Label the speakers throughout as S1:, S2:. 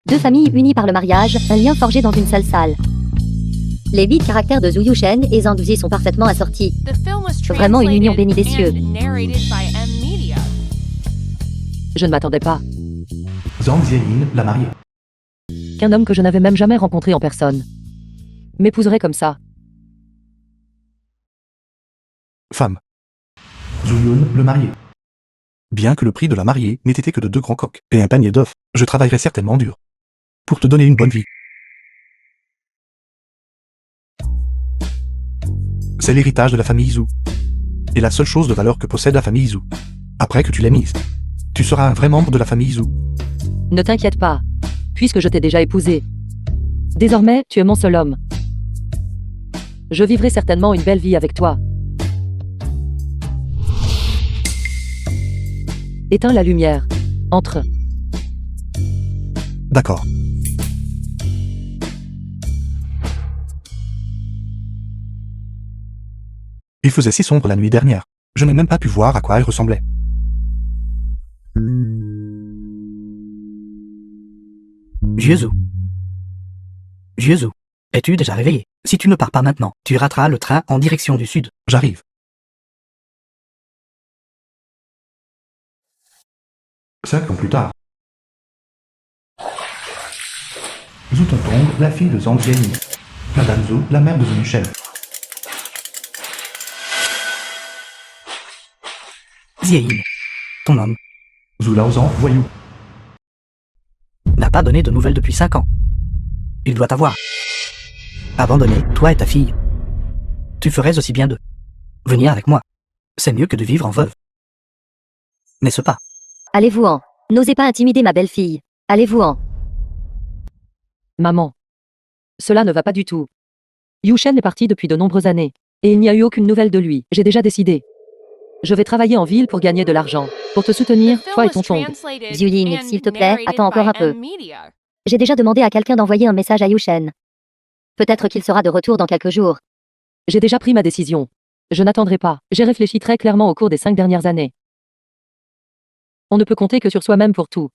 S1: Deux familles unies par le mariage, un lien forgé dans une seule salle. Les 8 caractères de Zhu Yushen et Zhang Duzi sont parfaitement assortis. Vraiment une union bénie des cieux.
S2: Je ne m'attendais pas.
S3: Zhang Zieyin, la mariée.
S2: Qu'un homme que je n'avais même jamais rencontré en personne m'épouserait comme ça.
S3: Femme. Zhu Yun, le marié. Bien que le prix de la mariée n'ait été que de 2 grands coqs et un panier d'œufs, je travaillerai certainement dur pour te donner une bonne vie. C'est l'héritage de la famille Zhu. Et la seule chose de valeur que possède la famille Zhu. Après que tu l'aies mise, tu seras un vrai membre de la famille Zhu.
S2: Ne t'inquiète pas, puisque je t'ai déjà épousé. Désormais, tu es mon seul homme. Je vivrai certainement une belle vie avec toi. Éteins la lumière. Entre.
S3: D'accord. Il faisait si sombre la nuit dernière. Je n'ai même pas pu voir à quoi elle ressemblait.
S4: Jiezhou. Jiezhou, es-tu déjà réveillé? Si tu ne pars pas maintenant, tu rateras le train en direction du sud.
S3: J'arrive. 5 ans plus tard. Zhu Tongtong, la fille de Zhang Zieyin. Madame Zhu, la mère de Zhu Yushen.
S4: Zieyin, ton homme,
S3: Zhu Laozan, voyou.
S4: n'a pas donné de nouvelles depuis 5 ans. Il doit t'avoir abandonné, toi et ta fille. Tu ferais aussi bien de venir avec moi. C'est mieux que de vivre en veuve. N'est-ce pas?
S1: Allez-vous-en. N'osez pas intimider ma belle-fille. Allez-vous-en.
S2: Maman. Cela ne va pas du tout. Yushen est parti depuis de nombreuses années. Et il n'y a eu aucune nouvelle de lui. J'ai déjà décidé. Je vais travailler en ville pour gagner de l'argent. Pour te soutenir, toi et ton Tong.
S1: Zhu Ying, s'il te plaît, attends encore un peu. J'ai déjà demandé à quelqu'un d'envoyer un message à Yushen. Peut-être qu'il sera de retour dans quelques jours.
S2: J'ai déjà pris ma décision. Je n'attendrai pas. J'ai réfléchi très clairement au cours des 5 dernières années. On ne peut compter que sur soi-même pour tout.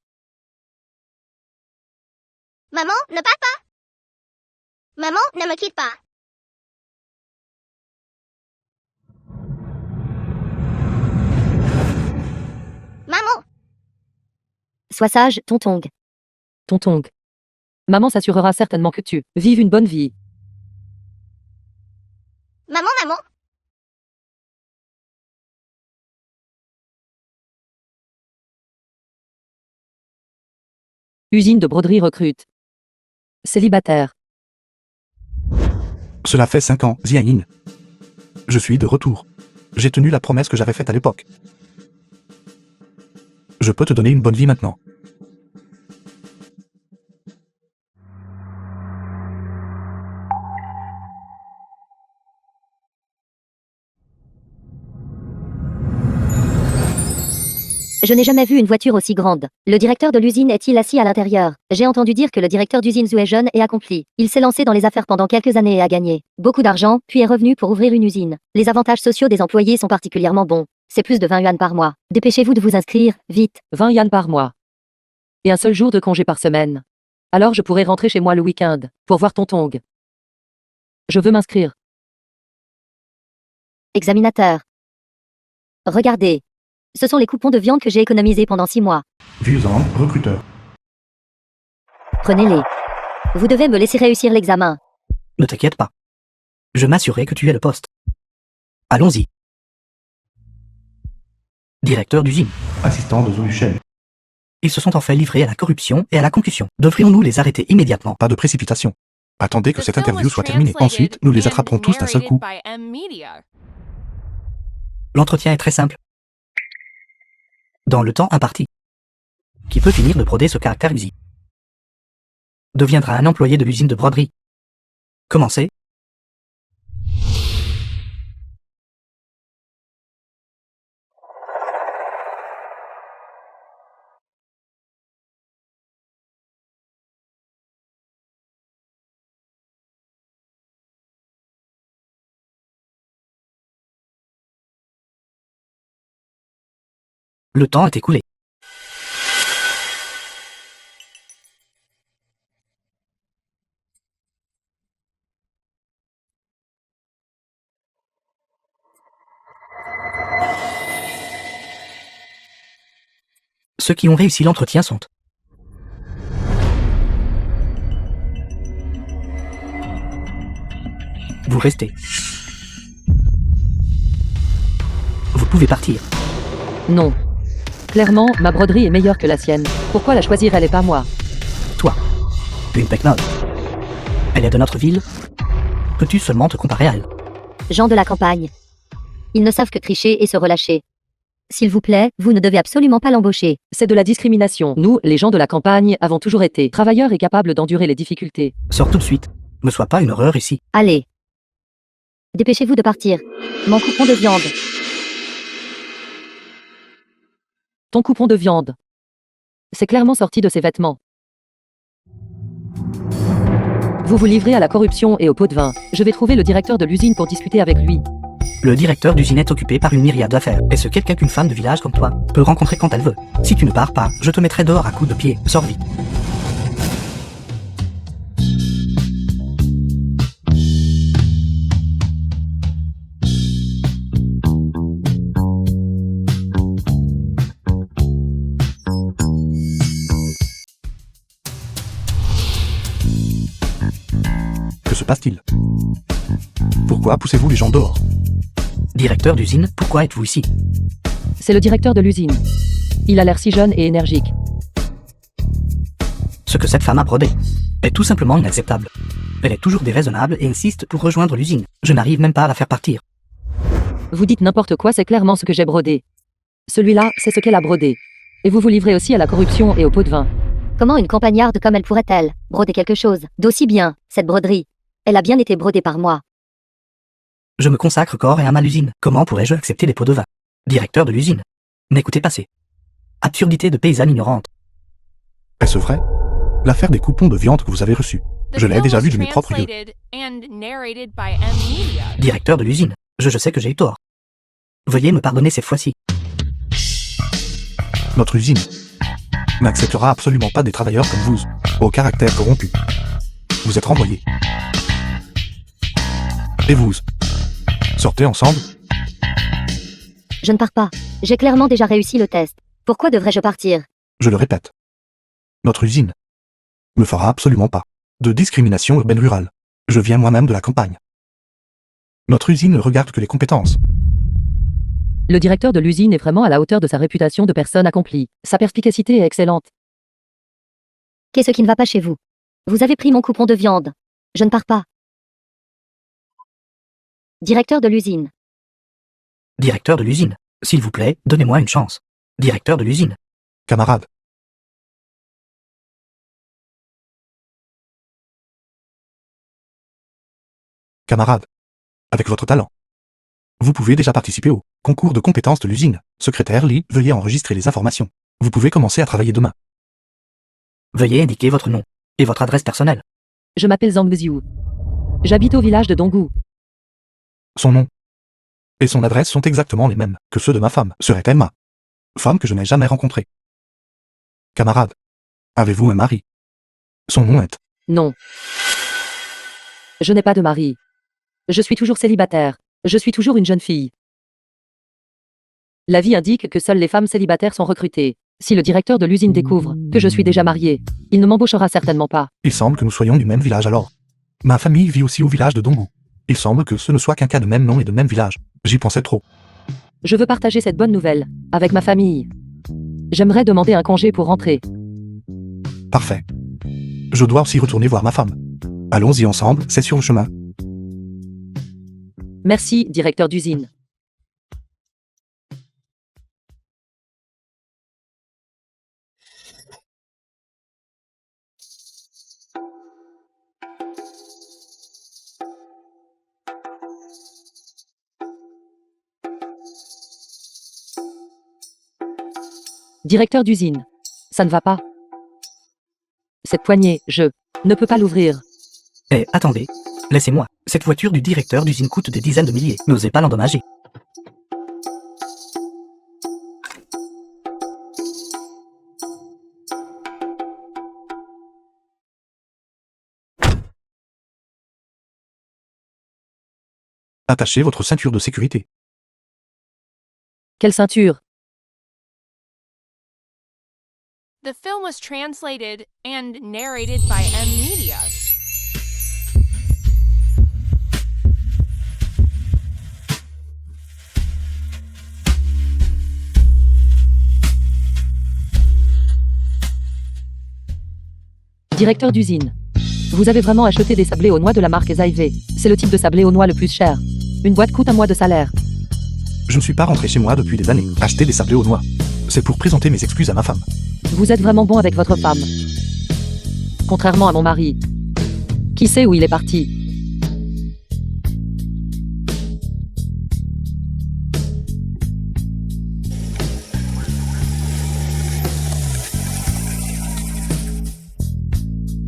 S5: Maman, ne pars pas. Maman, ne me quitte pas. Maman,
S1: Sois sage, ton Tong.
S2: Ton Tong. Maman s'assurera certainement que tu vives une bonne vie.
S5: maman.
S2: Usine de broderie recrute. Célibataire.
S3: Cela fait 5 ans, Zieyin. Je suis de retour. J'ai tenu la promesse que j'avais faite à l'époque. Je peux te donner une bonne vie maintenant.
S1: Je n'ai jamais vu une voiture aussi grande. Le directeur de l'usine est-il assis à l'intérieur? J'ai entendu dire que le directeur d'usine Zhu est jeune et accompli. Il s'est lancé dans les affaires pendant quelques années et a gagné beaucoup d'argent, puis est revenu pour ouvrir une usine. Les avantages sociaux des employés sont particulièrement bons. C'est plus de 20 yuan par mois. Dépêchez-vous de vous inscrire, vite.
S2: 20 yuan par mois. Et un seul jour de congé par semaine. Alors je pourrai rentrer chez moi le week-end, pour voir ton Tong. Je veux m'inscrire.
S1: Examinateur. Regardez. Ce sont les coupons de viande que j'ai économisés pendant 6 mois.
S3: Vieux Zhang, recruteur.
S1: Prenez-les. Vous devez me laisser réussir l'examen.
S4: Ne t'inquiète pas. Je m'assurerai que tu aies le poste. Allons-y. Directeur d'usine.
S3: Assistant de Zhu Yushen.
S4: Ils se sont en fait livrés à la corruption et à la concussion. Devrions-nous les arrêter immédiatement?
S3: Pas de précipitation. Attendez que cette interview soit terminée. Ensuite, nous les attraperons tous d'un seul coup.
S4: L'entretien est très simple. Dans le temps imparti. Qui peut finir de broder ce caractère usine deviendra un employé de l'usine de broderie. Commencez. Le temps est écoulé. Ceux qui ont réussi l'entretien sont... Vous restez. Vous pouvez partir.
S2: Non. Clairement, ma broderie est meilleure que la sienne. Pourquoi la choisir elle et pas moi?
S4: Toi, une Pecknold. Elle est de notre ville. Peux-tu seulement te comparer à elle?
S1: Gens de la campagne. Ils ne savent que tricher et se relâcher. S'il vous plaît, vous ne devez absolument pas l'embaucher.
S2: C'est de la discrimination. Nous, les gens de la campagne, avons toujours été travailleurs et capables d'endurer les difficultés.
S4: Sors tout de suite. Ne sois pas une horreur ici.
S1: Allez. Dépêchez-vous de partir. Mon coupon de viande.
S2: Ton coupon de viande. C'est clairement sorti de ses vêtements. Vous vous livrez à la corruption et au pot de vin. Je vais trouver le directeur de l'usine pour discuter avec lui.
S4: Le directeur d'usine est occupé par une myriade d'affaires. Est-ce quelqu'un qu'une femme de village comme toi peut rencontrer quand elle veut? Si tu ne pars pas, je te mettrai dehors à coups de pied. Sors vite.
S3: Que se passe-t-il? Pourquoi poussez-vous les gens dehors?
S4: Directeur d'usine, pourquoi êtes-vous ici?
S2: C'est le directeur de l'usine. Il a l'air si jeune et énergique.
S4: Ce que cette femme a brodé est tout simplement inacceptable. Elle est toujours déraisonnable et insiste pour rejoindre l'usine. Je n'arrive même pas à la faire partir.
S2: Vous dites n'importe quoi, c'est clairement ce que j'ai brodé. Celui-là, c'est ce qu'elle a brodé. Et vous vous livrez aussi à la corruption et au pot de vin.
S1: Comment une campagnarde comme elle pourrait-elle broder quelque chose d'aussi bien, cette broderie? Elle a bien été brodée par moi.
S4: Je me consacre corps et âme à l'usine. Comment pourrais-je accepter les pots de vin? Directeur de l'usine. N'écoutez pas ces absurdités de paysanne ignorante.
S3: Est-ce vrai? L'affaire des coupons de viande que vous avez reçus. Je l'ai déjà vu de mes propres yeux.
S4: Directeur de l'usine. Je sais que j'ai eu tort. Veuillez me pardonner cette fois-ci.
S3: Notre usine n'acceptera absolument pas des travailleurs comme vous, au caractère corrompu. Vous êtes renvoyés. Et vous? Sortez ensemble.
S1: Je ne pars pas. J'ai clairement déjà réussi le test. Pourquoi devrais-je partir?
S3: Je le répète. Notre usine ne fera absolument pas de discrimination urbaine rurale. Je viens moi-même de la campagne. Notre usine ne regarde que les compétences.
S2: Le directeur de l'usine est vraiment à la hauteur de sa réputation de personne accomplie. Sa perspicacité est excellente.
S1: Qu'est-ce qui ne va pas chez vous? Vous avez pris mon coupon de viande. Je ne pars pas. Directeur de l'usine.
S4: Directeur de l'usine. S'il vous plaît, donnez-moi une chance. Directeur de l'usine.
S3: Camarades. Camarades. Avec votre talent. Vous pouvez déjà participer au concours de compétences de l'usine. Secrétaire Lee, veuillez enregistrer les informations. Vous pouvez commencer à travailler demain.
S4: Veuillez indiquer votre nom et votre adresse personnelle.
S2: Je m'appelle Zhang Xiu. J'habite au village de Donggu.
S3: Son nom et son adresse sont exactement les mêmes que ceux de ma femme, serait Emma. Femme que je n'ai jamais rencontrée. Camarade. Avez-vous un mari? Son nom est...
S2: Non. Je n'ai pas de mari. Je suis toujours célibataire. Je suis toujours une jeune fille. La vie indique que seules les femmes célibataires sont recrutées. Si le directeur de l'usine découvre que je suis déjà mariée, il ne m'embauchera certainement pas.
S3: Il semble que nous soyons du même village alors. Ma famille vit aussi au village de Donggu. Il semble que ce ne soit qu'un cas de même nom et de même village. J'y pensais trop.
S2: Je veux partager cette bonne nouvelle avec ma famille. J'aimerais demander un congé pour rentrer.
S3: Parfait. Je dois aussi retourner voir ma femme. Allons-y ensemble, c'est sur le chemin.
S2: Merci, directeur d'usine. Directeur d'usine. Ça ne va pas. Cette poignée, je ne peux pas l'ouvrir.
S4: Eh, attendez. Laissez-moi. Cette voiture du directeur d'usine coûte des dizaines de milliers. N'osez pas l'endommager.
S3: Attachez votre ceinture de sécurité.
S2: Quelle ceinture?
S6: The film was translated and narrated by M Media.
S2: Directeur d'usine. Vous avez vraiment acheté des sablés aux noix de la marque Zyve. C'est le type de sablé aux noix le plus cher. Une boîte coûte un mois de salaire.
S3: Je ne suis pas rentré chez moi depuis des années. Acheter des sablés aux noix. C'est pour présenter mes excuses à ma femme.
S2: Vous êtes vraiment bon avec votre femme. Contrairement à mon mari. Qui sait où il est parti?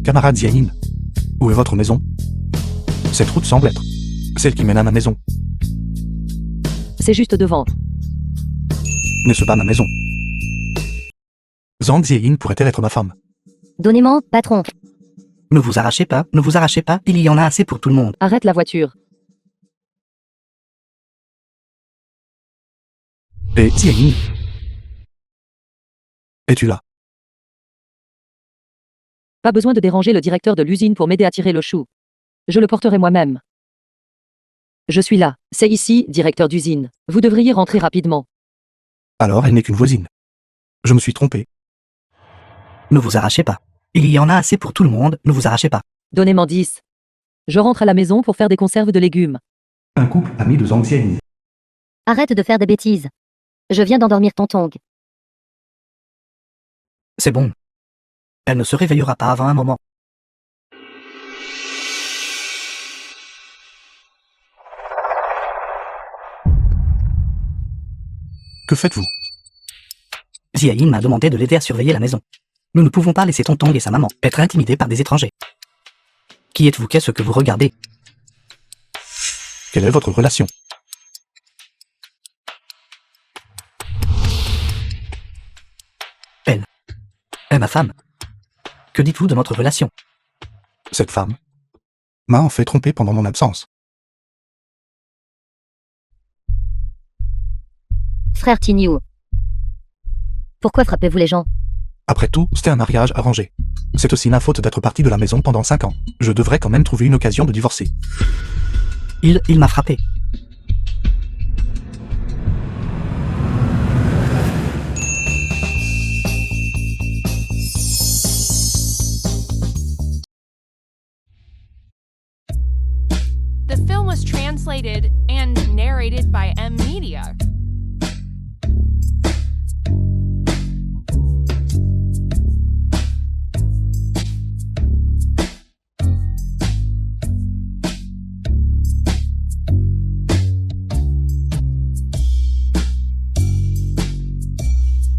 S3: Camarade Ziaïn, où est votre maison? Cette route semble être celle qui mène à ma maison.
S2: C'est juste devant.
S3: N'est-ce pas ma maison? Zhang Ziaïn pourrait-elle être ma femme?
S1: Donnez-moi, patron.
S4: Ne vous arrachez pas, il y en a assez pour tout le monde.
S2: Arrête la voiture.
S3: Et Ziaïn? Es-tu là?
S2: Pas besoin de déranger le directeur de l'usine pour m'aider à tirer le chou. Je le porterai moi-même. Je suis là. C'est ici, directeur d'usine. Vous devriez rentrer rapidement.
S3: Alors elle n'est qu'une voisine. Je me suis trompé.
S4: Ne vous arrachez pas. Il y en a assez pour tout le monde, ne vous arrachez pas.
S2: Donnez-moi 10. Je rentre à la maison pour faire des conserves de légumes.
S3: Un couple ami de Zhang Ziaïn.
S1: Arrête de faire des bêtises. Je viens d'endormir Tonton.
S4: C'est bon. Elle ne se réveillera pas avant un moment.
S3: Que faites-vous?
S4: Ziaïn m'a demandé de l'aider à surveiller la maison. Nous ne pouvons pas laisser Tonton et sa maman être intimidés par des étrangers. Qui êtes-vous? Qu'est-ce que vous regardez?
S3: Quelle est votre relation?
S4: Elle est ma femme. Que dites-vous de notre relation?
S3: Cette femme m'a en fait trompé pendant mon absence.
S1: Frère Tignou. Pourquoi frappez-vous les gens?
S3: Après tout, c'était un mariage arrangé. C'est aussi ma faute d'être parti de la maison pendant 5 ans. Je devrais quand même trouver une occasion de divorcer.
S4: Il m'a frappé.
S6: The film was translated and narrated by M Media.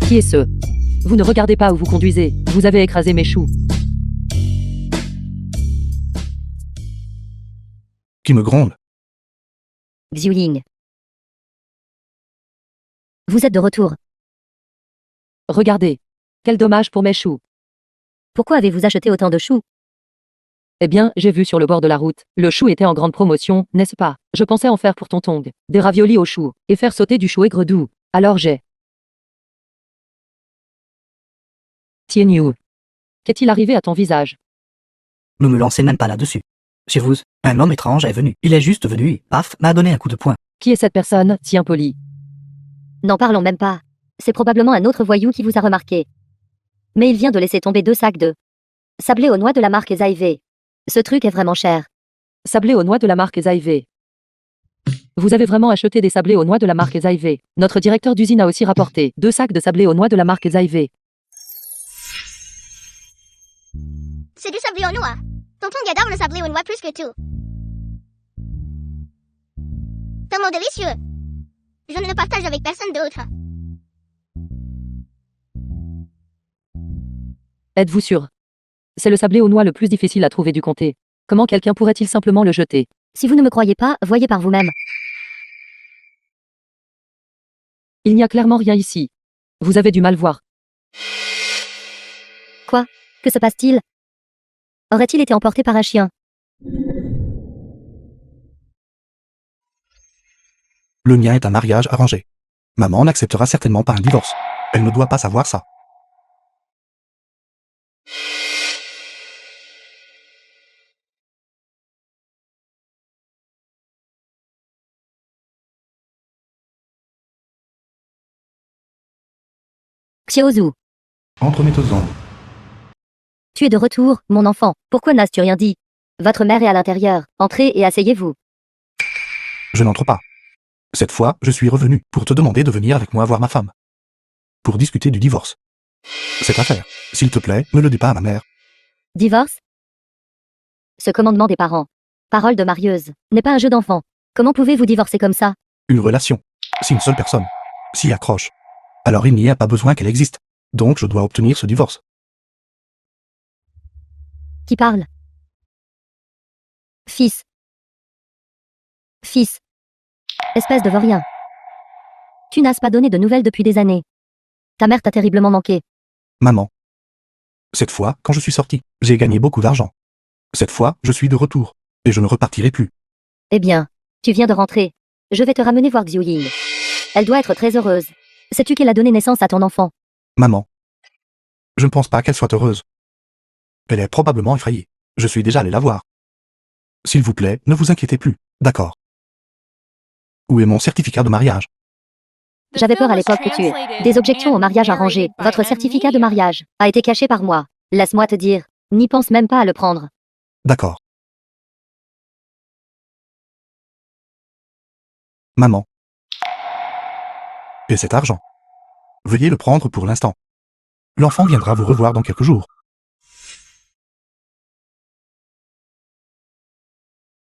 S2: Qui est ce? Vous ne regardez pas où vous conduisez. Vous avez écrasé mes choux.
S3: Qui me gronde?
S1: Xiuying. Vous êtes de retour.
S2: Regardez. Quel dommage pour mes choux.
S1: Pourquoi avez-vous acheté autant de choux?
S2: Eh bien, j'ai vu sur le bord de la route. Le chou était en grande promotion, n'est-ce pas? Je pensais en faire pour Tonton. Des raviolis au chou. Et faire sauter du chou aigre doux. Alors j'ai... Tienyu. Qu'est-il arrivé à ton visage?
S4: Ne me lancez même pas là-dessus. Chez vous, un homme étrange est venu. Il est juste venu et, paf, m'a donné un coup de poing.
S2: Qui est cette personne, si impolie?
S1: N'en parlons même pas. C'est probablement un autre voyou qui vous a remarqué. Mais il vient de laisser tomber 2 sacs de sablé aux noix de la marque Zyve. Ce truc est vraiment cher.
S2: Sablé aux noix de la marque Zyve. Vous avez vraiment acheté des sablés aux noix de la marque Zyve. Notre directeur d'usine a aussi rapporté 2 sacs de sablés aux noix de la marque Zyve.
S5: C'est du sablé aux noix. Tonton adore le sablé aux noix plus que tout. Tellement délicieux. Je ne le partage avec personne d'autre.
S2: Êtes-vous sûr? C'est le sablé aux noix le plus difficile à trouver du comté. Comment quelqu'un pourrait-il simplement le jeter?
S1: Si vous ne me croyez pas, voyez par vous-même.
S2: Il n'y a clairement rien ici. Vous avez du mal voir.
S1: Quoi? Que se passe-t-il? Aurait-il été emporté par un chien?
S3: Le mien est un mariage arrangé. Maman n'acceptera certainement pas un divorce. Elle ne doit pas savoir ça.
S1: Xiaozu,
S3: Entremettons-en.
S1: tu es de retour, mon enfant. Pourquoi n'as-tu rien dit? Votre mère est à l'intérieur. Entrez et asseyez-vous.
S3: Je n'entre pas. Cette fois, je suis revenu pour te demander de venir avec moi voir ma femme. Pour discuter du divorce. Cette affaire, s'il te plaît, ne le dis pas à ma mère.
S1: Divorce? Ce commandement des parents. Parole de marieuse. N'est pas un jeu d'enfant. Comment pouvez-vous divorcer comme ça?
S3: Une relation. Si une seule personne s'y accroche, alors il n'y a pas besoin qu'elle existe. Donc je dois obtenir ce divorce.
S1: Qui parle? Fils. Fils. Espèce de vaurien. Tu n'as pas donné de nouvelles depuis des années. Ta mère t'a terriblement manqué.
S3: Maman. Cette fois, quand je suis sorti, j'ai gagné beaucoup d'argent. Cette fois, je suis de retour. Et je ne repartirai plus.
S1: Eh bien, tu viens de rentrer. Je vais te ramener voir Xiu Ying. Elle doit être très heureuse. Sais-tu qu'elle a donné naissance à ton enfant?
S3: Maman. Je ne pense pas qu'elle soit heureuse. Elle est probablement effrayée. Je suis déjà allé la voir. S'il vous plaît, ne vous inquiétez plus. D'accord. Où est mon certificat de mariage?
S1: J'avais peur à l'époque que tu aies des objections au mariage arrangé. Votre certificat de mariage a été caché par moi. Laisse-moi te dire, n'y pense même pas à le prendre.
S3: D'accord. Maman. Et cet argent? Veuillez le prendre pour l'instant. L'enfant viendra vous revoir dans quelques jours.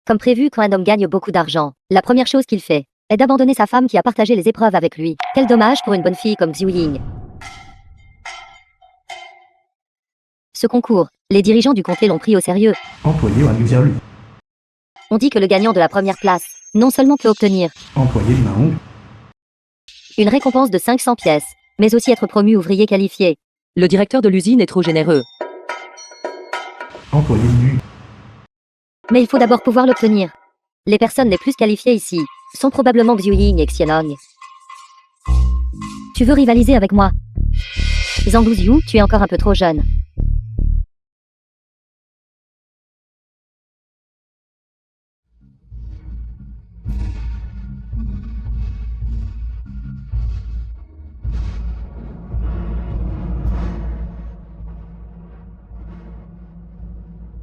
S1: Comme prévu, quand un homme gagne beaucoup d'argent, la première chose qu'il fait est d'abandonner sa femme qui a partagé les épreuves avec lui. Quel dommage pour une bonne fille comme Xiu Ying. Ce concours, les dirigeants du comté l'ont pris au sérieux.
S3: Employé à lui.
S1: On dit que le gagnant de la première place, non seulement peut obtenir
S3: Employé Maong.
S1: une récompense de 500 pièces, mais aussi être promu ouvrier qualifié.
S2: Le directeur de l'usine est trop généreux.
S3: Employé nu.
S1: Mais il faut d'abord pouvoir l'obtenir. Les personnes les plus qualifiées ici sont probablement Xiu Ying et Xianong. Tu veux rivaliser avec moi? Zhang Xiu, tu es encore un peu trop jeune.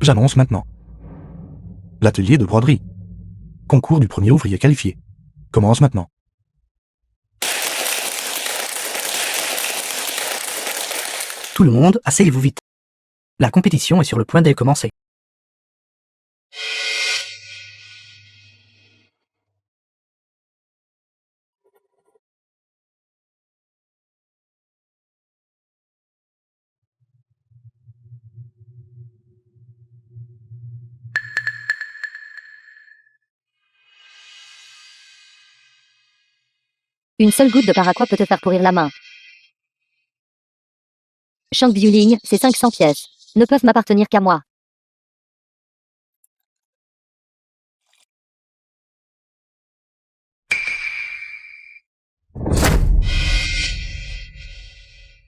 S3: J'annonce maintenant. L'atelier de broderie. Concours du premier ouvrier qualifié. Commence maintenant.
S4: Tout le monde, asseyez-vous vite. La compétition est sur le point de commencer.
S1: Une seule goutte de paraquat peut te faire pourrir la main. Shang Xiuling, ces 500 pièces ne peuvent m'appartenir qu'à moi.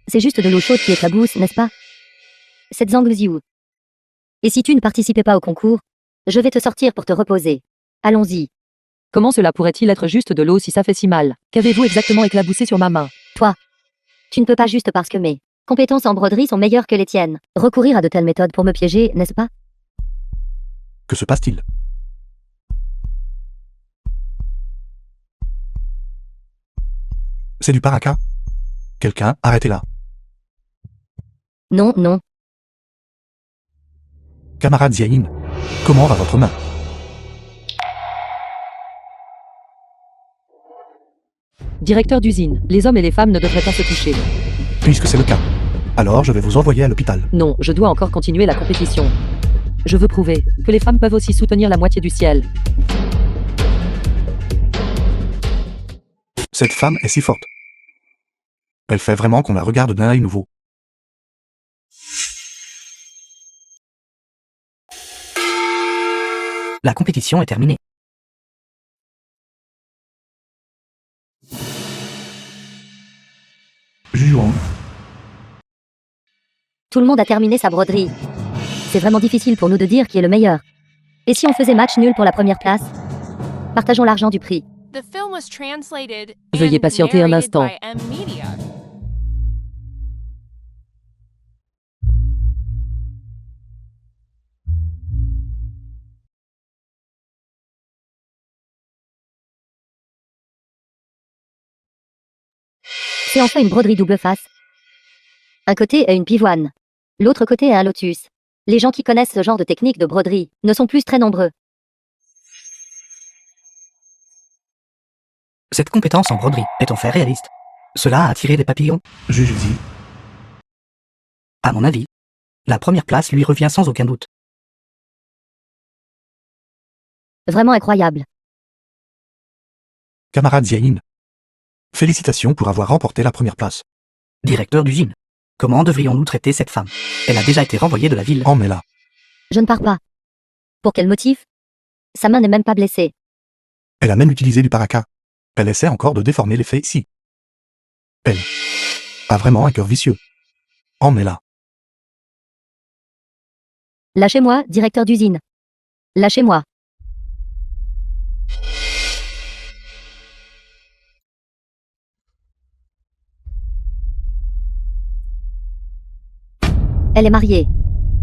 S1: C'est juste de l'eau chaude qui éclabousse, n'est-ce pas? Cette Zhang Xiu. Et si tu ne participais pas au concours, je vais te sortir pour te reposer. Allons-y.
S2: Comment cela pourrait-il être juste de l'eau si ça fait si mal? Qu'avez-vous exactement éclaboussé sur ma main?
S1: Tu ne peux pas juste parce que mes compétences en broderie sont meilleures que les tiennes. Recourir à de telles méthodes pour me piéger, n'est-ce pas?
S3: Que se passe-t-il? C'est du paraquat? Quelqu'un, arrêtez-la.
S1: Non, non.
S3: Camarade Ziayin, comment va votre main?
S2: Directeur d'usine, les hommes et les femmes ne devraient pas se toucher.
S3: Puisque c'est le cas, alors je vais vous envoyer à l'hôpital.
S2: Non, je dois encore continuer la compétition. Je veux prouver que les femmes peuvent aussi soutenir la moitié du ciel.
S3: Cette femme est si forte. Elle fait vraiment qu'on la regarde d'un œil nouveau.
S4: La compétition est terminée.
S3: Juan.
S1: Tout le monde a terminé sa broderie. C'est vraiment difficile pour nous de dire qui est le meilleur. Et si on faisait match nul pour la première place? Partageons l'argent du prix.
S6: The film was translated
S2: Veuillez
S6: and
S2: patienter un
S6: narrated
S2: instant.
S6: by M Media.
S1: C'est enfin une broderie double face. Un côté est une pivoine. L'autre côté est un lotus. Les gens qui connaissent ce genre de technique de broderie ne sont plus très nombreux.
S4: Cette compétence en broderie est en fait réaliste. Cela a attiré des papillons.
S3: Juge dit.
S4: À mon avis, la première place lui revient sans aucun doute.
S1: Vraiment incroyable.
S3: Camarade Ziaïn. Félicitations pour avoir remporté la première place.
S4: Directeur d'usine. Comment devrions-nous traiter cette femme? Elle a déjà été renvoyée de la ville.
S3: En là.
S1: Je ne pars pas. Pour quel motif? Sa main n'est même pas blessée.
S3: Elle a même utilisé du paraca. Elle essaie encore de déformer les faits ici. Elle a vraiment un cœur vicieux. En là.
S1: Lâchez-moi, directeur d'usine. Lâchez-moi. Elle est mariée.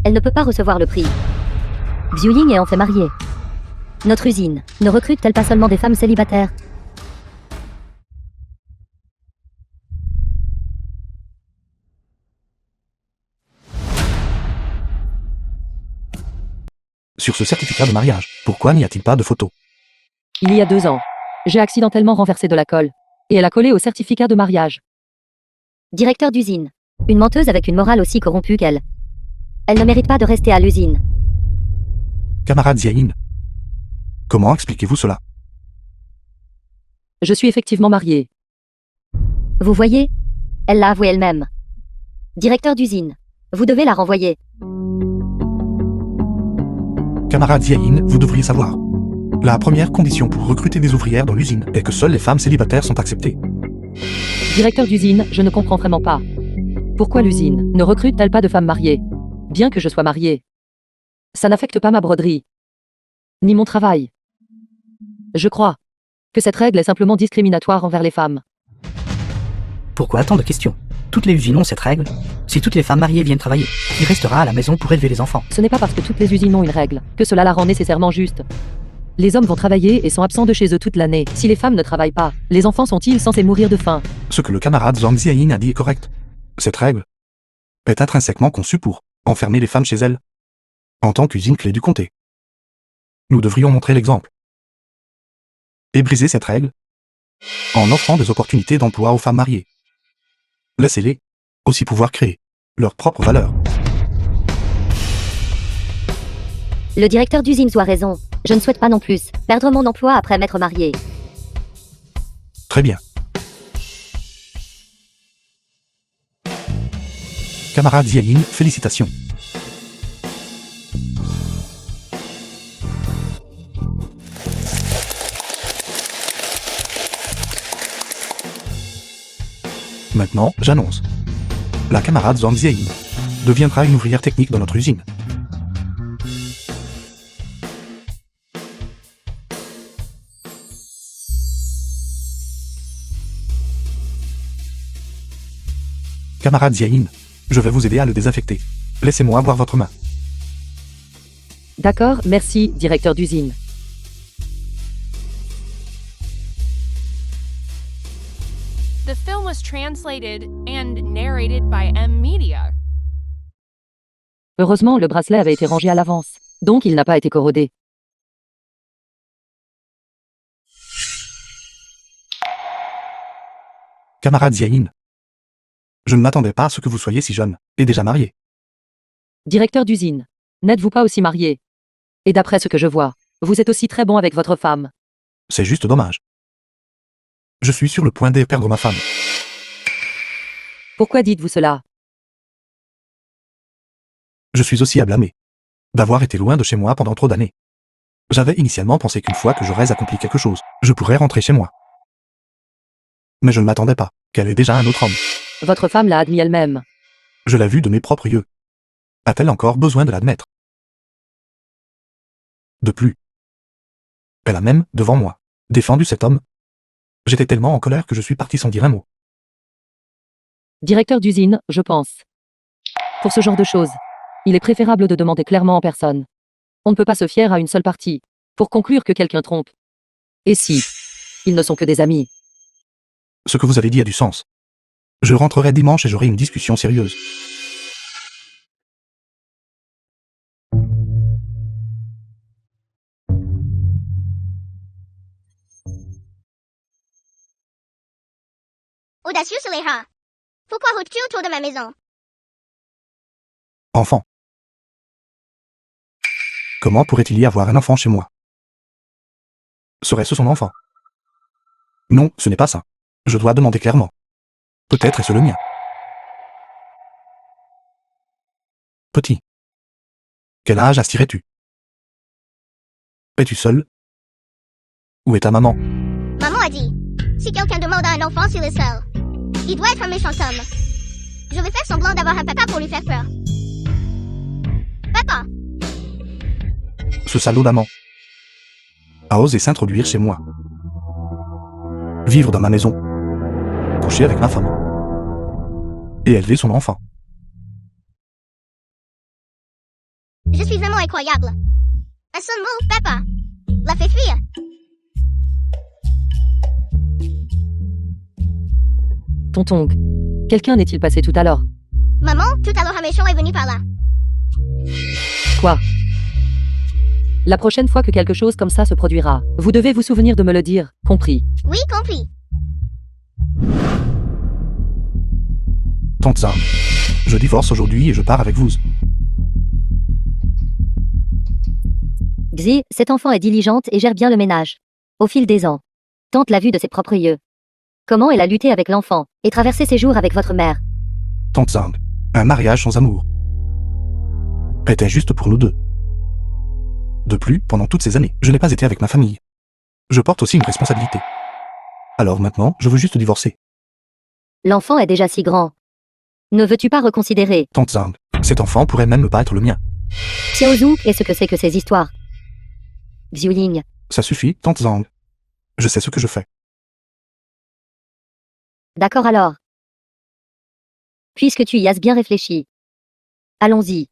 S1: Elle ne peut pas recevoir le prix. Xiu Ying est en fait mariée. Notre usine ne recrute-t-elle pas seulement des femmes célibataires?
S3: Sur ce certificat de mariage, pourquoi n'y a-t-il pas de photo?
S2: Il y a 2 ans, j'ai accidentellement renversé de la colle. Et elle a collé au certificat de mariage.
S1: Directeur d'usine. Une menteuse avec une morale aussi corrompue qu'elle. Elle ne mérite pas de rester à l'usine.
S3: Camarade Ziaïn. Comment expliquez-vous cela?
S2: Je suis effectivement mariée.
S1: Vous voyez? Elle l'a avoué elle-même. Directeur d'usine. Vous devez la renvoyer.
S3: Camarade Ziaïn, vous devriez savoir. La première condition pour recruter des ouvrières dans l'usine est que seules les femmes célibataires sont acceptées.
S2: Directeur d'usine, je ne comprends vraiment pas. Pourquoi l'usine ne recrute-t-elle pas de femmes mariées? Bien que je sois mariée. Ça n'affecte pas ma broderie. Ni mon travail. Je crois que cette règle est simplement discriminatoire envers les femmes.
S4: Pourquoi tant de questions? Toutes les usines ont cette règle. Si toutes les femmes mariées viennent travailler, qui restera à la maison pour élever les enfants?
S2: Ce n'est pas parce que toutes les usines ont une règle que cela la rend nécessairement juste. Les hommes vont travailler et sont absents de chez eux toute l'année. Si les femmes ne travaillent pas, les enfants sont-ils censés mourir de faim?
S3: Ce que le camarade Zhang Ziayin a dit est correct. Cette règle est intrinsèquement conçue pour enfermer les femmes chez elles. En tant qu'usine clé du comté. Nous devrions montrer l'exemple. Et briser cette règle en offrant des opportunités d'emploi aux femmes mariées. Laissez-les aussi pouvoir créer leur propre valeur.
S1: Le directeur d'usine a raison. Je ne souhaite pas non plus perdre mon emploi après m'être mariée.
S3: Très bien. Camarade Ziayin, félicitations. Maintenant, j'annonce. La camarade Zhang Ziayin deviendra une ouvrière technique dans notre usine. Camarade Ziayin, je vais vous aider à le désinfecter. Laissez-moi voir votre main.
S2: D'accord, merci, directeur d'usine.
S6: The film was translated and narrated by M Media.
S2: Heureusement, le bracelet avait été rangé à l'avance, donc il n'a pas été corrodé.
S3: Camarade Ziayin, je ne m'attendais pas à ce que vous soyez si jeune, et déjà marié.
S2: Directeur d'usine, n'êtes-vous pas aussi marié? Et d'après ce que je vois, vous êtes aussi très bon avec votre femme.
S3: C'est juste dommage. Je suis sur le point de perdre ma femme.
S2: Pourquoi dites-vous cela?
S3: Je suis aussi à blâmer d'avoir été loin de chez moi pendant trop d'années. J'avais initialement pensé qu'une fois que j'aurais accompli quelque chose, je pourrais rentrer chez moi. Mais je ne m'attendais pas qu'elle ait déjà un autre homme.
S2: Votre femme l'a admis elle-même.
S3: Je l'ai vu de mes propres yeux. A-t-elle encore besoin de l'admettre? De plus. Elle a même, devant moi, défendu cet homme. J'étais tellement en colère que je suis parti sans dire un mot.
S2: Directeur d'usine, je pense. Pour ce genre de choses, il est préférable de demander clairement en personne. On ne peut pas se fier à une seule partie pour conclure que quelqu'un trompe. Et si ils ne sont que des amis?
S3: Ce que vous avez dit a du sens. Je rentrerai dimanche et j'aurai une discussion sérieuse.
S5: Audacieux Soleha. Pourquoi rôdes-tu autour de ma maison?
S3: Enfant. Comment pourrait-il y avoir un enfant chez moi? Serait-ce son enfant? Non, ce n'est pas ça. Je dois demander clairement. Peut-être est-ce le mien. Petit. Quel âge aspirais-tu? Es-tu seul? Où est ta maman?
S5: Maman a dit, si quelqu'un demande à un enfant s'il est seul, il doit être un méchant homme. Je vais faire semblant d'avoir un papa pour lui faire peur. Papa,
S3: Ce salaud d'amant a osé s'introduire chez moi. Vivre dans ma maison. Coucher avec ma femme. Et élever son enfant.
S5: je suis vraiment incroyable. Un seul mot, papa. La fait fuir.
S2: Tonton, quelqu'un n'est-il passé tout à l'heure?
S5: Maman, tout à l'heure un méchant est venu par là.
S2: Quoi? La prochaine fois que quelque chose comme ça se produira, vous devez vous souvenir de me le dire, compris?
S5: Oui, compris.
S3: Tante Zhang, je divorce aujourd'hui et je pars avec vous.
S1: Xi, cette enfant est diligente et gère bien le ménage. Au fil des ans. Tante l'a vue de ses propres yeux. Comment elle a lutté avec l'enfant et traversé ses jours avec votre mère.
S3: Tante Zhang, un mariage sans amour était juste pour nous deux. De plus, pendant toutes ces années, je n'ai pas été avec ma famille. Je porte aussi une responsabilité. Alors maintenant, je veux juste divorcer.
S1: L'enfant est déjà si grand. Ne veux-tu pas reconsidérer?
S3: Tante Zhang, cet enfant pourrait même ne pas être le mien.
S1: Xiaozhu, et ce que c'est que ces histoires? Xiuling,
S3: Ça suffit, Tante Zhang. Je sais ce que je fais.
S1: d'accord alors. Puisque tu y as bien réfléchi. Allons-y.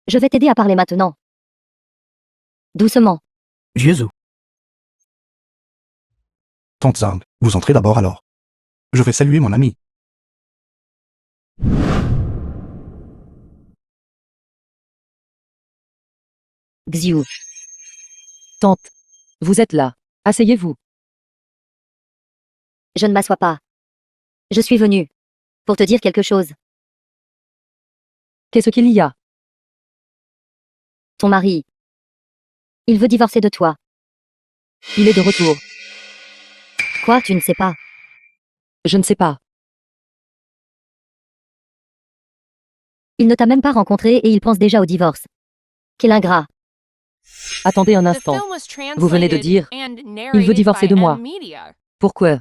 S1: Je vais t'aider à parler maintenant. Doucement.
S4: Vieux Zhou.
S3: Tante Zhang, vous entrez d'abord alors. Je vais saluer mon ami.
S1: Xiu.
S2: Tante. Vous êtes là. Asseyez-vous.
S1: Je ne m'assois pas. Je suis venue. Pour te dire quelque chose.
S2: Qu'est-ce qu'il y a?
S1: Ton mari. Il veut divorcer de toi.
S2: Il est de retour.
S1: Quoi, tu ne sais pas?
S2: Je ne sais pas.
S1: Il ne t'a même pas rencontré et il pense déjà au divorce. Quel ingrat.
S2: Attendez un
S6: The
S2: instant.
S6: film was
S2: Vous venez de
S6: translated
S2: dire,
S6: and
S2: il veut
S6: narrated
S2: divorcer
S6: by
S2: de moi.
S6: M-Media.
S2: Pourquoi?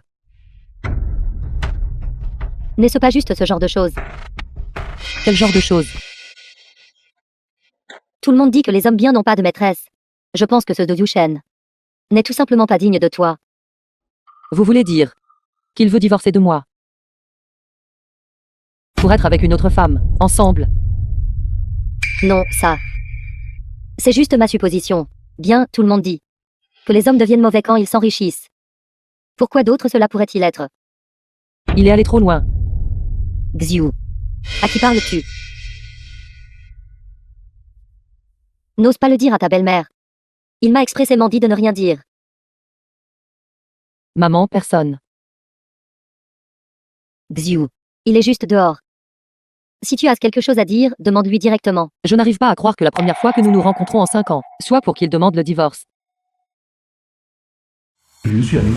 S1: N'est-ce pas juste ce genre de choses?
S2: Quel genre de choses?
S1: Tout le monde dit que les hommes bien n'ont pas de maîtresse. Je pense que ce de Yushen n'est tout simplement pas digne de toi.
S2: Vous voulez dire qu'il veut divorcer de moi? Pour être avec une autre femme, ensemble?
S1: Non, ça. C'est juste ma supposition. Bien, tout le monde dit que les hommes deviennent mauvais quand ils s'enrichissent. Pourquoi d'autre cela pourrait-il être?
S2: Il est allé trop loin.
S1: Xiu. À qui parles-tu? N'ose pas le dire à ta belle-mère. Il m'a expressément dit de ne rien dire.
S2: Maman, personne.
S1: Xiu. Il est juste dehors. Si tu as quelque chose à dire, demande-lui directement.
S2: Je n'arrive pas à croire que la première fois que nous nous rencontrons en 5 ans, soit pour qu'il demande le divorce.
S3: Je suis allé.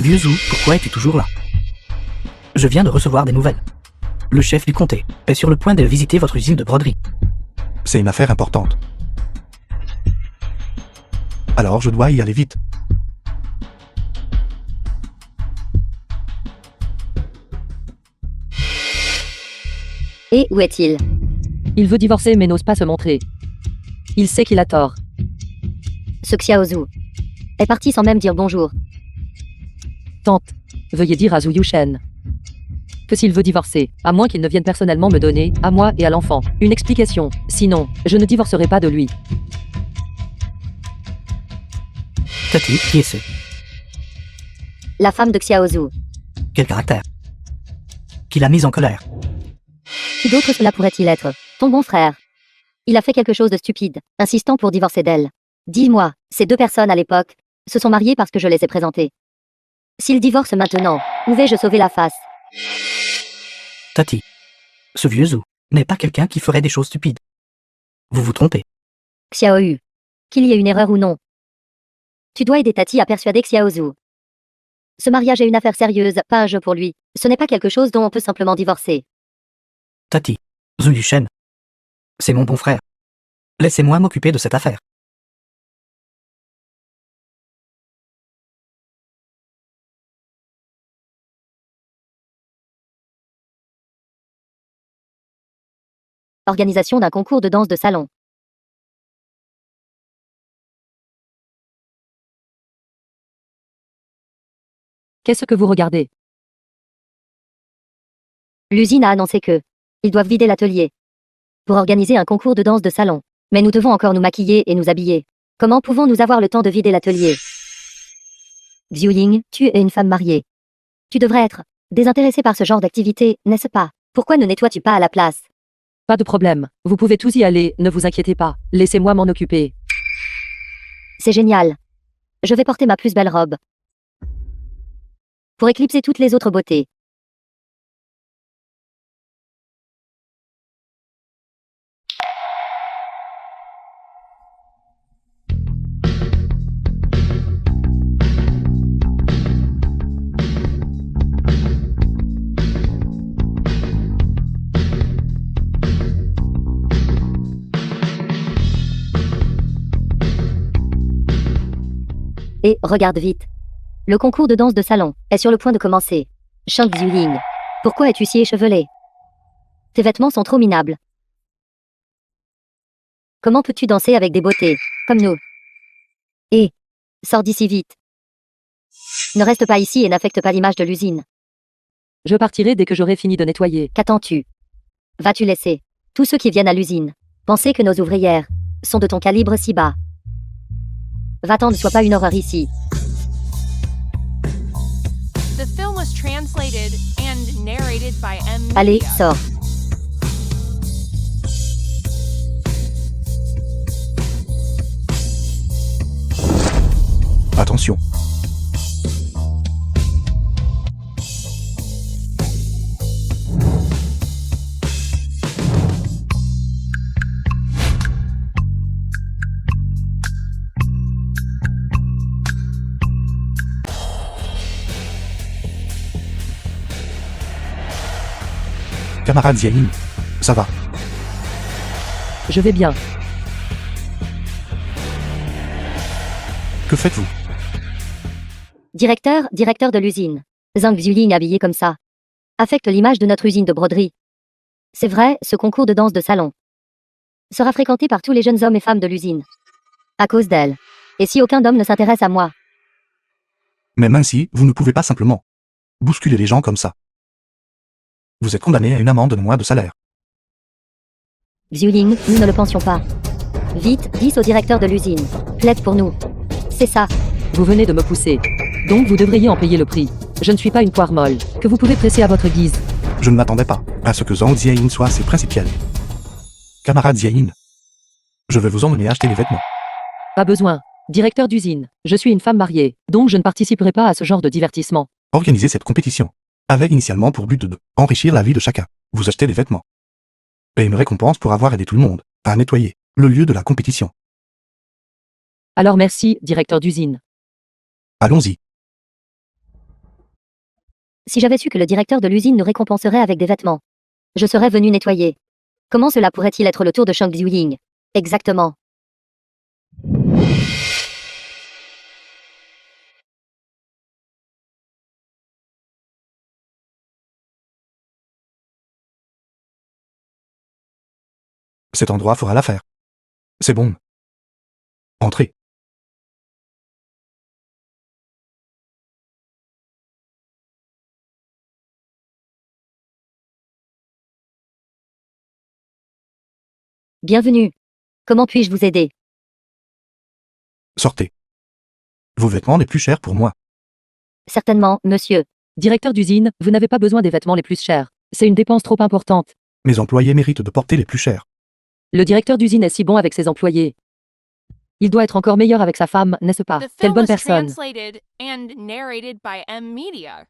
S4: Vieux Zhou, pourquoi es-tu toujours là? Je viens de recevoir des nouvelles. Le chef du comté est sur le point de visiter votre usine de broderie.
S3: C'est une affaire importante. Alors je dois y aller vite.
S1: Et où est-il?
S2: Il veut divorcer mais n'ose pas se montrer. Il sait qu'il a tort.
S1: Ce Xiaozhu est parti sans même dire bonjour.
S2: Tante, veuillez dire à Zhu Yushen que s'il veut divorcer, à moins qu'il ne vienne personnellement me donner, à moi et à l'enfant, une explication. Sinon, je ne divorcerai pas de lui.
S4: Tati, qui est-ce?
S1: La femme de Xiaozhu.
S4: Quel caractère? qui l'a mise en colère?
S1: Qui d'autre cela pourrait-il être? Ton bon frère. Il a fait quelque chose de stupide, insistant pour divorcer d'elle. Dis-moi, ces deux personnes à l'époque se sont mariées parce que je les ai présentées. S'ils divorcent maintenant, où vais-je sauver la face?
S4: Tati. Ce vieux Zhu n'est pas quelqu'un qui ferait des choses stupides. Vous vous trompez.
S1: Xiaoyu. Qu'il y ait une erreur ou non. Tu dois aider Tati à persuader Xiaozu. Ce mariage est une affaire sérieuse, pas un jeu pour lui. Ce n'est pas quelque chose dont on peut simplement divorcer.
S4: Tati. Zhu Yuchen. C'est mon bon frère. Laissez-moi m'occuper de cette affaire.
S1: Organisation d'un concours de danse de salon.
S2: Qu'est-ce que vous regardez?
S1: L'usine a annoncé que ils doivent vider l'atelier pour organiser un concours de danse de salon. Mais nous devons encore nous maquiller et nous habiller. Comment pouvons-nous avoir le temps de vider l'atelier? Xiu Ying, tu es une femme mariée. Tu devrais être désintéressée par ce genre d'activité, n'est-ce pas? Pourquoi ne nettoies-tu pas à la place?
S2: Pas de problème. Vous pouvez tous y aller, ne vous inquiétez pas. Laissez-moi m'en occuper.
S1: C'est génial. Je vais porter ma plus belle robe pour éclipser toutes les autres beautés. Et regarde vite. Le concours de danse de salon est sur le point de commencer. Shang Xiuling, pourquoi es-tu si échevelé? Tes vêtements sont trop minables. Comment peux-tu danser avec des beautés comme nous? Et sors d'ici vite. Ne reste pas ici et n'affecte pas l'image de l'usine.
S2: Je partirai dès que j'aurai fini de nettoyer.
S1: Qu'attends-tu? Vas-tu laisser tous ceux qui viennent à l'usine penser que nos ouvrières sont de ton calibre si bas? Va-t'en, ne sois pas une horreur ici.
S6: The film was translated and narrated by M.
S1: Allez,
S6: Media.
S1: sors.
S3: Attention. Camarade Ziayin, ça va?
S2: Je vais bien.
S3: Que faites-vous?
S1: Directeur de l'usine. Zhang Xiuling habillé comme ça affecte l'image de notre usine de broderie. C'est vrai, ce concours de danse de salon sera fréquenté par tous les jeunes hommes et femmes de l'usine. À cause d'elle. Et si aucun homme ne s'intéresse à moi?
S3: Même ainsi, vous ne pouvez pas simplement bousculer les gens comme ça. Vous êtes condamné à une amende de mois de salaire.
S1: Xiuling, nous ne le pensions pas. Vite, dis au directeur de l'usine. Plaide pour nous. C'est ça.
S2: Vous venez de me pousser. Donc vous devriez en payer le prix. Je ne suis pas une poire molle, que vous pouvez presser à votre guise.
S3: Je ne m'attendais pas à ce que Zhang Ziayin soit assez principiel. Camarade Ziayin, je vais vous emmener acheter les vêtements.
S2: Pas besoin. Directeur d'usine, je suis une femme mariée, donc je ne participerai pas à ce genre de divertissement.
S3: Organisez cette compétition avait initialement pour but de enrichir la vie de chacun. Vous achetez des vêtements. Et une récompense pour avoir aidé tout le monde à nettoyer le lieu de la compétition.
S2: Alors merci, directeur d'usine.
S3: Allons-y.
S1: Si j'avais su que le directeur de l'usine nous récompenserait avec des vêtements, je serais venu nettoyer. Comment cela pourrait-il être le tour de Shang Xiuling? Exactement.
S3: Cet endroit fera l'affaire. C'est bon. Entrez.
S1: Bienvenue. Comment puis-je vous aider?
S3: Sortez. Vos vêtements les plus chers pour moi.
S1: Certainement, monsieur.
S2: Directeur d'usine, vous n'avez pas besoin des vêtements les plus chers. C'est une dépense trop importante.
S3: Mes employés méritent de porter les plus chers.
S2: Le directeur d'usine est si bon avec ses employés. Il doit être encore meilleur avec sa femme, n'est-ce pas?
S6: The
S2: Quelle
S6: film
S2: bonne
S6: was
S2: personne.
S6: translated and narrated by M Media.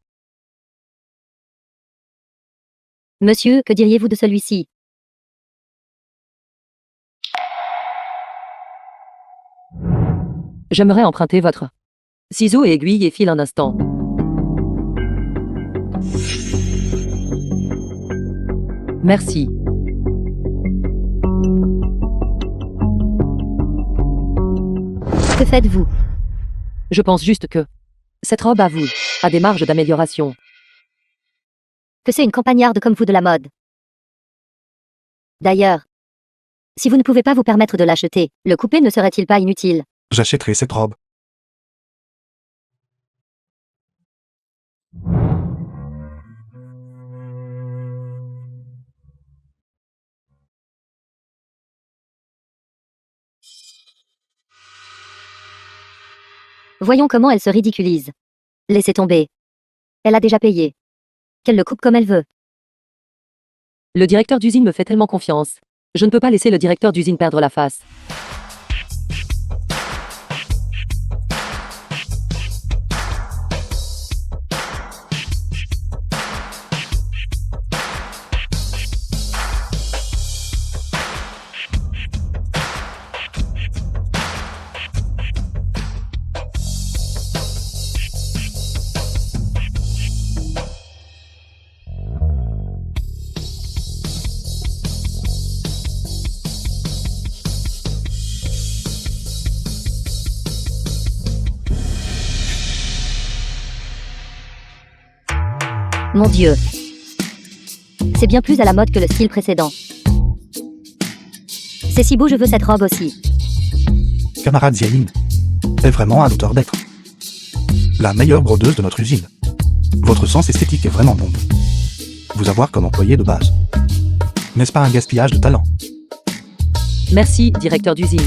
S1: Monsieur, que diriez-vous de celui-ci?
S2: J'aimerais emprunter votre ciseaux et aiguille et fil un instant. Merci.
S1: Que faites-vous?
S2: Je pense juste que cette robe à vous a des marges d'amélioration.
S1: Que c'est une campagnarde comme vous de la mode. D'ailleurs, si vous ne pouvez pas vous permettre de l'acheter, le couper ne serait-il pas inutile?
S3: J'achèterai cette robe.
S1: Voyons comment elle se ridiculise. Laissez tomber. Elle a déjà payé. Qu'elle le coupe comme elle veut.
S2: Le directeur d'usine me fait tellement confiance. Je ne peux pas laisser le directeur d'usine perdre la face.
S1: Mon Dieu. C'est bien plus à la mode que le style précédent. C'est si beau, je veux cette robe aussi.
S3: Camarade Zialine est vraiment à l'auteur d'être la meilleure brodeuse de notre usine. Votre sens esthétique est vraiment bon. Vous avoir comme employé de base. N'est-ce pas un gaspillage de talent?
S2: Merci, directeur d'usine.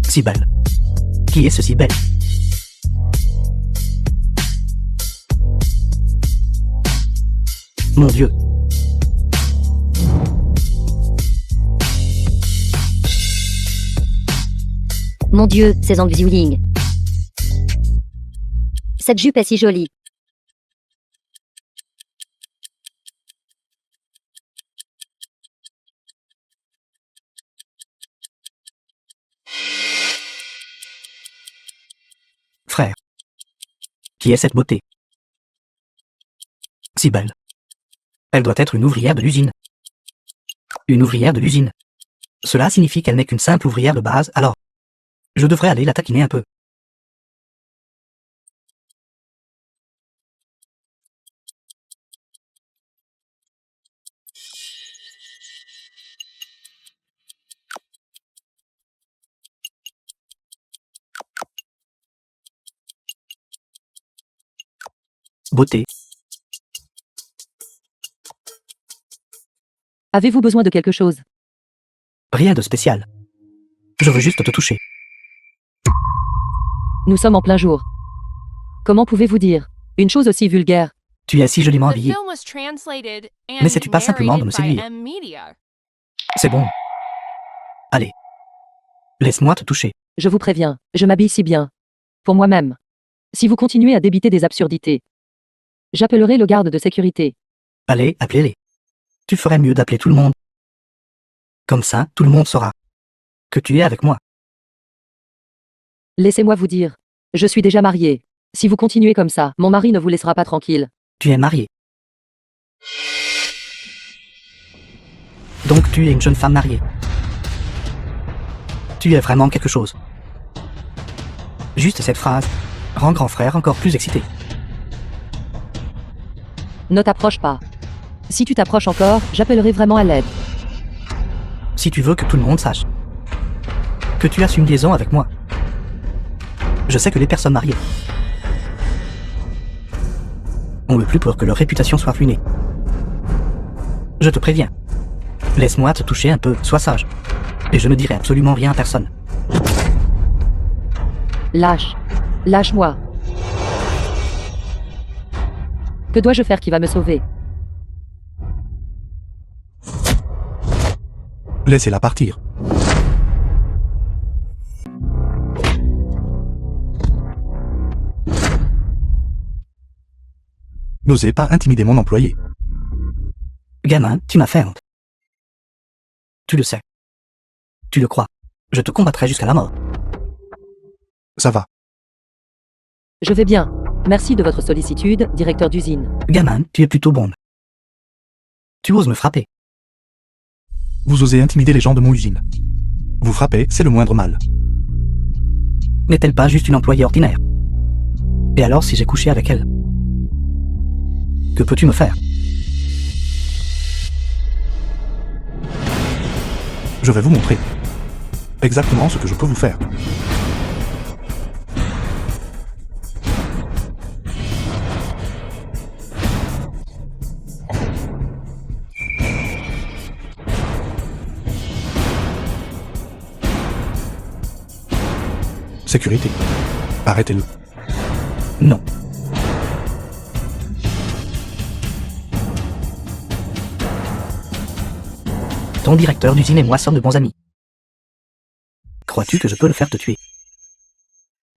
S4: Cybèle. Qui est ce Cybèle? Mon Dieu.
S1: Mon Dieu, ces ongles Ziuling. Cette jupe est si jolie.
S4: Frère. Qui est cette beauté? Cybèle. Elle doit être une ouvrière de l'usine. Une ouvrière de l'usine. Cela signifie qu'elle n'est qu'une simple ouvrière de base, alors je devrais aller la taquiner un peu. Beauté.
S2: Avez-vous besoin de quelque chose?
S4: Rien de spécial. Je veux juste te toucher.
S2: Nous sommes en plein jour. Comment pouvez-vous dire une chose aussi vulgaire?
S4: Tu es si joliment
S6: The
S4: habillé.
S6: film was translated and
S4: N'essaies-tu pas simplement de me
S6: narrated by
S4: séduire?
S6: M Media.
S4: C'est bon. Allez. Laisse-moi te toucher.
S2: Je vous préviens, je m'habille si bien. Pour moi-même. Si vous continuez à débiter des absurdités, j'appellerai le garde de sécurité.
S4: Allez, appelez-les. Tu ferais mieux d'appeler tout le monde. Comme ça, tout le monde saura que tu es avec moi.
S2: Laissez-moi vous dire. Je suis déjà mariée. Si vous continuez comme ça, mon mari ne vous laissera pas tranquille.
S4: Tu es marié. Donc tu es une jeune femme mariée. Tu es vraiment quelque chose. Juste cette phrase rend grand frère encore plus excité.
S2: Ne t'approche pas. Si tu t'approches encore, j'appellerai vraiment à l'aide.
S4: Si tu veux que tout le monde sache que tu as une liaison avec moi, Je sais que les personnes mariées ont le plus peur que leur réputation soit ruinée. Je te préviens. Laisse-moi te toucher un peu, sois sage. Et je ne dirai absolument rien à personne.
S2: Lâche. Lâche-moi. Que dois-je faire qui va me sauver?
S3: Laissez-la partir. N'osez pas intimider mon employé.
S4: Gamin, tu m'as fait honte. Tu le sais. Tu le crois. Je te combattrai jusqu'à la mort.
S3: Ça va.
S2: Je vais bien. Merci de votre sollicitude, directeur d'usine.
S4: Gamin, tu es plutôt bonne. Tu oses me frapper.
S3: Vous osez intimider les gens de mon usine. Vous frapper, c'est le moindre mal.
S4: N'est-elle pas juste une employée ordinaire? Et alors si j'ai couché avec elle? Que peux-tu me faire?
S3: Je vais vous montrer exactement ce que je peux vous faire. Sécurité. Arrêtez-le.
S4: Non. Ton directeur d'usine et moi sommes de bons amis. Crois-tu que je peux le faire te tuer?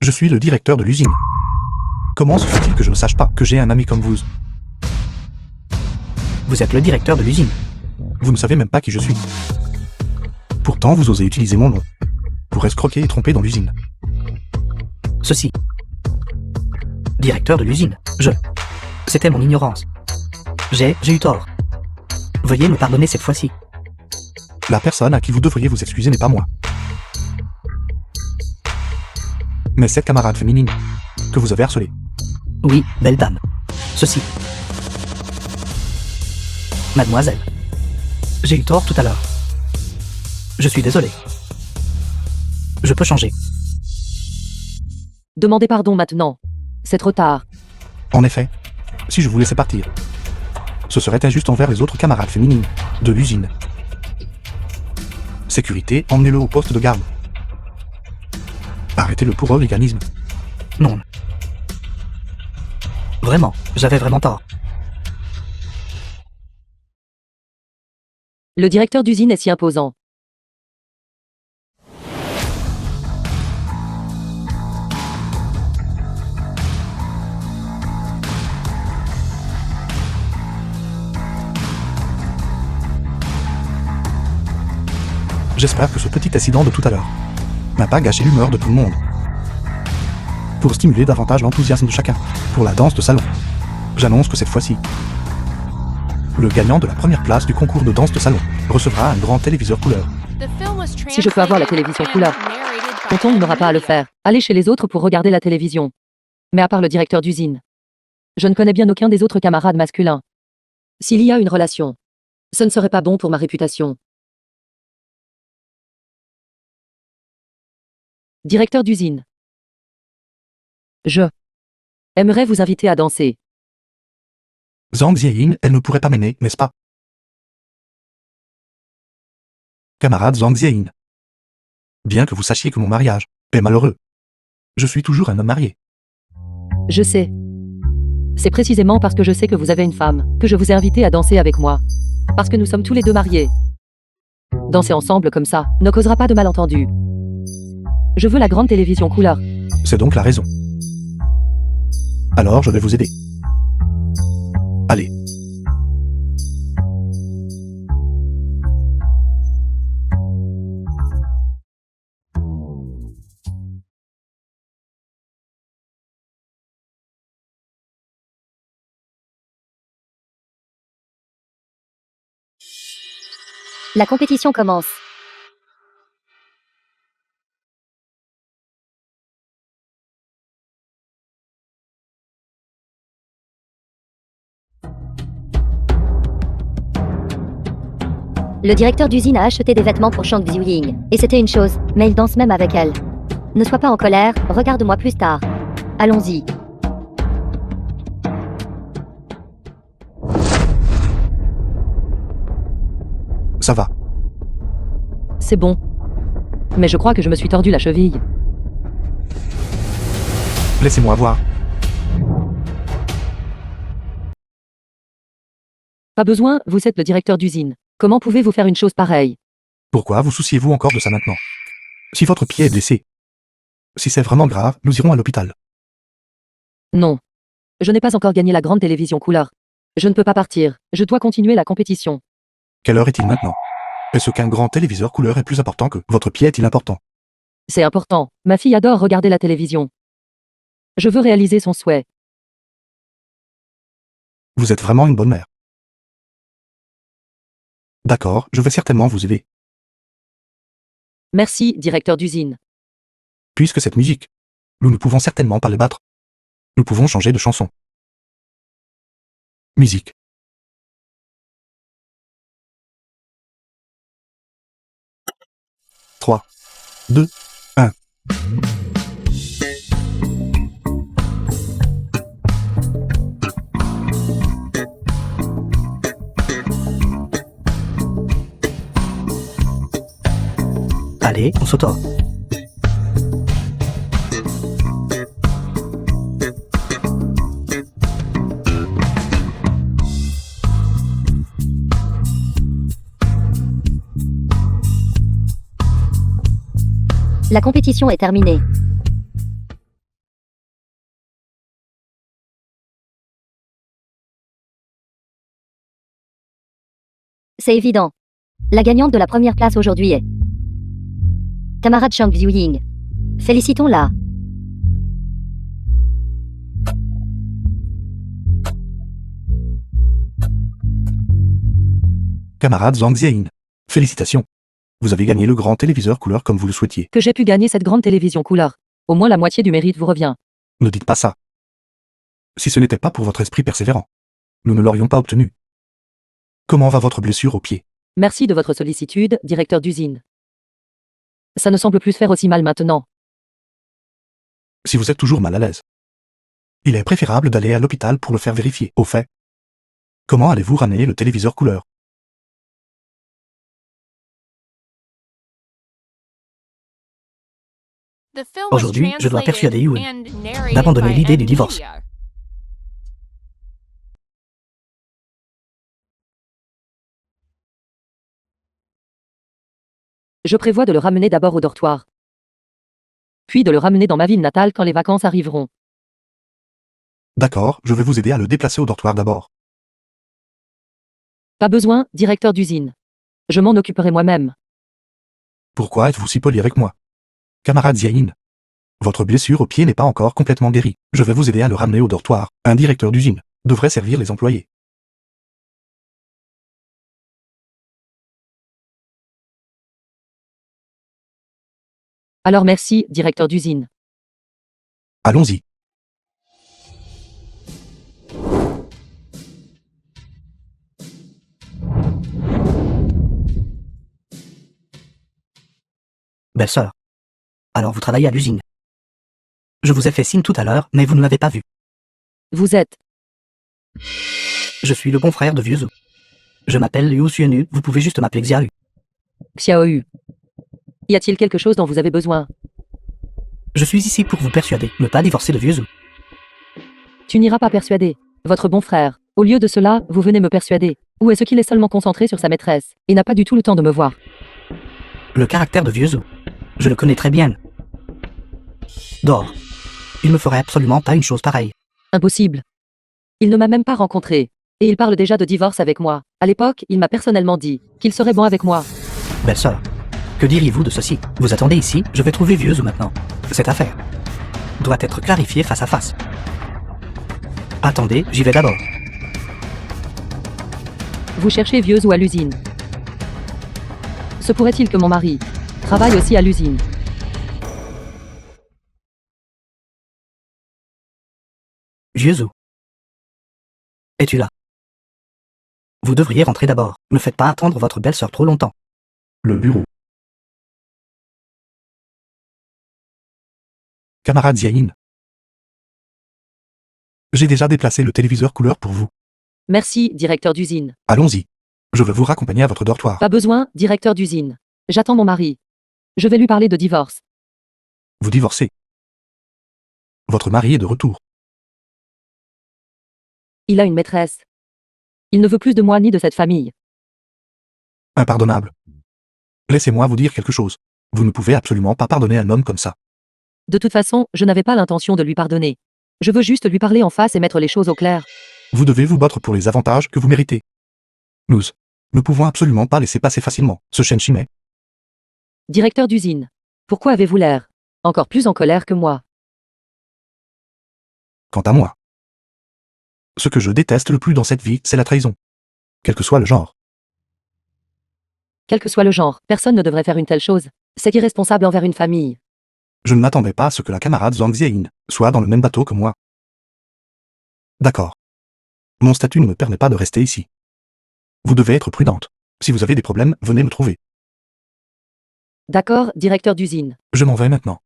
S3: Je suis le directeur de l'usine. Comment se fait-il que je ne sache pas que j'ai un ami comme vous?
S4: Vous êtes le directeur de l'usine.
S3: Vous ne savez même pas qui je suis. Pourtant, vous osez utiliser mon nom pour escroquer et tromper dans l'usine.
S4: Ceci. Directeur de l'usine. C'était mon ignorance. J'ai eu tort. Veuillez me pardonner cette fois-ci.
S3: La personne à qui vous devriez vous excuser n'est pas moi, mais cette camarade féminine que vous avez harcelée.
S4: Oui, belle dame. Ceci. Mademoiselle. J'ai eu tort tout à l'heure. Je suis désolé. Je peux changer.
S2: Demandez pardon maintenant. C'est trop tard.
S3: En effet, si je vous laissais partir, ce serait injuste envers les autres camarades féminines de l'usine. Sécurité, emmenez-le au poste de garde. Arrêtez-le pour hooliganisme.
S4: Non. Vraiment, j'avais vraiment tort.
S2: Le directeur d'usine est si imposant.
S3: J'espère que ce petit incident de tout à l'heure n'a pas gâché l'humeur de tout le monde. Pour stimuler davantage l'enthousiasme de chacun pour la danse de salon, j'annonce que cette fois-ci, le gagnant de la première place du concours de danse de salon recevra un grand téléviseur couleur.
S2: Si je peux avoir la télévision couleur. Tonton n'aura pas à le faire. Allez chez les autres pour regarder la télévision. Mais à part le directeur d'usine, je ne connais bien aucun des autres camarades masculins. S'il y a une relation, ce ne serait pas bon pour ma réputation. Directeur d'usine. Je aimerais vous inviter à danser.
S3: Zhang Zieyin, elle ne pourrait pas m'aimer, n'est-ce pas? Camarade Zhang Zieyin. Bien que vous sachiez que mon mariage est malheureux, je suis toujours un homme marié.
S2: Je sais. C'est précisément parce que je sais que vous avez une femme que je vous ai invité à danser avec moi. Parce que nous sommes tous les deux mariés. Danser ensemble comme ça ne causera pas de malentendus. Je veux la grande télévision couleur.
S3: C'est donc la raison. Alors je vais vous aider. Allez.
S1: La compétition commence. Le directeur d'usine a acheté des vêtements pour Shang Xiuying, et c'était une chose, mais il danse même avec elle. Ne sois pas en colère, regarde-moi plus tard. Allons-y.
S3: Ça va.
S2: C'est bon. Mais je crois que je me suis tordu la cheville.
S3: Laissez-moi voir.
S2: Pas besoin, vous êtes le directeur d'usine. Comment pouvez-vous faire une chose pareille?
S3: Pourquoi vous souciez-vous encore de ça maintenant? Si votre pied est blessé, si c'est vraiment grave, nous irons à l'hôpital.
S2: Non. Je n'ai pas encore gagné la grande télévision couleur. Je ne peux pas partir. Je dois continuer la compétition.
S3: Quelle heure est-il maintenant? Est-ce qu'un grand téléviseur couleur est plus important que votre pied est-il important?
S2: C'est important. Ma fille adore regarder la télévision. Je veux réaliser son souhait.
S3: Vous êtes vraiment une bonne mère. D'accord, je vais certainement vous aider.
S2: Merci, directeur d'usine.
S3: Puisque cette musique, nous ne pouvons certainement pas le battre. Nous pouvons changer de chanson. Musique. Trois, 2, 1.
S4: Allez, on s'auto.
S1: La compétition est terminée. C'est évident. La gagnante de la première place aujourd'hui est camarade Chang Xiuying. Félicitons-la.
S3: Camarade Zhang Zieyin. Félicitations. Vous avez gagné le grand téléviseur couleur comme vous le souhaitiez.
S2: Que j'ai pu gagner cette grande télévision couleur. Au moins la moitié du mérite vous revient.
S3: Ne dites pas ça. Si ce n'était pas pour votre esprit persévérant, nous ne l'aurions pas obtenu. Comment va votre blessure au pied?
S2: Merci de votre sollicitude, directeur d'usine. Ça ne semble plus faire aussi mal maintenant.
S3: Si vous êtes toujours mal à l'aise, il est préférable d'aller à l'hôpital pour le faire vérifier. Au fait, comment allez-vous ramener le téléviseur couleur?
S6: The film was
S4: Aujourd'hui, je dois persuader
S6: translated
S4: Yoon
S6: and narrated
S4: d'abandonner
S6: by
S4: l'idée du
S6: M
S4: divorce.
S6: Media.
S2: Je prévois de le ramener d'abord au dortoir. Puis de le ramener dans ma ville natale quand les vacances arriveront.
S3: D'accord, je vais vous aider à le déplacer au dortoir d'abord.
S2: Pas besoin, directeur d'usine. Je m'en occuperai moi-même.
S3: Pourquoi êtes-vous si poli avec moi? Camarade Zieyin. Votre blessure au pied n'est pas encore complètement guérie. Je vais vous aider à le ramener au dortoir. Un directeur d'usine devrait servir les employés.
S2: Alors merci, directeur d'usine.
S3: Allons-y.
S4: Belle-sœur. Alors vous travaillez à l'usine. Je vous ai fait signe tout à l'heure, mais vous ne l'avez pas vu.
S2: Vous êtes.
S4: Je suis le bon frère de Vieux. Je m'appelle Liu Xuenu, vous pouvez juste m'appeler Xiaoyu.
S2: Xiaoyu. Y a-t-il quelque chose dont vous avez besoin?
S4: Je suis ici pour vous persuader, ne pas divorcer de Vieux.
S2: Tu n'iras pas persuader. Votre bon frère. Au lieu de cela, vous venez me persuader. Ou est-ce qu'il est seulement concentré sur sa maîtresse, et n'a pas du tout le temps de me voir?
S4: Le caractère de Vieux. Je le connais très bien. Dors. Il me ferait absolument pas une chose pareille.
S2: Impossible. Il ne m'a même pas rencontré. Et il parle déjà de divorce avec moi. À l'époque, il m'a personnellement dit qu'il serait bon avec moi.
S4: Belle-sœur, que diriez-vous de ceci? Vous attendez ici, je vais trouver Vieux maintenant. Cette affaire doit être clarifiée face à face. Attendez, j'y vais d'abord.
S2: Vous cherchez Vieux ou à l'usine? Se pourrait-il que mon mari travaille aussi à l'usine?
S4: Vieux. Es-tu là? Vous devriez rentrer d'abord. Ne faites pas attendre votre belle-sœur trop longtemps.
S3: Le bureau. Camarade Ziaïn. J'ai déjà déplacé le téléviseur couleur pour vous.
S2: Merci, directeur d'usine.
S3: Allons-y. Je veux vous raccompagner à votre dortoir.
S2: Pas besoin, directeur d'usine. J'attends mon mari. Je vais lui parler de divorce.
S3: Vous divorcez. Votre mari est de retour.
S2: Il a une maîtresse. Il ne veut plus de moi ni de cette famille.
S3: Impardonnable. Laissez-moi vous dire quelque chose. Vous ne pouvez absolument pas pardonner un homme comme ça.
S2: De toute façon, je n'avais pas l'intention de lui pardonner. Je veux juste lui parler en face et mettre les choses au clair.
S3: Vous devez vous battre pour les avantages que vous méritez. Nous ne pouvons absolument pas laisser passer facilement ce Shenshime.
S2: Directeur d'usine. Pourquoi avez-vous l'air encore plus en colère que moi?
S3: Quant à moi, ce que je déteste le plus dans cette vie, c'est la trahison. Quel que soit le genre.
S2: Quel que soit le genre, personne ne devrait faire une telle chose. C'est irresponsable envers une famille.
S3: Je ne m'attendais pas à ce que la camarade Zhang Ziayin soit dans le même bateau que moi. D'accord. Mon statut ne me permet pas de rester ici. Vous devez être prudente. Si vous avez des problèmes, venez me trouver.
S2: D'accord, directeur d'usine.
S3: Je m'en vais maintenant.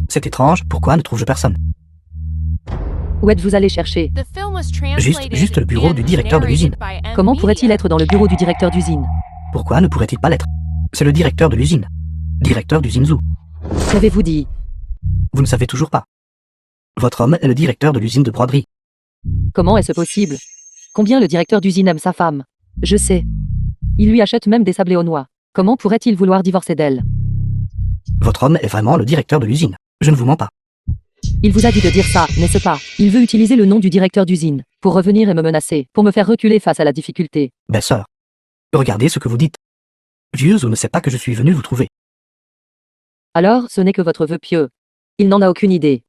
S4: C'est étrange, pourquoi ne trouve-je personne?
S2: Où êtes-vous allé chercher?
S6: The film was translated
S4: Juste le bureau
S6: and
S4: du directeur de l'usine.
S6: narrated by M.
S2: Comment pourrait-il
S6: Media.
S2: être dans le bureau du directeur d'usine?
S4: Pourquoi ne pourrait-il pas l'être? C'est le directeur de l'usine. Directeur d'usine Zoo.
S2: Qu'avez-vous dit?
S4: Vous ne savez toujours pas. Votre homme est le directeur de l'usine de broderie.
S2: Comment est-ce possible? Combien le directeur d'usine aime sa femme? Je sais. Il lui achète même des sablés aux noix. Comment pourrait-il vouloir divorcer d'elle?
S4: Votre homme est vraiment le directeur de l'usine. Je ne vous mens pas.
S2: Il vous a dit de dire ça, n'est-ce pas? Il veut utiliser le nom du directeur d'usine pour revenir et me menacer, pour me faire reculer face à la difficulté.
S4: Belle-sœur. Regardez ce que vous dites. Vieux Zoo ne sait pas que je suis venu vous trouver.
S2: Alors, ce n'est que votre vœu pieux. Il n'en a aucune idée.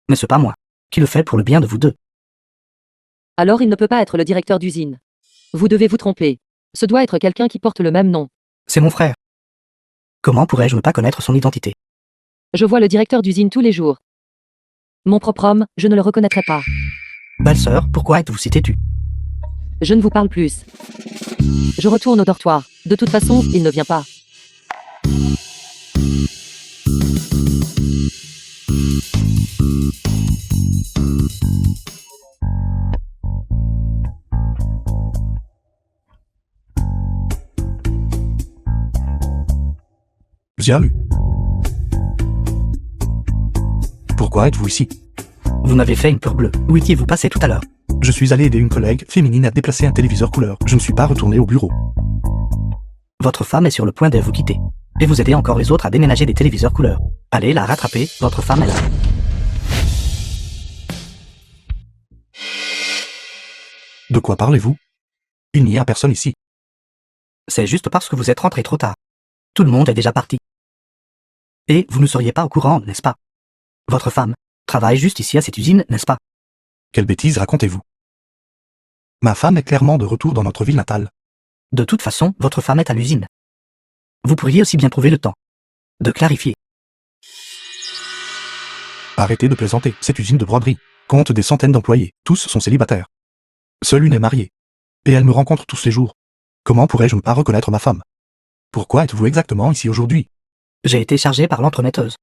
S4: Mais ce pas moi, qui le fait pour le bien de vous deux.
S2: Alors il ne peut pas être le directeur d'usine. Vous devez vous tromper. Ce doit être quelqu'un qui porte le même nom.
S4: C'est mon frère. Comment pourrais-je ne pas connaître son identité?
S2: Je vois le directeur d'usine tous les jours. Mon propre homme, je ne le reconnaîtrai pas.
S4: Belle-sœur, pourquoi êtes-vous si têtue?
S2: Je ne vous parle plus. Je retourne au dortoir. De toute façon, il ne vient pas.
S3: Zialu. Pourquoi êtes-vous ici?
S4: Vous m'avez fait une peur bleue. Où étiez-vous passé tout à l'heure?
S3: Je suis allé aider une collègue féminine à déplacer un téléviseur couleur. Je ne suis pas retourné au bureau.
S4: Votre femme est sur le point de vous quitter. Et vous aidez encore les autres à déménager des téléviseurs couleur. Allez la rattraper, votre femme est là.
S3: De quoi parlez-vous? Il n'y a personne ici.
S4: C'est juste parce que vous êtes rentré trop tard. Tout le monde est déjà parti. Et vous ne seriez pas au courant, n'est-ce pas? Votre femme travaille juste ici à cette usine, n'est-ce pas?
S3: Quelle bêtise racontez-vous? Ma femme est clairement de retour dans notre ville natale.
S4: De toute façon, votre femme est à l'usine. Vous pourriez aussi bien trouver le temps de clarifier.
S3: Arrêtez de plaisanter, cette usine de broderie compte des centaines d'employés, tous sont célibataires. Seule une est mariée. Et elle me rencontre tous les jours. Comment pourrais-je ne pas reconnaître ma femme? Pourquoi êtes-vous exactement ici aujourd'hui?
S4: J'ai été chargé par l'entremetteuse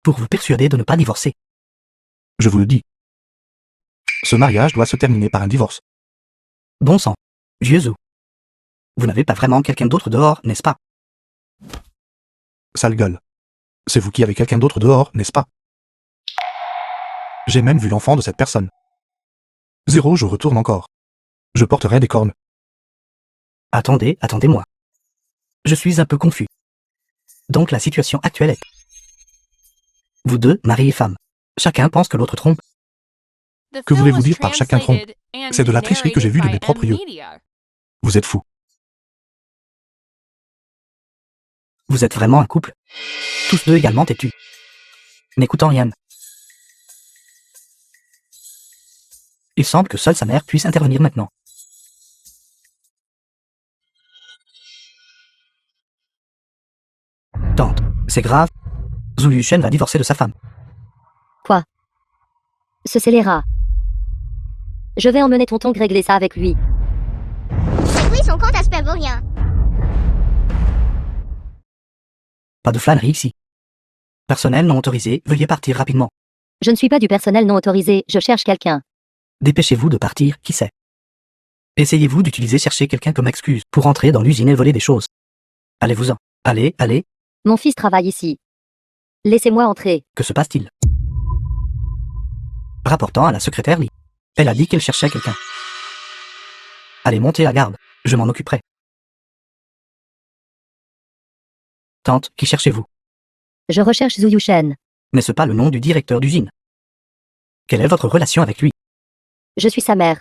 S4: pour vous persuader de ne pas divorcer.
S3: Je vous le dis. Ce mariage doit se terminer par un divorce.
S4: Bon sang, vieux Zou. Vous n'avez pas vraiment quelqu'un d'autre dehors, n'est-ce pas?
S3: Sale gueule. C'est vous qui avez quelqu'un d'autre dehors, n'est-ce pas? J'ai même vu l'enfant de cette personne. 0, je retourne encore. Je porterai des cornes.
S4: Attendez, attendez-moi. Je suis un peu confus. Donc la situation actuelle est... Vous deux, mari et femme. Chacun pense que l'autre trompe.
S6: The
S3: Que
S6: film
S3: voulez-vous
S6: was
S3: dire par chacun trompe?
S6: translated and
S3: C'est de la tricherie que j'ai vue de
S6: narrated
S3: mes
S6: by
S3: propres
S6: M.
S3: yeux.
S6: Media.
S3: Vous êtes fou.
S4: Vous êtes vraiment un couple. Tous deux également têtus. N'écoutant rien. Il semble que seule sa mère puisse intervenir maintenant. Tante, c'est grave. Zhu Yushen va divorcer de sa femme.
S1: Quoi? Ce scélérat. Je vais emmener tonton régler ça avec lui.
S5: Oublie son compte aspect vaut rien.
S4: Pas de flânerie ici. Personnel non autorisé, veuillez partir rapidement.
S1: Je ne suis pas du personnel non autorisé, je cherche quelqu'un.
S4: Dépêchez-vous de partir, qui sait. Essayez-vous d'utiliser chercher quelqu'un comme excuse pour entrer dans l'usine et voler des choses. Allez-vous-en. Allez, allez,
S1: Mon fils travaille ici. Laissez-moi entrer.
S4: que se passe-t-il? Rapportant à la secrétaire Lee. Elle a dit qu'elle cherchait quelqu'un. Allez, montez à garde, je m'en occuperai. Tante, qui cherchez-vous?
S1: Je recherche Zhu Yushen.
S4: N'est-ce pas le nom du directeur d'usine? Quelle est votre relation avec lui?
S1: Je suis sa mère.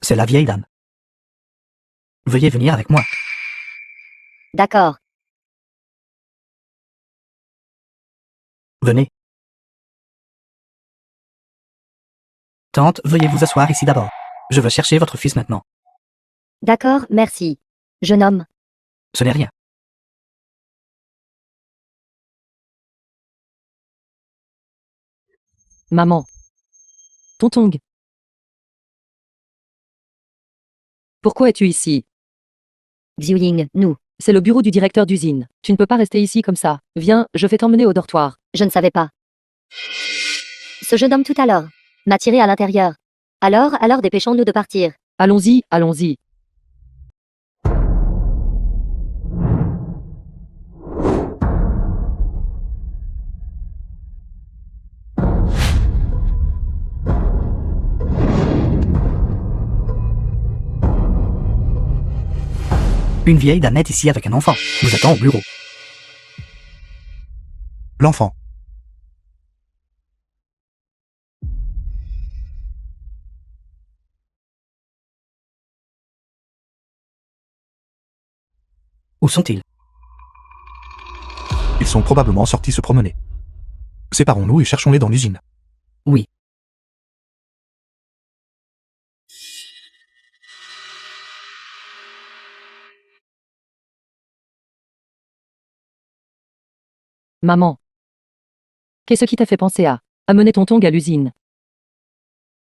S4: C'est la vieille dame. Veuillez venir avec moi.
S1: D'accord.
S4: Venez. Tante, veuillez vous asseoir ici d'abord. Je veux chercher votre fils maintenant.
S1: D'accord, merci. Jeune homme.
S4: Ce n'est rien.
S2: Maman. Tontong. Pourquoi es-tu ici?
S1: Xiuying, nous.
S2: C'est le bureau du directeur d'usine. Tu ne peux pas rester ici comme ça. Viens, je vais t'emmener au dortoir.
S1: Je ne savais pas. Ce jeune homme tout à l'heure m'a tiré à l'intérieur. Alors dépêchons-nous de partir.
S2: Allons-y, allons-y.
S4: Une vieille dame est ici avec un enfant. Nous attend au bureau.
S3: L'enfant.
S4: Où sont-ils?
S3: Ils sont probablement sortis se promener. Séparons-nous et cherchons-les dans l'usine.
S4: Oui.
S2: Maman. Qu'est-ce qui t'a fait penser à amener Tontong à l'usine?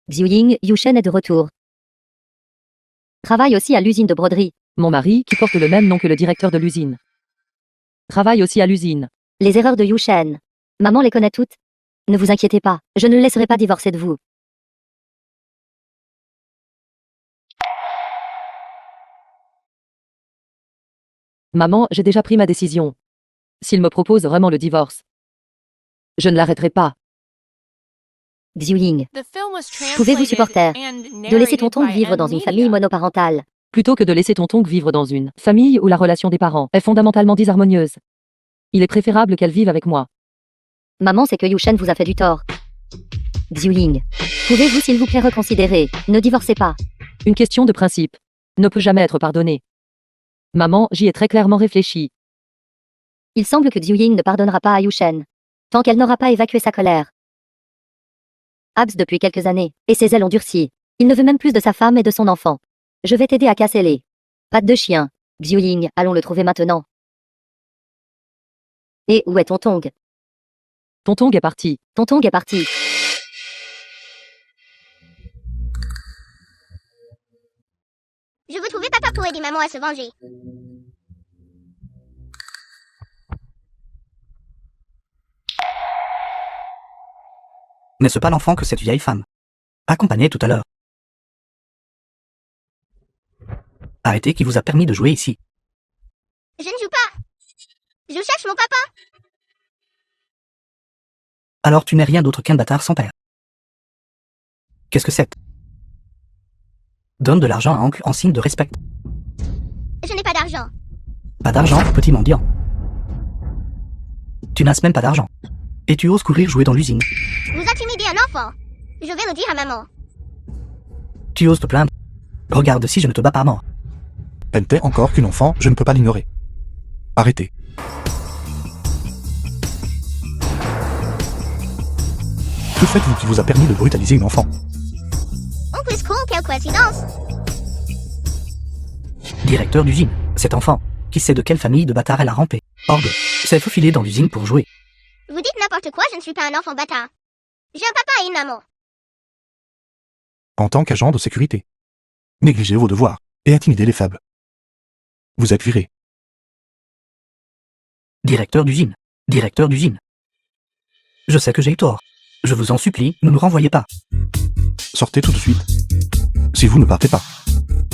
S1: Xiuying, Yushen est de retour. Travaille aussi à l'usine de broderie.
S2: Mon mari, qui porte le même nom que le directeur de l'usine. Travaille aussi à l'usine.
S1: Les erreurs de Yushen. Maman les connaît toutes. Ne vous inquiétez pas, je ne le laisserai pas divorcer de vous.
S2: Maman, j'ai déjà pris ma décision. S'il me propose vraiment le divorce, je ne l'arrêterai pas.
S1: Xiuying,
S6: The film was
S1: Pouvez-vous
S6: translated
S1: supporter
S6: and
S1: de laisser
S6: narrated
S1: tonton
S6: by
S1: vivre dans une
S6: Media.
S1: famille monoparentale.
S2: Plutôt que de laisser Tontong vivre dans une famille où la relation des parents est fondamentalement disharmonieuse. Il est préférable qu'elle vive avec moi.
S1: Maman sait que Yushen vous a fait du tort. Xiuying, pouvez-vous s'il vous plaît reconsidérer, ne divorcez pas.
S2: Une question de principe ne peut jamais être pardonnée. Maman, j'y ai très clairement réfléchi.
S1: Il semble que Xiuying ne pardonnera pas à Yushen. Tant qu'elle n'aura pas évacué sa colère. Abs depuis quelques années, et ses ailes ont durci. Il ne veut même plus de sa femme et de son enfant. Je vais t'aider à casser les pattes de chien. Xiuying, allons le trouver maintenant. Et où est Tontong?
S2: Tontong est parti.
S1: Tontong est parti.
S5: Je veux trouver papa pour aider maman à se venger.
S4: N'est-ce pas l'enfant que cette vieille femme accompagnée tout à l'heure? Arrêtez, qui vous a permis de jouer ici?
S5: Je ne joue pas. Je cherche mon papa.
S4: Alors tu n'es rien d'autre qu'un bâtard sans père. Qu'est-ce que c'est? Donne de l'argent à oncle en signe de respect.
S5: Je n'ai pas d'argent.
S4: Pas d'argent, petit mendiant. Tu n'as même pas d'argent. Et tu oses courir jouer dans l'usine.
S5: Vous intimidez un enfant. Je vais le dire à maman.
S4: Tu oses te plaindre. Regarde si je ne te bats pas mort.
S3: Elle n'était encore qu'une enfant, je ne peux pas l'ignorer. Arrêtez. Que faites-vous qui vous a permis de brutaliser une enfant?
S5: Oncle School, quelle coïncidence.
S4: Directeur d'usine, cet enfant, qui sait de quelle famille de bâtards elle a rampé. Orgue, s'est faufilé dans l'usine pour jouer.
S5: Vous dites n'importe quoi, je ne suis pas un enfant bâtard. J'ai un papa et une maman.
S3: En tant qu'agent de sécurité. Négligez vos devoirs. et intimider les faibles. Vous êtes viré.
S4: Directeur d'usine. Directeur d'usine. Je sais que j'ai eu tort. Je vous en supplie, ne nous renvoyez pas.
S3: Sortez tout de suite. Si vous ne partez pas,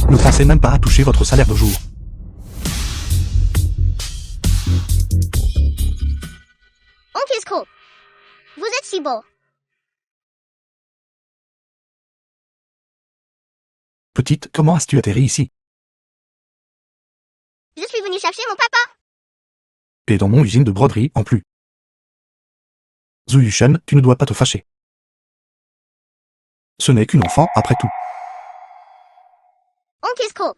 S3: ne pensez même pas à toucher votre salaire de jour.
S5: Oncle Sco, vous êtes si beau.
S3: Petite, comment as-tu atterri ici?
S5: Je suis venu chercher mon papa.
S3: Et dans mon usine de broderie en plus. Zhu Yushen, tu ne dois pas te fâcher. Ce n'est qu'une enfant après tout.
S5: Oncle Sco,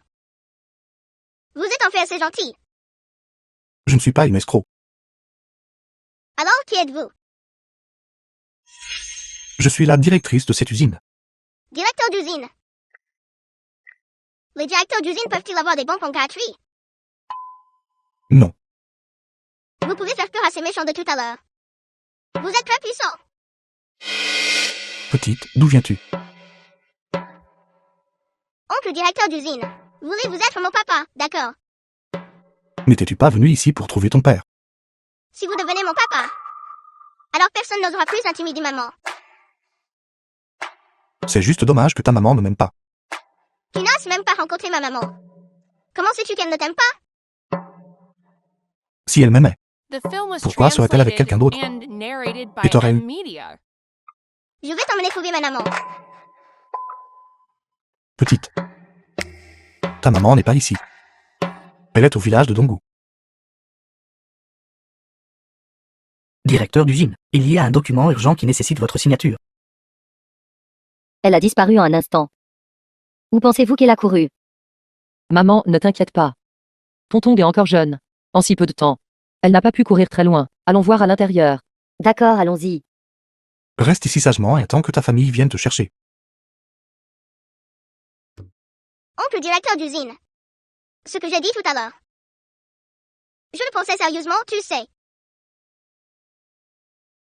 S5: vous êtes en fait assez gentil.
S3: Je ne suis pas une escroc.
S5: Alors, qui êtes-vous?
S3: Je suis la directrice de cette usine.
S5: Directeur d'usine. Les directeurs d'usine peuvent-ils avoir des bons points gratuits?
S3: Non.
S5: Vous pouvez faire peur à ces méchants de tout à l'heure. Vous êtes très puissant.
S3: Petite, d'où viens-tu?
S5: Oncle directeur d'usine, voulez-vous être mon papa? D'accord.
S3: N'étais-tu pas venu ici pour trouver ton père?
S5: Si vous devenez mon papa, alors personne n'osera plus intimider maman.
S3: C'est juste dommage que ta maman ne m'aime pas.
S5: Tu n'as même pas rencontré ma maman. Comment sais-tu qu'elle ne t'aime pas?
S3: Si elle m'aimait,
S6: The film was
S3: pourquoi serait-elle avec quelqu'un d'autre?
S6: translated and narrated by
S3: Et t'aurais eu-
S6: M-Media.
S5: Je vais t'emmener trouver ma maman.
S3: Petite. Ta maman n'est pas ici. Elle est au village de Donggu.
S4: Directeur d'usine, il y a un document urgent qui nécessite votre signature.
S1: Elle a disparu en un instant. Où pensez-vous qu'elle a couru?
S2: Maman, ne t'inquiète pas. Tonton est encore jeune. En si peu de temps. Elle n'a pas pu courir très loin. Allons voir à l'intérieur.
S1: D'accord, allons-y.
S3: Reste ici sagement et attends que ta famille vienne te chercher.
S5: Oncle directeur d'usine. Ce que j'ai dit tout à l'heure. Je le pensais sérieusement, tu sais.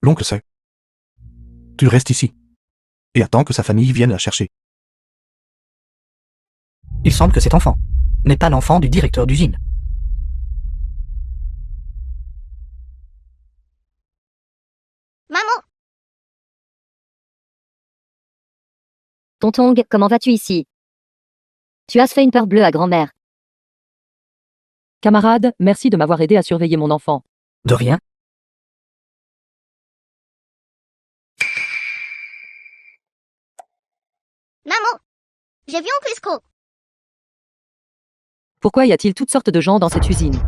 S3: L'oncle sait. Tu restes ici. Et attends que sa famille vienne la chercher.
S4: Il semble que cet enfant n'est pas l'enfant du directeur d'usine.
S5: Maman,
S1: Tonton, comment vas-tu ici? Tu as fait une peur bleue à grand-mère.
S2: Camarade, merci de m'avoir aidé à surveiller mon enfant.
S4: De rien.
S5: maman. J'ai vu Oncle Sco.
S2: Pourquoi y a-t-il toutes sortes de gens dans cette usine?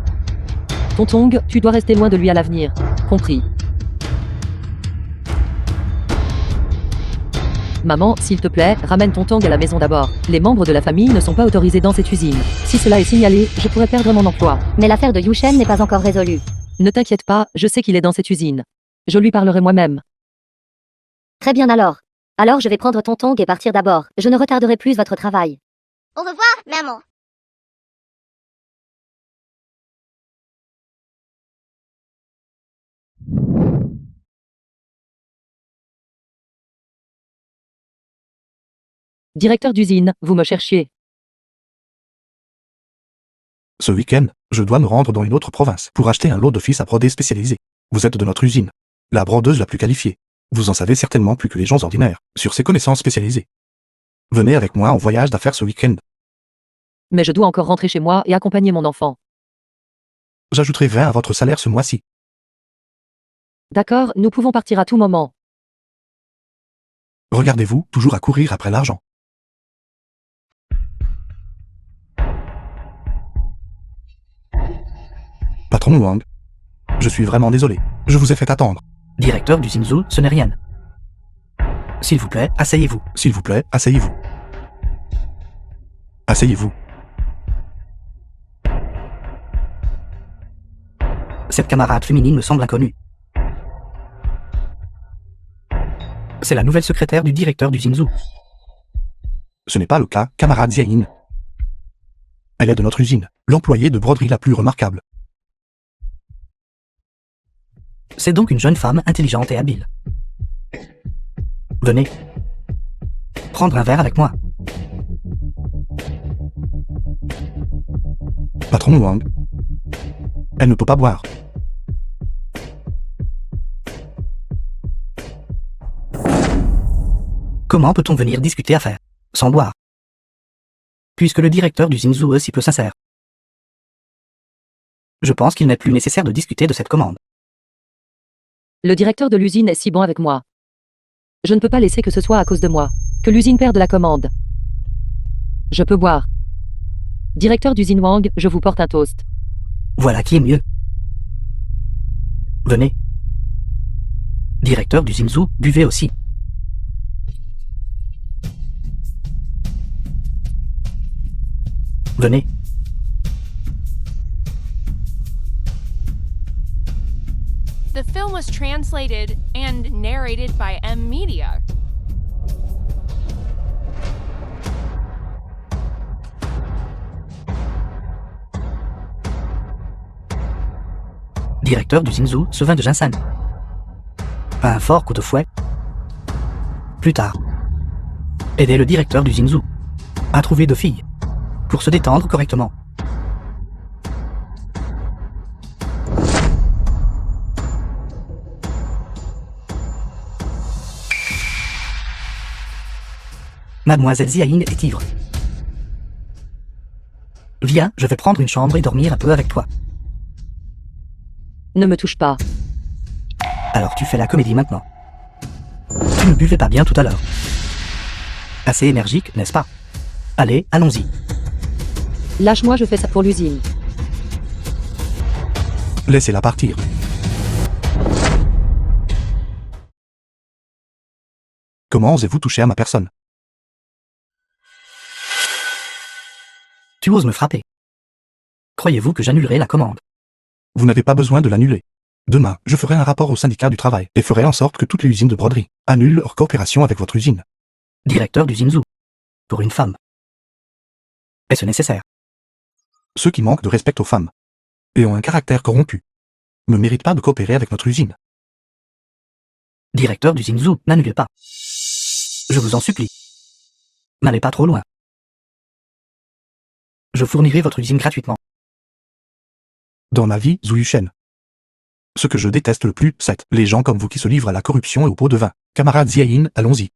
S2: Tonton, tu dois rester loin de lui à l'avenir. Compris. Maman, s'il te plaît, ramène Tonton à la maison d'abord. Les membres de la famille ne sont pas autorisés dans cette usine. Si cela est signalé, je pourrais perdre mon emploi.
S1: Mais l'affaire de Yushen n'est pas encore résolue.
S2: Ne t'inquiète pas, je sais qu'il est dans cette usine. Je lui parlerai moi-même.
S1: Très bien alors. Alors je vais prendre Tonton et partir d'abord. Je ne retarderai plus votre travail.
S5: Au revoir, maman.
S2: Directeur d'usine, vous me cherchiez.
S3: Ce week-end, je dois me rendre dans une autre province pour acheter un lot de fils à broder spécialisé. Vous êtes de notre usine. La brodeuse la plus qualifiée. Vous en savez certainement plus que les gens ordinaires sur ces connaissances spécialisées. Venez avec moi en voyage d'affaires ce week-end.
S2: Mais je dois encore rentrer chez moi et accompagner mon enfant.
S3: J'ajouterai 20 à votre salaire ce mois-ci.
S2: D'accord, nous pouvons partir à tout moment.
S3: Regardez-vous, toujours à courir après l'argent. Patron Wang, je suis vraiment désolé. Je vous ai fait attendre.
S4: Directeur d'usine Zhu, ce n'est rien. S'il vous plaît, asseyez-vous.
S3: S'il vous plaît, asseyez-vous. Asseyez-vous.
S4: Cette camarade féminine me semble inconnue. C'est la nouvelle secrétaire du directeur d'usine Zhu.
S3: Ce n'est pas le cas, camarade Ziayin. Elle est de notre usine, l'employée de broderie la plus remarquable.
S4: C'est donc une jeune femme intelligente et habile. Venez. Prendre un verre avec moi.
S3: Patron Wang. Elle ne peut pas boire.
S4: Comment peut-on venir discuter affaires sans boire? Puisque le directeur d'usine Zou est si peu sincère. Je pense qu'il n'est plus nécessaire de discuter de cette commande.
S2: Le directeur de l'usine est si bon avec moi. Je ne peux pas laisser que ce soit à cause de moi que l'usine perde la commande. Je peux boire. Directeur d'usine Wang, je vous porte un toast.
S4: Voilà qui est mieux. Venez. Directeur d'usine Zou, buvez aussi. Venez.
S6: The film was translated and narrated by M Media.
S4: Directeur d'usine Zou, ce vin de ginseng. Un fort coup de fouet. Plus tard. Aidez le directeur d'usine Zou à trouver 2 filles pour se détendre correctement. Mademoiselle Ziaïn est ivre. Viens, je vais prendre une chambre et dormir un peu avec toi.
S2: Ne me touche pas.
S4: Alors tu fais la comédie maintenant. Tu ne buvais pas bien tout à l'heure. Assez énergique, n'est-ce pas? Allez, allons-y.
S2: Lâche-moi, je fais ça pour l'usine.
S3: Laissez-la partir. Comment osez-vous toucher à ma personne?
S4: Tu oses me frapper. Croyez-vous que j'annulerai la commande?
S3: Vous n'avez pas besoin de l'annuler. Demain, je ferai un rapport au syndicat du travail et ferai en sorte que toutes les usines de broderie annulent leur coopération avec votre usine.
S4: Directeur d'usine Zou. Pour une femme. Est-ce nécessaire?
S3: Ceux qui manquent de respect aux femmes et ont un caractère corrompu ne méritent pas de coopérer avec notre usine.
S4: Directeur d'usine Zou, n'annulez pas. Je vous en supplie. N'allez pas trop loin. Je fournirai votre usine gratuitement.
S3: Dans ma vie, Zhu Yuchen. Ce que je déteste le plus, c'est les gens comme vous qui se livrent à la corruption et au pot de vin. Camarade Ziaïn, allons-y.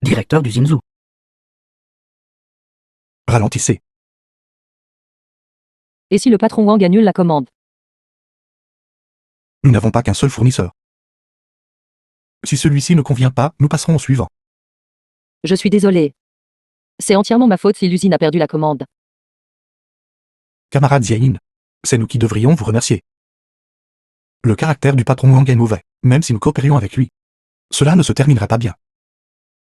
S4: Directeur d'usine Zou.
S3: Ralentissez.
S2: Et si le patron Wang annule la commande?
S3: Nous n'avons pas qu'un seul fournisseur. Si celui-ci ne convient pas, nous passerons au suivant.
S2: Je suis désolé. C'est entièrement ma faute si l'usine a perdu la commande.
S3: Camarade Ziaïn, c'est nous qui devrions vous remercier. Le caractère du patron Wang est mauvais, même si nous coopérions avec lui. Cela ne se terminerait pas bien.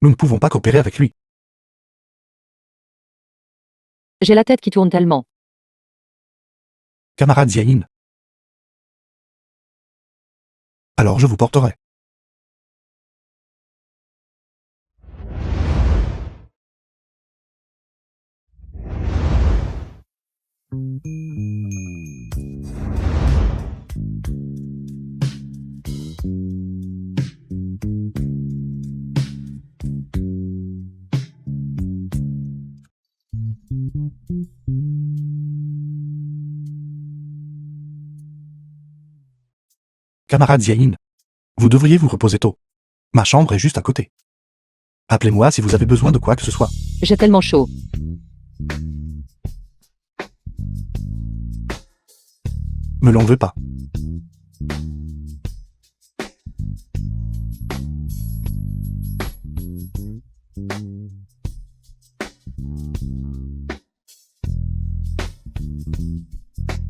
S3: Nous ne pouvons pas coopérer avec lui.
S2: J'ai la tête qui tourne tellement.
S3: Camarade Ziaïn. Alors je vous porterai. Camarade Ziaïn, vous devriez vous reposer tôt. Ma chambre est juste à côté. Appelez-moi si vous avez besoin de quoi que ce soit.
S2: J'ai tellement chaud.
S3: Me l'en veux pas.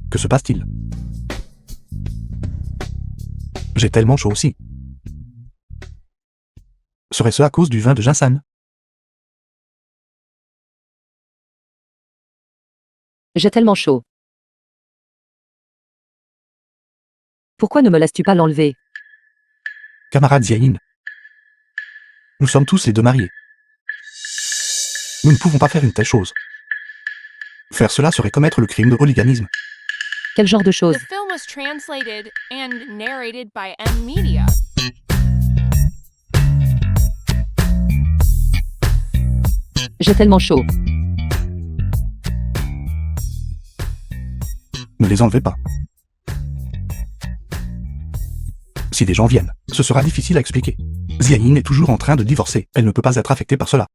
S3: Que se passe-t-il? J'ai tellement chaud aussi. Serait-ce à cause du vin de ginseng?
S2: J'ai tellement chaud. Pourquoi ne me laisses-tu pas l'enlever?
S3: Camarade Ziaïn. Nous sommes tous les deux mariés. Nous ne pouvons pas faire une telle chose. Faire cela serait commettre le crime de hooliganisme.
S2: Quel genre de choses?
S6: The film was translated and narrated by M Media.
S2: J'ai tellement chaud.
S3: Ne les enlevez pas. Si des gens viennent, ce sera difficile à expliquer. Ziaïn est toujours en train de divorcer, elle ne peut pas être affectée par cela.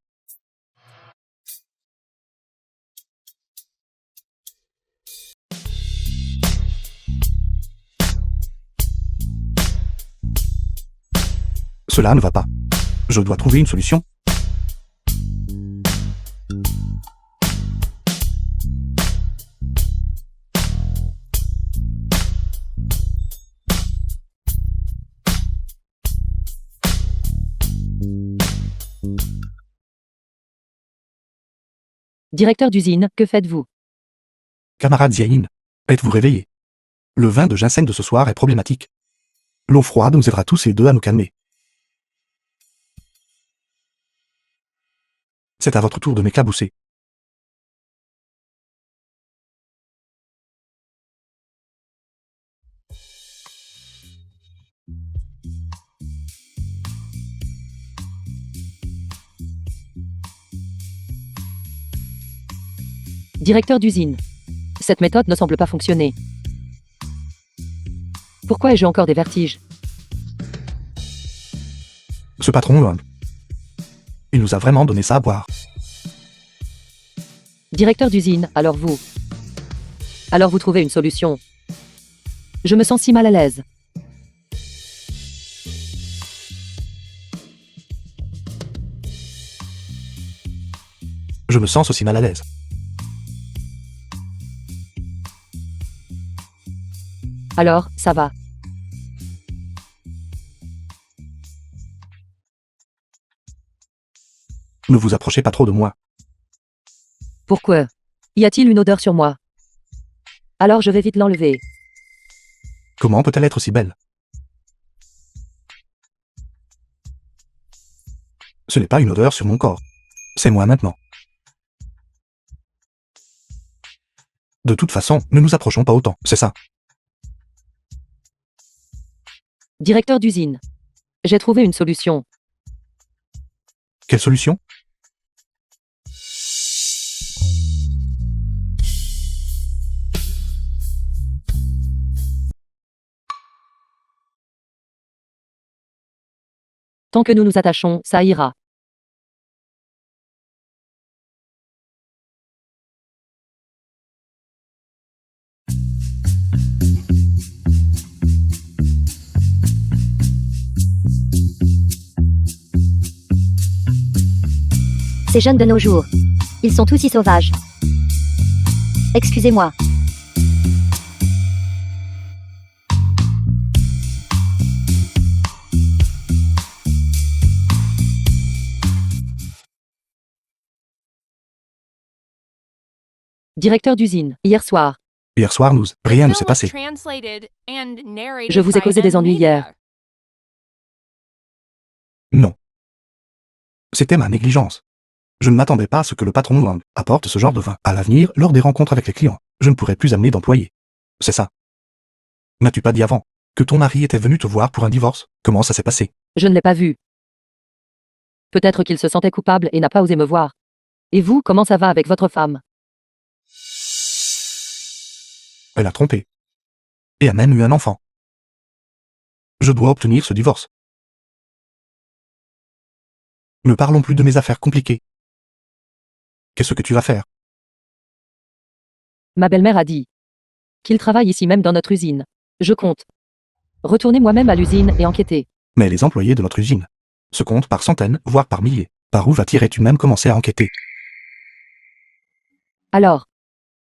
S3: Cela ne va pas. Je dois trouver une solution.
S2: Directeur d'usine, que faites-vous?
S3: Camarade Ziaïn, êtes-vous réveillé? Le vin de ginseng de ce soir est problématique. L'eau froide nous aidera tous les deux à nous calmer. C'est à votre tour de m'éclabousser.
S2: Directeur d'usine. Cette méthode ne semble pas fonctionner. Pourquoi ai-je encore des vertiges?
S3: Ce patron, il nous a vraiment donné ça à boire.
S2: Directeur d'usine, alors vous. Alors vous trouvez une solution. Je me sens si mal à l'aise.
S3: Je me sens aussi mal à l'aise.
S2: Alors, ça va.
S3: Ne vous approchez pas trop de moi.
S2: Pourquoi? Y a-t-il une odeur sur moi? Alors je vais vite l'enlever.
S3: Comment peut-elle être si belle? Ce n'est pas une odeur sur mon corps. C'est moi maintenant. De toute façon, ne nous approchons pas autant, c'est ça.
S2: Directeur d'usine. J'ai trouvé une solution.
S3: Quelle solution?
S2: Tant que nous nous attachons, ça ira.
S1: Ces jeunes de nos jours. Ils sont tous si sauvages. Excusez-moi.
S2: Directeur d'usine. Hier soir.
S3: Hier soir, rien ne s'est
S6: Film was
S3: passé.
S6: translated and narrated
S2: Je vous ai
S6: by
S2: causé des
S6: M.
S2: ennuis
S6: Media.
S2: hier.
S3: Non. C'était ma négligence. Je ne m'attendais pas à ce que le patron Wang apporte ce genre de vin. À l'avenir, lors des rencontres avec les clients, je ne pourrai plus amener d'employés. C'est ça. N'as-tu pas dit avant que ton mari était venu te voir pour un divorce? Comment ça s'est passé?
S2: Je ne l'ai pas vu. Peut-être qu'il se sentait coupable et n'a pas osé me voir. Et vous, comment ça va avec votre femme?
S3: Elle a trompé. Et a même eu un enfant. Je dois obtenir ce divorce. Ne parlons plus de mes affaires compliquées. Qu'est-ce que tu vas faire?
S2: Ma belle-mère a dit qu'il travaille ici même dans notre usine. Je compte retourner moi-même à l'usine et enquêter.
S3: Mais les employés de notre usine se comptent par centaines, voire par milliers. Par où vas-tu même commencer à enquêter?
S2: Alors,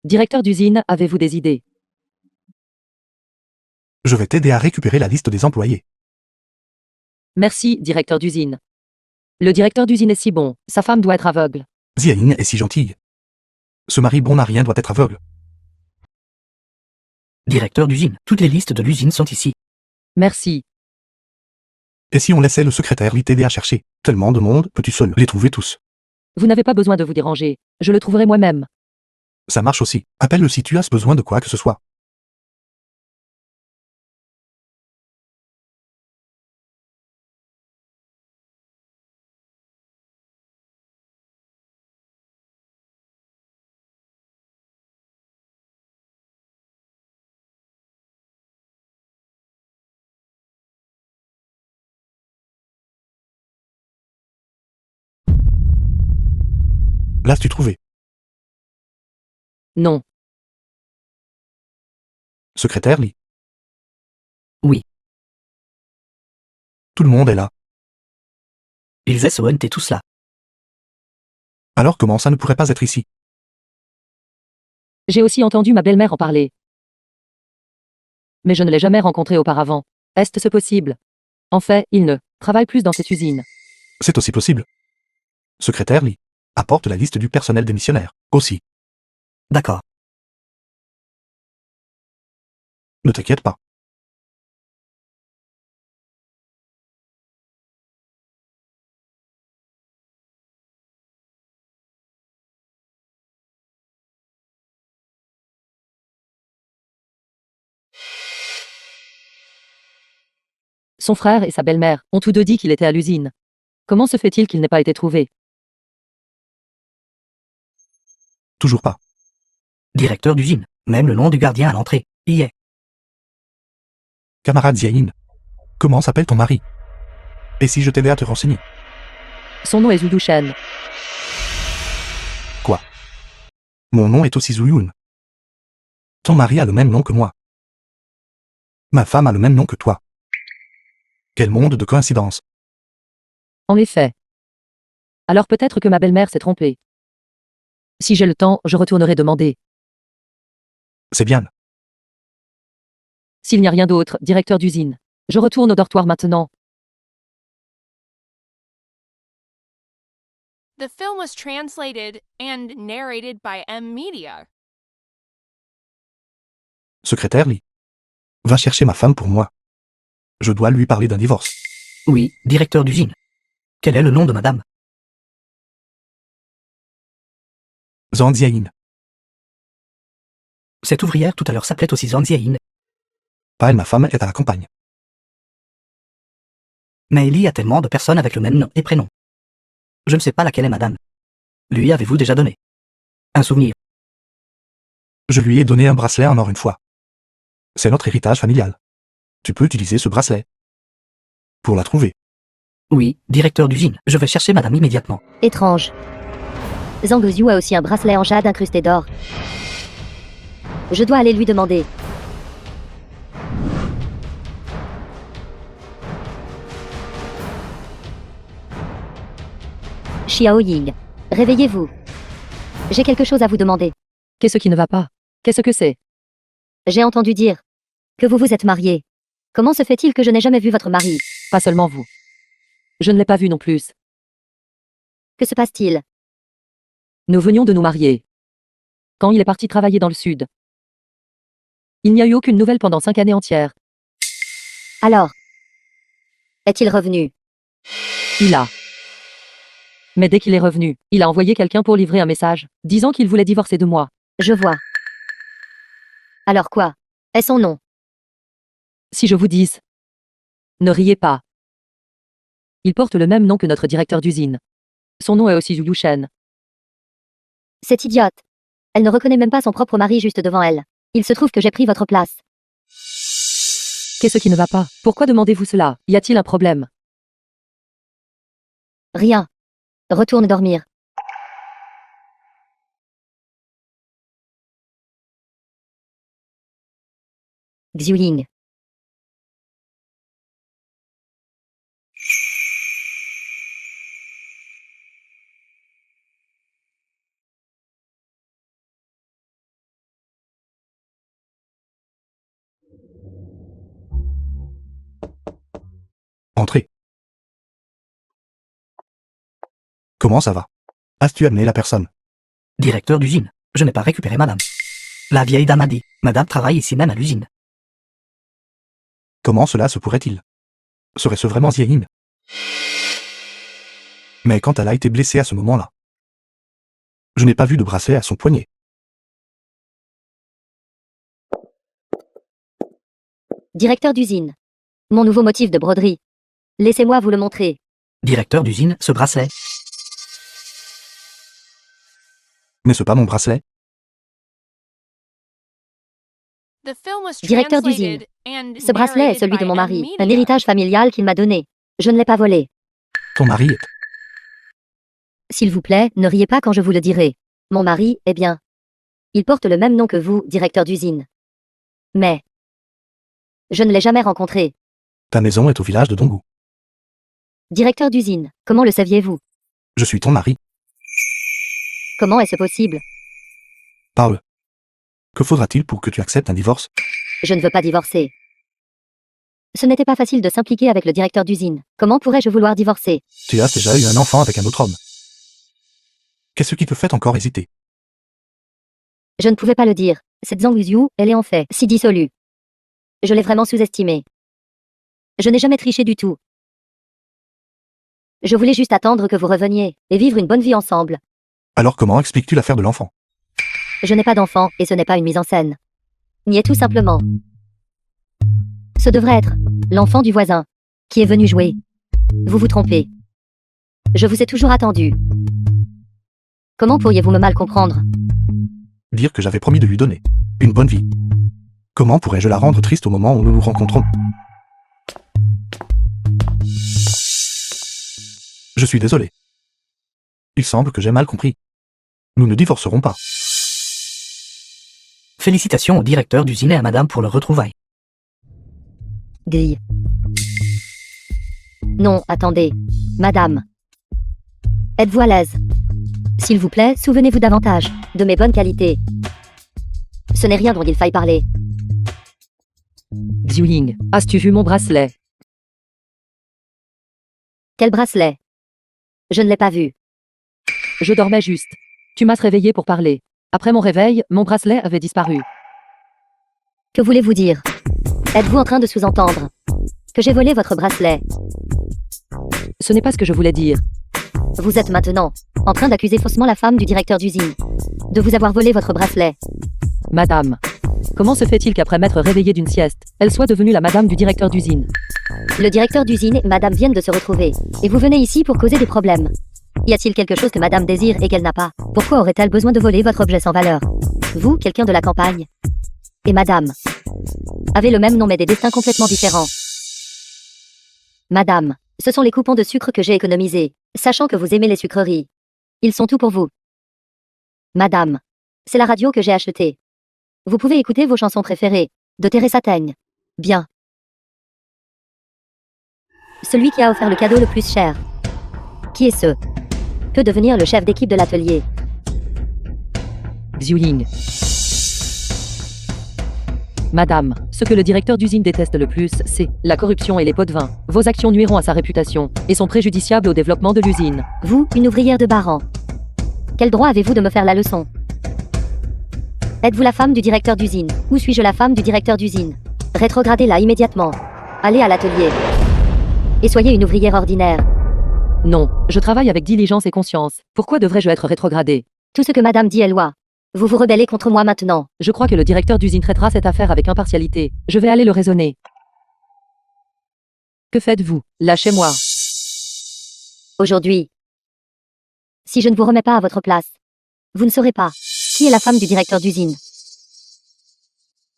S2: directeur d'usine, avez-vous des idées?
S3: Je vais t'aider à récupérer la liste des employés.
S2: Merci, directeur d'usine. Le directeur d'usine est si bon, sa femme doit être aveugle.
S3: Ziaïn est si gentille. Ce mari bon n'a rien doit être aveugle.
S4: Directeur d'usine, toutes les listes de l'usine sont ici.
S2: Merci.
S3: Et si on laissait le secrétaire lui t'aider à chercher? Tellement de monde, peux-tu seul les trouver tous?
S2: Vous n'avez pas besoin de vous déranger. Je le trouverai moi-même.
S3: Ça marche aussi. Appelle-le si tu as besoin de quoi que ce soit. L'as-tu trouvé?
S2: Non.
S3: Secrétaire Lee.
S4: Oui.
S3: Tout le monde est là.
S4: Ils sont tous là.
S3: Alors comment ça ne pourrait pas être ici?
S2: J'ai aussi entendu ma belle-mère en parler. Mais je ne l'ai jamais rencontré auparavant. Est-ce possible? En fait, il ne travaille plus dans cette usine.
S3: C'est aussi possible. Secrétaire Lee. Apporte la liste du personnel démissionnaire. Aussi.
S4: D'accord.
S3: Ne t'inquiète pas.
S2: Son frère et sa belle-mère ont tous deux dit qu'il était à l'usine. Comment se fait-il qu'il n'ait pas été trouvé?
S3: Toujours pas.
S4: Directeur d'usine. Même le nom du gardien à l'entrée y est.
S3: Camarade Ziaïn. Comment s'appelle ton mari? Et si je t'aidais à te renseigner?
S2: Son nom est Zhu Shen.
S3: Quoi? Mon nom est aussi Zuyun. Ton mari a le même nom que moi. Ma femme a le même nom que toi. Quel monde de coïncidence.
S2: En effet. Alors peut-être que ma belle-mère s'est trompée. Si j'ai le temps, je retournerai demander.
S3: C'est bien.
S2: S'il n'y a rien d'autre, directeur d'usine. Je retourne au dortoir maintenant.
S6: The film was translated and narrated by M Media.
S3: Secrétaire Lee. Va chercher ma femme pour moi. Je dois lui parler d'un divorce.
S4: Oui, directeur d'usine. Quel est le nom de madame?
S3: Zhang Ziaïn.
S4: Cette ouvrière tout à l'heure s'appelait aussi Zhang Ziaïn.
S3: Pas elle, ma femme est à la campagne.
S4: Mais il y a tellement de personnes avec le même nom et prénom. Je ne sais pas laquelle est madame. Lui avez-vous déjà donné un souvenir?
S3: Je lui ai donné un bracelet en or une fois. C'est notre héritage familial. Tu peux utiliser ce bracelet. Pour la trouver.
S4: Oui, directeur d'usine. Je vais chercher madame immédiatement.
S1: Étrange. Zhang Xiu a aussi un bracelet en jade incrusté d'or. Je dois aller lui demander. Xiao Ying. Réveillez-vous. J'ai quelque chose à vous demander.
S2: Qu'est-ce qui ne va pas? Qu'est-ce que c'est?
S1: J'ai entendu dire que vous vous êtes marié. Comment se fait-il que je n'ai jamais vu votre mari?
S2: Pas seulement vous. Je ne l'ai pas vu non plus.
S1: Que se passe-t-il?
S2: Nous venions de nous marier. Quand il est parti travailler dans le sud. Il n'y a eu aucune nouvelle pendant 5 années entières.
S1: Alors, est-il revenu?
S2: Il a. Mais dès qu'il est revenu, il a envoyé quelqu'un pour livrer un message, disant qu'il voulait divorcer de moi.
S1: Je vois. Alors quoi? Est son nom?
S2: Si je vous dis... Ne riez pas. Il porte le même nom que notre directeur d'usine. Son nom est aussi Zhu Shen.
S1: C'est idiote. Elle ne reconnaît même pas son propre mari juste devant elle. Il se trouve que j'ai pris votre place.
S2: Qu'est-ce qui ne va pas? Pourquoi demandez-vous cela? Y a-t-il un problème?
S1: Rien. Retourne dormir. Xiuying.
S3: Entrez. Comment ça va? As-tu amené la personne?
S4: Directeur d'usine. Je n'ai pas récupéré madame. La vieille dame a dit. Madame travaille ici même à l'usine.
S3: Comment cela se pourrait-il? Serait-ce vraiment Ziaïn? Mais quand elle a été blessée à ce moment-là, je n'ai pas vu de bracelet à son poignet.
S1: Directeur d'usine. Mon nouveau motif de broderie. Laissez-moi vous le montrer.
S4: Directeur d'usine, ce bracelet.
S3: N'est-ce pas mon bracelet?
S6: The film was
S1: Directeur
S6: translated and
S1: Ce bracelet est
S6: narrated
S1: celui
S6: by
S1: de mon
S6: M
S1: mari, un
S6: Media.
S1: héritage familial qu'il m'a donné. Je ne l'ai pas volé.
S3: Ton mari est...
S1: S'il vous plaît, ne riez pas quand je vous le dirai. Mon mari, eh bien. Il porte le même nom que vous, directeur d'usine. Mais. Je ne l'ai jamais rencontré.
S3: Ta maison est au village de Dongu.
S1: Directeur d'usine, comment le saviez-vous?
S3: Je suis ton mari.
S1: Comment est-ce possible?
S3: Parle. Que faudra-t-il pour que tu acceptes un divorce?
S1: Je ne veux pas divorcer. Ce n'était pas facile de s'impliquer avec le directeur d'usine. Comment pourrais-je vouloir divorcer?
S3: Tu as déjà eu un enfant avec un autre homme. Qu'est-ce qui te fait encore hésiter?
S1: Je ne pouvais pas le dire. Cette Zhang Yuziu, elle est en fait si dissolue. Je l'ai vraiment sous-estimée. Je n'ai jamais triché du tout. Je voulais juste attendre que vous reveniez et vivre une bonne vie ensemble.
S3: Alors comment expliques-tu l'affaire de l'enfant?
S1: Je n'ai pas d'enfant et ce n'est pas une mise en scène. Niais tout simplement. Ce devrait être l'enfant du voisin qui est venu jouer. Vous vous trompez. Je vous ai toujours attendu. Comment pourriez-vous me mal comprendre?
S3: Dire que j'avais promis de lui donner une bonne vie. Comment pourrais-je la rendre triste au moment où nous nous rencontrons? Je suis désolé. Il semble que j'ai mal compris. Nous ne divorcerons pas.
S4: Félicitations au directeur d'usine et à madame pour leur retrouvaille.
S1: Grille. Non, attendez. Madame. Êtes-vous à l'aise? S'il vous plaît, souvenez-vous davantage de mes bonnes qualités. Ce n'est rien dont il faille parler.
S2: Xiuying, as-tu vu mon bracelet?
S1: Quel bracelet? Je ne l'ai pas vu.
S2: Je dormais juste. Tu m'as réveillé pour parler. Après mon réveil, mon bracelet avait disparu.
S1: Que voulez-vous dire? Êtes-vous en train de sous-entendre que j'ai volé votre bracelet?
S2: Ce n'est pas ce que je voulais dire.
S1: Vous êtes maintenant en train d'accuser faussement la femme du directeur d'usine de vous avoir volé votre bracelet.
S2: Madame. Comment se fait-il qu'après m'être réveillée d'une sieste, elle soit devenue la madame du directeur d'usine?
S1: Le directeur d'usine et madame viennent de se retrouver. Et vous venez ici pour causer des problèmes. Y a-t-il quelque chose que madame désire et qu'elle n'a pas? Pourquoi aurait-elle besoin de voler votre objet sans valeur? Vous, quelqu'un de la campagne, et madame avez le même nom mais des destins complètement différents. Madame, ce sont les coupons de sucre que j'ai économisés, sachant que vous aimez les sucreries. Ils sont tout pour vous. Madame, c'est la radio que j'ai achetée. Vous pouvez écouter vos chansons préférées, de Teresa Teng. Bien. Celui qui a offert le cadeau le plus cher. Qui est ce? Peut devenir le chef d'équipe de l'atelier.
S2: Xiuying. Madame, ce que le directeur d'usine déteste le plus, c'est la corruption et les pots de vin. Vos actions nuiront à sa réputation et sont préjudiciables au développement de l'usine.
S1: Vous, une ouvrière de Baran. Quel droit avez-vous de me faire la leçon? Êtes-vous la femme du directeur d'usine? Ou suis-je la femme du directeur d'usine? Rétrogradez-la immédiatement. Allez à l'atelier. Et soyez une ouvrière ordinaire.
S2: Non, je travaille avec diligence et conscience. Pourquoi devrais-je être rétrogradée?
S1: Tout ce que madame dit est loi. Vous vous rebellez contre moi maintenant.
S2: Je crois que le directeur d'usine traitera cette affaire avec impartialité. Je vais aller le raisonner. Que faites-vous? Lâchez-moi.
S1: Aujourd'hui. Si je ne vous remets pas à votre place, vous ne saurez pas qui est la femme du directeur d'usine.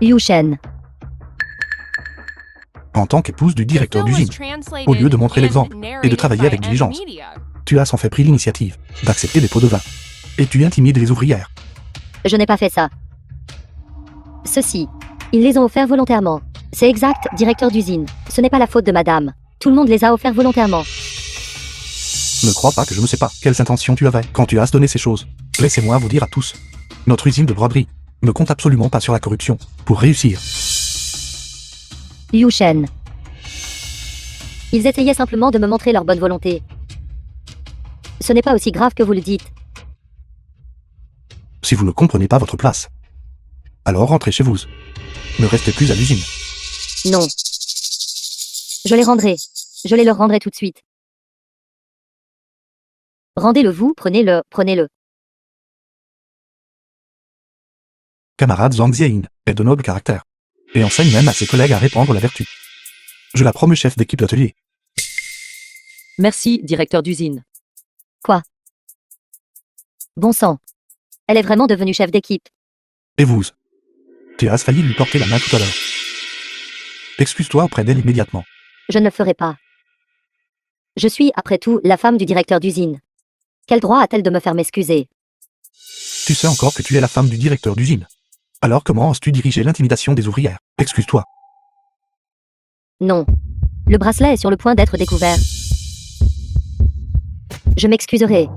S1: Liu Shen.
S3: En tant qu'épouse du directeur d'usine, au lieu de montrer l'exemple et de travailler avec diligence, tu as sans fait pris l'initiative d'accepter des pots de vin. Et tu intimides les ouvrières.
S1: Je n'ai pas fait ça. Ceux-ci, ils les ont offerts volontairement. C'est exact, directeur d'usine. Ce n'est pas la faute de madame. Tout le monde les a offerts volontairement.
S3: Ne crois pas que je ne sais pas quelles intentions tu avais quand tu as donné ces choses. Laissez-moi vous dire à tous. Notre usine de broderie ne compte absolument pas sur la corruption pour réussir.
S1: Liu Shen. Ils essayaient simplement de me montrer leur bonne volonté. Ce n'est pas aussi grave que vous le dites.
S3: Si vous ne comprenez pas votre place, alors rentrez chez vous. Ne restez plus à l'usine.
S1: Non. Je les rendrai. Je les leur rendrai tout de suite. Rendez-le vous, prenez-le, prenez-le.
S3: Camarade Zhang Zieyin est de noble caractère, et enseigne même à ses collègues à répandre la vertu. Je la promeux chef d'équipe d'atelier.
S2: Merci, directeur d'usine.
S1: Quoi? Bon sang. Elle est vraiment devenue chef d'équipe.
S3: Et vous? Tu as failli lui porter la main tout à l'heure. Excuse-toi auprès d'elle immédiatement.
S1: Je ne le ferai pas. Je suis, après tout, la femme du directeur d'usine. Quel droit a-t-elle de me faire m'excuser?
S3: Tu sais encore que tu es la femme du directeur d'usine. Alors comment oses-tu diriger l'intimidation des ouvrières? Excuse-toi.
S1: Non. Le bracelet est sur le point d'être découvert. Je m'excuserai.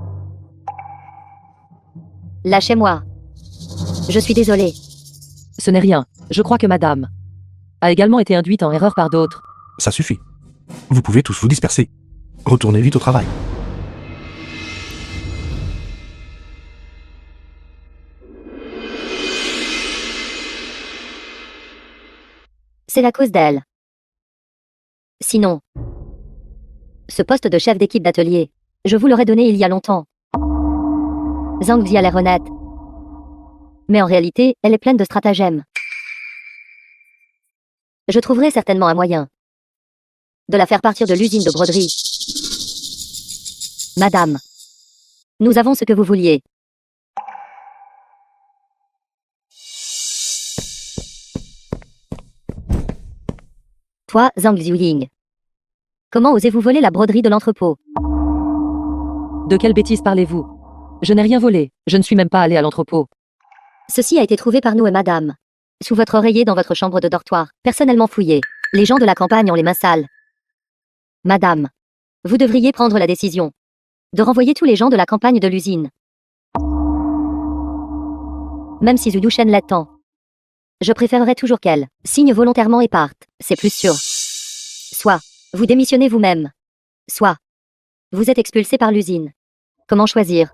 S1: Lâchez-moi. Je suis désolée.
S2: Ce n'est rien. Je crois que madame a également été induite en erreur par d'autres.
S3: Ça suffit. Vous pouvez tous vous disperser. Retournez vite au travail.
S1: C'est la cause d'elle. Sinon, ce poste de chef d'équipe d'atelier, je vous l'aurais donné il y a longtemps. Zhang Zi a l'air honnête. Mais en réalité, elle est pleine de stratagèmes. Je trouverai certainement un moyen de la faire partir de l'usine de broderie. Madame, nous avons ce que vous vouliez. Toi, Zhang Ziying, comment osez-vous voler la broderie de l'entrepôt?
S2: De quelle bêtise parlez-vous? Je n'ai rien volé. Je ne suis même pas allé à l'entrepôt.
S1: Ceci a été trouvé par nous et madame. Sous votre oreiller dans votre chambre de dortoir, personnellement fouillé. Les gens de la campagne ont les mains sales. Madame, vous devriez prendre la décision de renvoyer tous les gens de la campagne de l'usine. Même si Zhu Shen l'attend. Je préférerais toujours qu'elle signe volontairement et parte, c'est plus sûr. Soit, vous démissionnez vous-même. Soit, vous êtes expulsé par l'usine. Comment choisir?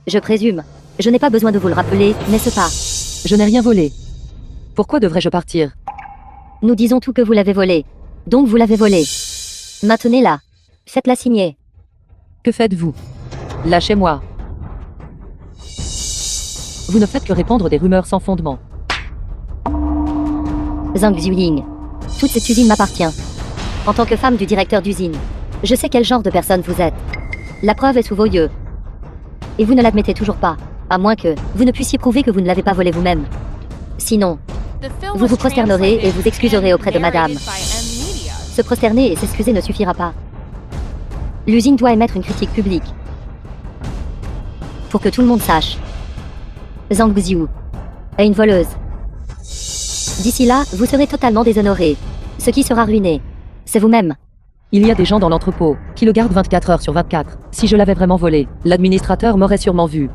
S1: Je présume, je n'ai pas besoin de vous le rappeler, n'est-ce pas?
S2: Je n'ai rien volé. Pourquoi devrais-je partir?
S1: Nous disons tout que vous l'avez volé. Donc vous l'avez volé. Maintenez-la. Faites-la signer.
S2: Que faites-vous? Lâchez-moi. Vous ne faites que répandre des rumeurs sans fondement.
S1: Zhang Ziying, toute cette usine m'appartient. En tant que femme du directeur d'usine, je sais quel genre de personne vous êtes. La preuve est sous vos yeux. Et vous ne l'admettez toujours pas, à moins que vous ne puissiez prouver que vous ne l'avez pas volé vous-même. Sinon, vous vous prosternerez et vous excuserez auprès de madame. Se prosterner et s'excuser ne suffira pas. L'usine doit émettre une critique publique. Pour que tout le monde sache. Zhang Xiu est une voleuse. D'ici là, vous serez totalement déshonoré. Ce qui sera ruiné, c'est vous-même.
S2: Il y a des gens dans l'entrepôt qui le gardent 24 heures sur 24. Si je l'avais vraiment volé, l'administrateur m'aurait sûrement vu.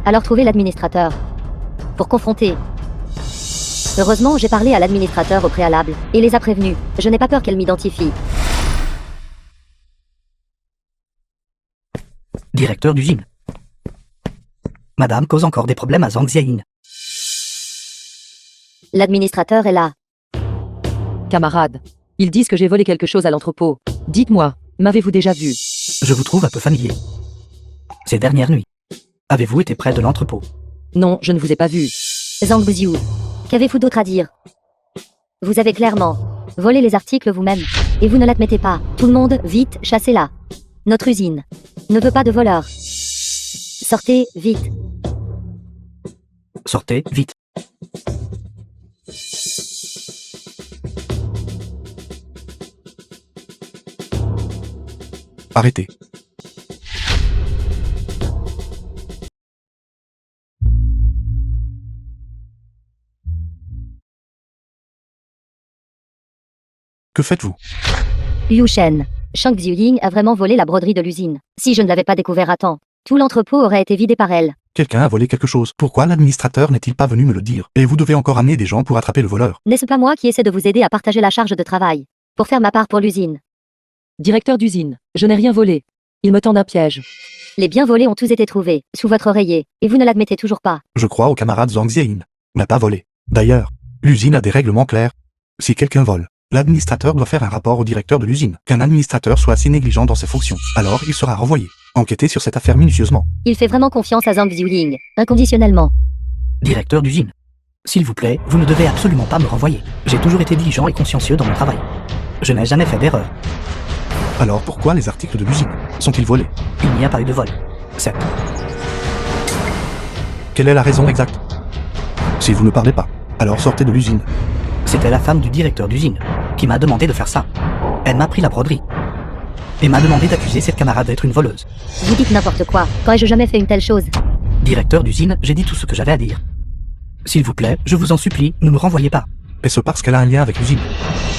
S1: Alors trouvez l'administrateur. Pour confronter. Heureusement, j'ai parlé à l'administrateur au préalable, et les a prévenus. Je n'ai pas peur qu'elle m'identifie.
S4: Directeur d'usine. Madame cause encore des problèmes à Zhang Ziying.
S1: L'administrateur est là.
S2: Camarades, ils disent que j'ai volé quelque chose à l'entrepôt. Dites-moi, m'avez-vous déjà vu?
S4: Je vous trouve un peu familier. Ces dernières nuits, avez-vous été près de l'entrepôt?
S2: Non, je ne vous ai pas vu.
S1: Zhang Xiu, qu'avez-vous d'autre à dire? Vous avez clairement volé les articles vous-même, et vous ne l'admettez pas. Tout le monde, vite, chassez-la. Notre usine ne veut pas de voleurs. Sortez, vite.
S4: Sortez, vite.
S3: Arrêtez. Que faites-vous?
S1: Liu Shen, Shang Ziying a vraiment volé la broderie de l'usine. Si je ne l'avais pas découvert à temps, tout l'entrepôt aurait été vidé par elle.
S3: Quelqu'un a volé quelque chose. Pourquoi l'administrateur n'est-il pas venu me le dire? Et vous devez encore amener des gens pour attraper le voleur.
S1: N'est-ce pas moi qui essaie de vous aider à partager la charge de travail? Pour faire ma part pour l'usine.
S2: Directeur d'usine, je n'ai rien volé. Il me tend un piège.
S1: Les biens volés ont tous été trouvés, sous votre oreiller, et vous ne l'admettez toujours pas.
S3: Je crois au camarade Zhang Ziying. N'a pas volé. D'ailleurs, l'usine a des règlements clairs. Si quelqu'un vole, l'administrateur doit faire un rapport au directeur de l'usine. Qu'un administrateur soit assez négligent dans ses fonctions, alors il sera renvoyé. Enquêtez sur cette affaire minutieusement.
S1: Il fait vraiment confiance à Zhang Ziying, inconditionnellement.
S4: Directeur d'usine. S'il vous plaît, vous ne devez absolument pas me renvoyer. J'ai toujours été diligent et consciencieux dans mon travail. Je n'ai jamais fait d'erreur.
S3: Alors pourquoi les articles de l'usine sont-ils volés?
S4: Il n'y a pas eu de vol. C'est...
S3: Quelle est la raison exacte? Si vous ne parlez pas, alors sortez de l'usine.
S4: C'était la femme du directeur d'usine qui m'a demandé de faire ça. Elle m'a pris la broderie. et m'a demandé d'accuser cette camarade d'être une voleuse.
S1: Vous dites n'importe quoi. Quand ai-je jamais fait une telle chose?
S4: Directeur d'usine, j'ai dit tout ce que j'avais à dire. S'il vous plaît, je vous en supplie, ne me renvoyez pas.
S3: Est-ce parce qu'elle a un lien avec l'usine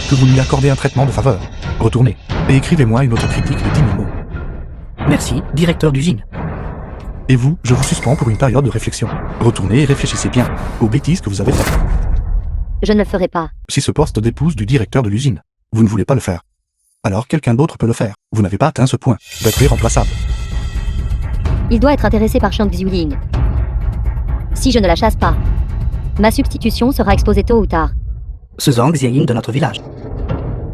S3: que vous lui accordez un traitement de faveur? Retournez et écrivez-moi une autocritique de 10 000 mots.
S4: Merci, directeur d'usine.
S3: Et vous, je vous suspends pour une période de réflexion. Retournez et réfléchissez bien aux bêtises que vous avez faites.
S1: Je ne le ferai pas.
S3: Si ce poste d'épouse du directeur de l'usine, vous ne voulez pas le faire, alors quelqu'un d'autre peut le faire. Vous n'avez pas atteint ce point d'être irremplaçable.
S1: Il doit être intéressé par Shang Xiuling. Si je ne la chasse pas, ma substitution sera exposée tôt ou tard.
S4: Ce Zhang Xiaoying de notre village.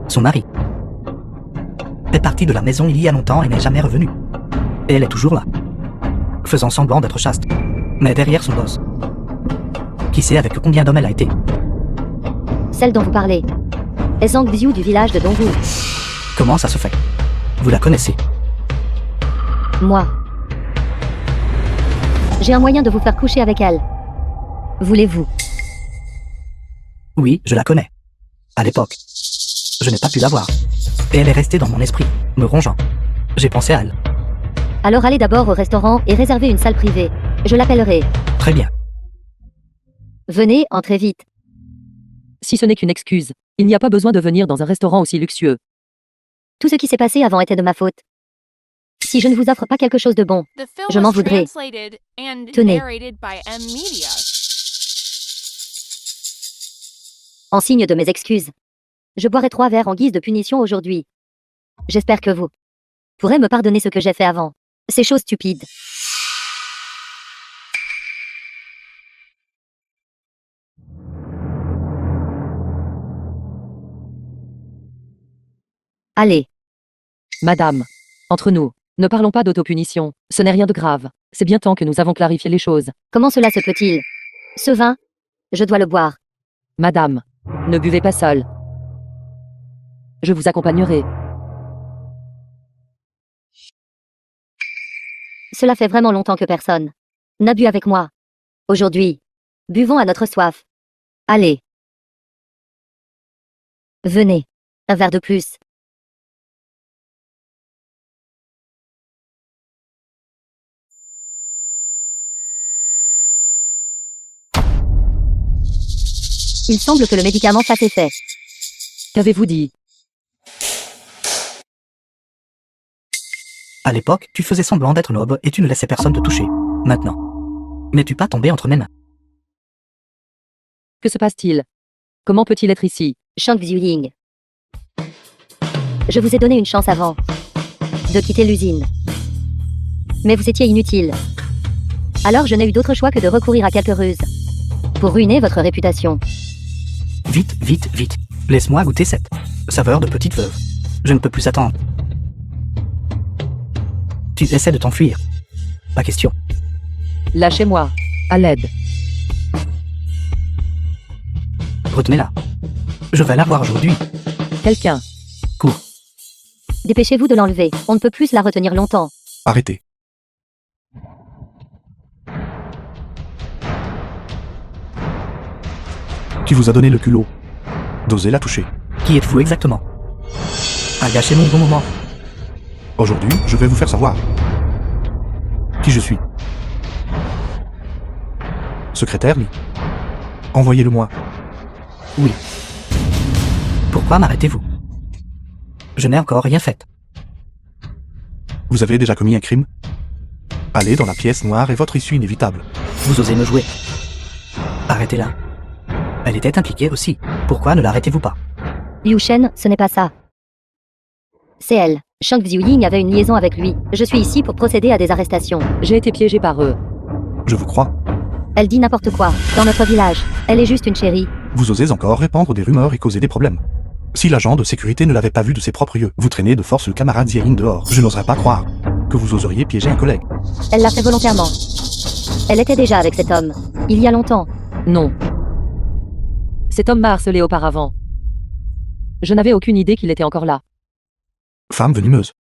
S4: Son mari. Est parti de la maison il y a longtemps et n'est jamais revenu. Et elle est toujours là. Faisant semblant d'être chaste. Mais derrière son boss. Qui sait avec combien d'hommes elle a été?
S1: Celle dont vous parlez est Zhang Xiu du village de Dongwu.
S4: Comment ça se fait? Vous la connaissez?
S1: Moi. J'ai un moyen de vous faire coucher avec elle. Voulez-vous?
S4: Oui, je la connais. À l'époque. Je n'ai pas pu la voir. Et elle est restée dans mon esprit, me rongeant. J'ai pensé à elle.
S1: Alors allez d'abord au restaurant et réservez une salle privée. Je l'appellerai.
S4: Très bien.
S1: Venez, entrez vite.
S2: Si ce n'est qu'une excuse, il n'y a pas besoin de venir dans un restaurant aussi luxueux.
S1: Tout ce qui s'est passé avant était de ma faute. Si je ne vous offre pas quelque chose de bon,
S6: The film
S1: je m'en
S6: was
S1: voudrais.
S6: translated and
S1: Tenez.
S6: narrated by M Media.
S1: En signe de mes excuses, je boirai 3 verres en guise de punition aujourd'hui. J'espère que vous pourrez me pardonner ce que j'ai fait avant. Ces choses stupides. Allez,
S2: Madame, entre nous, ne parlons pas d'autopunition, ce n'est rien de grave. C'est bien temps que nous avons clarifié les choses.
S1: comment cela se peut-il? Ce vin, je dois le boire.
S2: Madame, ne buvez pas seule. Je vous accompagnerai.
S1: Cela fait vraiment longtemps que personne n'a bu avec moi. Aujourd'hui, buvons à notre soif. Allez. Venez. Un verre de plus. Il semble que le médicament fasse effet.
S2: Qu'avez-vous dit?
S4: À l'époque, tu faisais semblant d'être noble et tu ne laissais personne te toucher. Maintenant. N'es-tu pas tombé entre mes mains?
S2: Que se passe-t-il? Comment peut-il être ici?
S1: Shang Xiuling. Je vous ai donné une chance avant de quitter l'usine. Mais vous étiez inutile. Alors je n'ai eu d'autre choix que de recourir à quelques ruses pour ruiner votre réputation.
S4: Vite, vite, vite. Laisse-moi goûter cette saveur de petite veuve. Je ne peux plus attendre. Tu essaies de t'enfuir. Pas question.
S2: Lâchez-moi. À l'aide.
S4: Retenez-la. Je vais la voir aujourd'hui.
S2: Quelqu'un.
S4: Cours.
S1: Dépêchez-vous de l'enlever. On ne peut plus la retenir longtemps.
S3: Arrêtez. Qui vous a donné le culot d'oser la toucher?
S4: Qui êtes-vous exactement? A gâché mon bon moment.
S3: Aujourd'hui, je vais vous faire savoir qui je suis. Secrétaire Lee. Envoyez-le-moi.
S4: Oui. Pourquoi m'arrêtez-vous? Je n'ai encore rien fait.
S3: Vous avez déjà commis un crime? Allez dans la pièce noire et votre issue inévitable.
S4: Vous osez me jouer. Arrêtez-la. Elle était impliquée aussi. Pourquoi ne l'arrêtez-vous pas?
S1: Liu Shen, ce n'est pas ça. C'est elle. Shang Xiuling avait une liaison avec lui. Je suis ici pour procéder à des arrestations.
S2: J'ai été piégé par eux.
S3: Je vous crois.
S1: Elle dit n'importe quoi. Dans notre village, elle est juste une chérie.
S3: Vous osez encore répandre des rumeurs et causer des problèmes. Si l'agent de sécurité ne l'avait pas vu de ses propres yeux, vous traînez de force le camarade Xiaoying dehors. Je n'oserais pas croire que vous oseriez piéger un collègue.
S1: Elle l'a fait volontairement. Elle était déjà avec cet homme. Il y a longtemps.
S2: Non. Cet homme m'a harcelé auparavant. Je n'avais aucune idée qu'il était encore là.
S3: Femme venimeuse.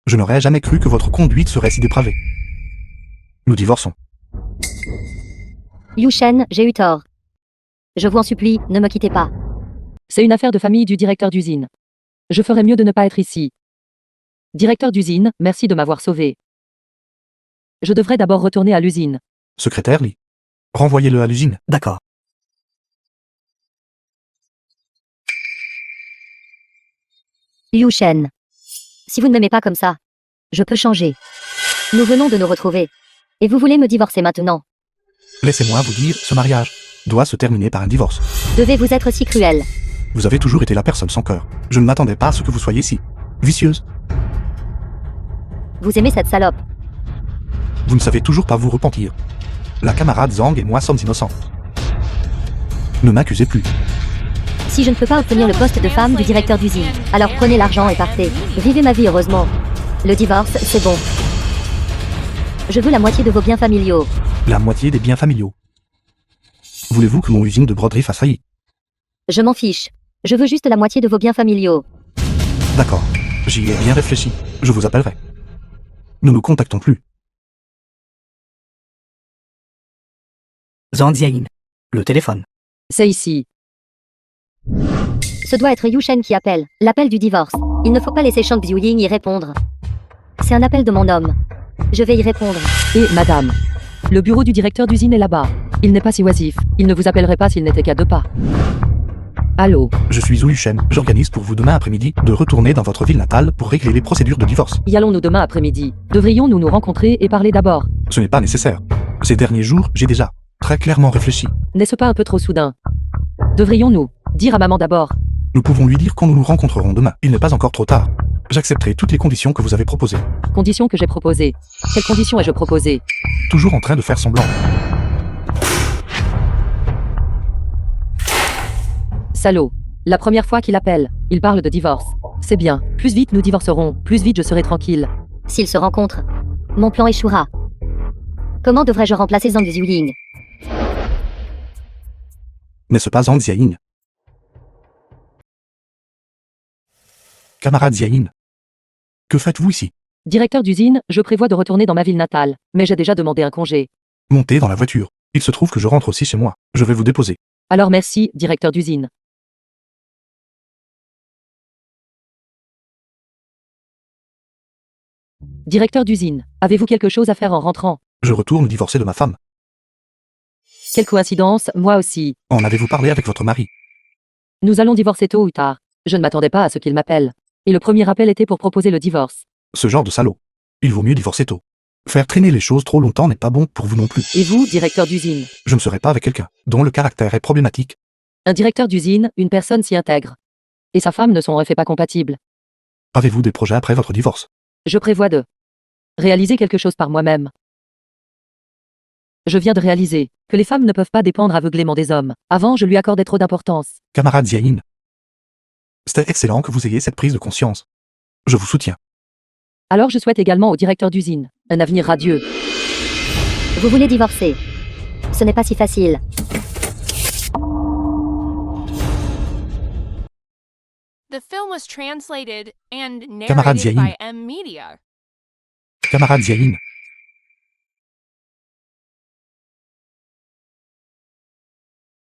S3: Je n'aurais jamais cru que votre conduite serait si dépravée. Nous divorçons.
S1: Liu Shen, j'ai eu tort. Je vous en supplie, ne me quittez pas.
S2: C'est une affaire de famille du directeur d'usine. Je ferais mieux de ne pas être ici. Directeur d'usine, merci de m'avoir sauvé. Je devrais d'abord retourner à l'usine.
S3: Secrétaire Lee. Renvoyez-le à l'usine.
S4: D'accord.
S1: Liu Shen. Si vous ne m'aimez pas comme ça, je peux changer. Nous venons de nous retrouver. Et vous voulez me divorcer maintenant?
S3: Laissez-moi vous dire, ce mariage doit se terminer par un divorce.
S1: Devez-vous être si cruel?
S3: Vous avez toujours été la personne sans cœur. Je ne m'attendais pas à ce que vous soyez si vicieuse.
S1: Vous aimez cette salope?
S3: Vous ne savez toujours pas vous repentir. La camarade Zhang et moi sommes innocents. Ne m'accusez plus.
S1: Si je ne peux pas obtenir le poste de femme du directeur d'usine, alors prenez l'argent et partez. Vivez ma vie heureusement. Le divorce, c'est bon. Je veux la moitié de vos biens familiaux.
S3: La moitié des biens familiaux. Voulez-vous que mon usine de broderie fasse faillite?
S1: Je m'en fiche. Je veux juste la moitié de vos biens familiaux.
S3: D'accord. J'y ai bien réfléchi. Je vous appellerai. Nous nous contactons plus.
S4: Zhang Ziayin. Le téléphone.
S2: C'est ici.
S1: Ce doit être Yu Shen qui appelle. L'appel du divorce. Il ne faut pas laisser Shang Xiuying y répondre. C'est un appel de mon homme. Je vais y répondre.
S2: Et madame. Le bureau du directeur d'usine est là-bas. Il n'est pas si oisif. Il ne vous appellerait pas s'il n'était qu'à 2 pas. Allô?
S3: Je suis Zhu Shen. J'organise pour vous demain après-midi de retourner dans votre ville natale pour régler les procédures de divorce.
S2: Y allons-nous demain après-midi? Devrions-nous nous rencontrer et parler d'abord?
S3: Ce n'est pas nécessaire. Ces derniers jours, j'ai déjà très clairement réfléchi.
S2: N'est-ce pas un peu trop soudain? Devrions-nous dire à maman d'abord?
S3: Nous pouvons lui dire quand nous nous rencontrerons demain. Il n'est pas encore trop tard. J'accepterai toutes les conditions que vous avez proposées.
S2: Conditions que j'ai proposées. Quelles conditions ai-je proposées?
S3: Toujours en train de faire semblant.
S2: Salaud. La première fois qu'il appelle, il parle de divorce. C'est bien. Plus vite nous divorcerons, plus vite je serai tranquille.
S1: S'ils se rencontrent, mon plan échouera. Comment devrais-je remplacer Zhang Xiuying?
S3: N'est-ce pas Zhang Ziayin? Camarade Ziayin. Que faites-vous ici?
S2: Directeur d'usine, je prévois de retourner dans ma ville natale, mais j'ai déjà demandé un congé.
S3: Montez dans la voiture. Il se trouve que je rentre aussi chez moi. Je vais vous déposer.
S2: Alors merci, directeur d'usine. Directeur d'usine, avez-vous quelque chose à faire en rentrant?
S3: Je retourne divorcer de ma femme.
S2: Quelle coïncidence, moi aussi.
S3: En avez-vous parlé avec votre mari?
S2: Nous allons divorcer tôt ou tard. Je ne m'attendais pas à ce qu'il m'appelle. Et le premier appel était pour proposer le divorce.
S3: Ce genre de salaud. Il vaut mieux divorcer tôt. Faire traîner les choses trop longtemps n'est pas bon pour vous non plus.
S2: Et vous, directeur d'usine?
S3: Je ne serai pas avec quelqu'un dont le caractère est problématique.
S2: Un directeur d'usine, une personne s'y intègre. Et sa femme ne sont en effet pas compatibles.
S3: Avez-vous des projets après votre divorce?
S2: Je prévois de réaliser quelque chose par moi-même. Je viens de réaliser que les femmes ne peuvent pas dépendre aveuglément des hommes. Avant, je lui accordais trop d'importance.
S3: Camarade Ziayin. C'était excellent que vous ayez cette prise de conscience. Je vous soutiens.
S2: Alors je souhaite également au directeur d'usine un avenir radieux.
S1: Vous voulez divorcer? Ce n'est pas si facile.
S6: The film was translated and
S3: Camarade
S6: narrated
S3: Ziayin.
S6: by M Media.
S3: Camarade Ziayin.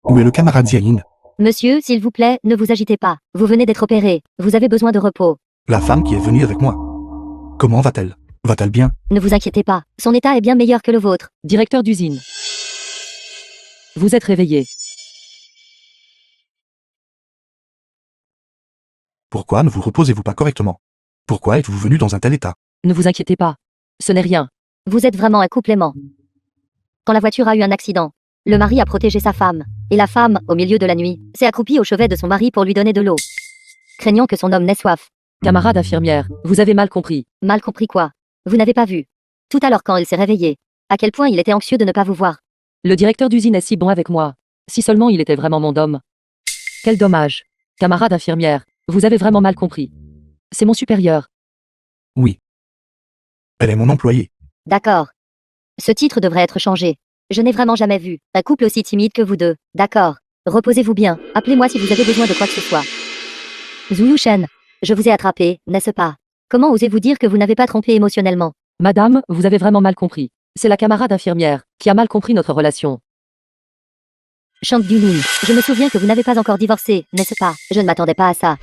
S3: Où est le camarade Ziayin?
S1: Monsieur, s'il vous plaît, ne vous agitez pas. Vous venez d'être opéré. Vous avez besoin de repos.
S3: La femme qui est venue avec moi. Comment va-t-elle? Va-t-elle bien?
S1: Ne vous inquiétez pas. Son état est bien meilleur que le vôtre.
S2: Directeur d'usine. Vous êtes réveillé.
S3: Pourquoi ne vous reposez-vous pas correctement? Pourquoi êtes-vous venu dans un tel état?
S2: Ne vous inquiétez pas. Ce n'est rien.
S1: Vous êtes vraiment un couple aimant. Quand la voiture a eu un accident, le mari a protégé sa femme. Et la femme, au milieu de la nuit, s'est accroupie au chevet de son mari pour lui donner de l'eau. Craignant que son homme n'ait soif.
S2: Camarade infirmière, vous avez mal compris.
S1: Mal compris quoi? Vous n'avez pas vu. Tout à l'heure quand il s'est réveillé. À quel point il était anxieux de ne pas vous voir.
S2: Le directeur d'usine est si bon avec moi. Si seulement il était vraiment mon homme. Quel dommage. Camarade infirmière, vous avez vraiment mal compris. C'est mon supérieur.
S3: Oui. Elle est mon employée.
S1: D'accord. Ce titre devrait être changé. Je n'ai vraiment jamais vu un couple aussi timide que vous deux. D'accord. Reposez-vous bien. Appelez-moi si vous avez besoin de quoi que ce soit. Zhu Shen, je vous ai attrapé, n'est-ce pas? Comment osez-vous dire que vous n'avez pas trompé émotionnellement?
S2: Madame, vous avez vraiment mal compris. C'est la camarade infirmière qui a mal compris notre relation.
S1: Shang Yulin, je me souviens que vous n'avez pas encore divorcé, n'est-ce pas? Je ne m'attendais pas à ça.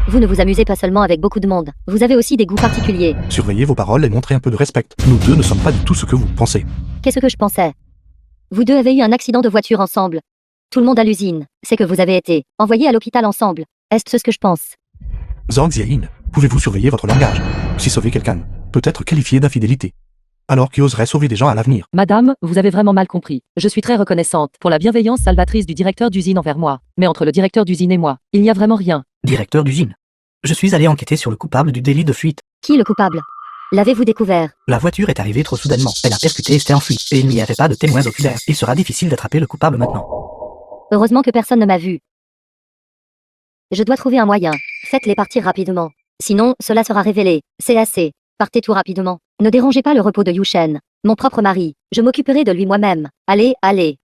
S1: Vous ne vous amusez pas seulement avec beaucoup de monde, vous avez aussi des goûts particuliers.
S3: Surveillez vos paroles et montrez un peu de respect. Nous deux ne sommes pas du tout ce que vous pensez.
S1: Qu'est-ce que je pensais? Vous deux avez eu un accident de voiture ensemble. Tout le monde à l'usine, c'est que vous avez été envoyés à l'hôpital ensemble. Est-ce ce que je pense?
S3: Zhang Ziyin, pouvez-vous surveiller votre langage? Si sauver quelqu'un peut être qualifié d'infidélité, alors qui oserait sauver des gens à l'avenir?
S2: Madame, vous avez vraiment mal compris. Je suis très reconnaissante pour la bienveillance salvatrice du directeur d'usine envers moi. Mais entre le directeur d'usine et moi, il n'y a vraiment rien.
S4: Directeur d'usine. Je suis allé enquêter sur le coupable du délit de fuite.
S1: Qui est le coupable? L'avez-vous découvert?
S4: La voiture est arrivée trop soudainement. Elle a percuté et s'est enfuie. Et il n'y avait pas de témoins oculaires. Il sera difficile d'attraper le coupable maintenant.
S1: Heureusement que personne ne m'a vu. Je dois trouver un moyen. Faites-les partir rapidement. Sinon, cela sera révélé. C'est assez. Partez tout rapidement. Ne dérangez pas le repos de Yushen. Mon propre mari. Je m'occuperai de lui moi-même. Allez, allez.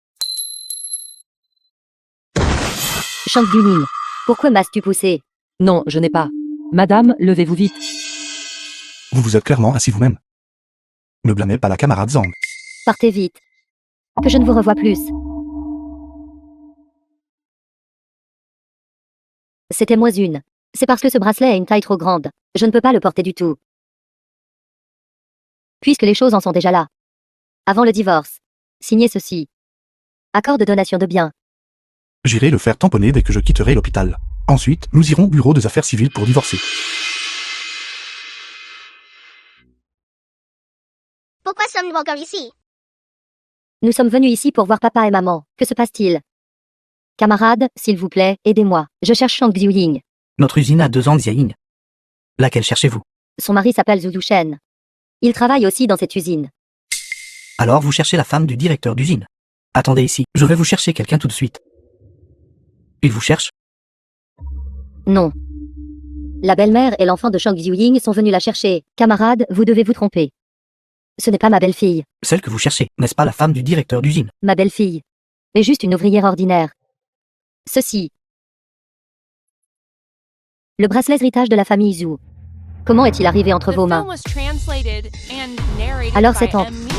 S1: Shang Yuning. Pourquoi m'as-tu poussé?
S2: Non, je n'ai pas. Madame, levez-vous vite.
S3: Vous vous êtes clairement assis vous-même. Ne blâmez pas la camarade Zhang.
S1: Partez vite. Que je ne vous revoie plus. C'était moi une. C'est parce que ce bracelet a une taille trop grande. Je ne peux pas le porter du tout. Puisque les choses en sont déjà là. Avant le divorce. Signez ceci. Accord de donation de biens.
S3: J'irai le faire tamponner dès que je quitterai l'hôpital. Ensuite, nous irons au bureau des affaires civiles pour divorcer.
S5: Pourquoi sommes-nous encore ici?
S1: Nous sommes venus ici pour voir papa et maman. Que se passe-t-il? Camarades, s'il vous plaît, aidez-moi. Je cherche Shang Xiuying.
S4: Notre usine a 2 ans de Ziaing. Laquelle cherchez-vous?
S1: Son mari s'appelle Zhu Yushen. Il travaille aussi dans cette usine.
S4: Alors vous cherchez la femme du directeur d'usine. Attendez ici, je vais vous chercher quelqu'un tout de suite. Il vous cherche?
S1: Non. La belle-mère et l'enfant de Shang Xiuying sont venus la chercher. Camarade, vous devez vous tromper. Ce n'est pas ma belle-fille.
S4: Celle que vous cherchez, n'est-ce pas la femme du directeur d'usine?
S1: Ma belle-fille. Mais juste une ouvrière ordinaire. Ceci. Le bracelet héritage de la famille Zhu. Comment est-il arrivé entre
S6: The
S1: vos
S6: film
S1: mains?
S6: was translated and narrated
S1: Alors
S6: by
S1: c'est en-
S6: M Media.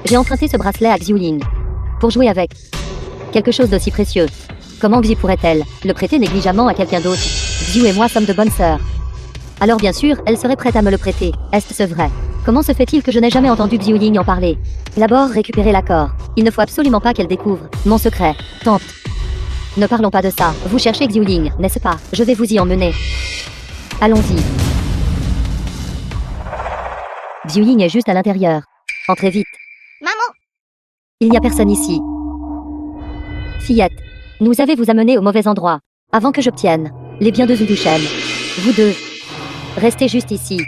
S1: J'ai emprunté ce bracelet à Xiuying. Pour jouer avec. Quelque chose d'aussi précieux. Comment Xi pourrait-elle le prêter négligemment à quelqu'un d'autre? Xiu et moi sommes de bonnes sœurs. Alors bien sûr, elle serait prête à me le prêter. Est-ce vrai? Comment se fait-il que je n'ai jamais entendu Xiuying en parler? D'abord, récupérer l'accord. Il ne faut absolument pas qu'elle découvre mon secret. Tante. Ne parlons pas de ça. Vous cherchez Xiuying, n'est-ce pas? Je vais vous y emmener. Allons-y. Xiuying est juste à l'intérieur. Entrez vite.
S5: Maman,
S1: Il n'y a personne ici. Fillette, nous avez vous amener au mauvais endroit. Avant que j'obtienne les biens de Zhu Yushen. Vous deux. Restez juste ici.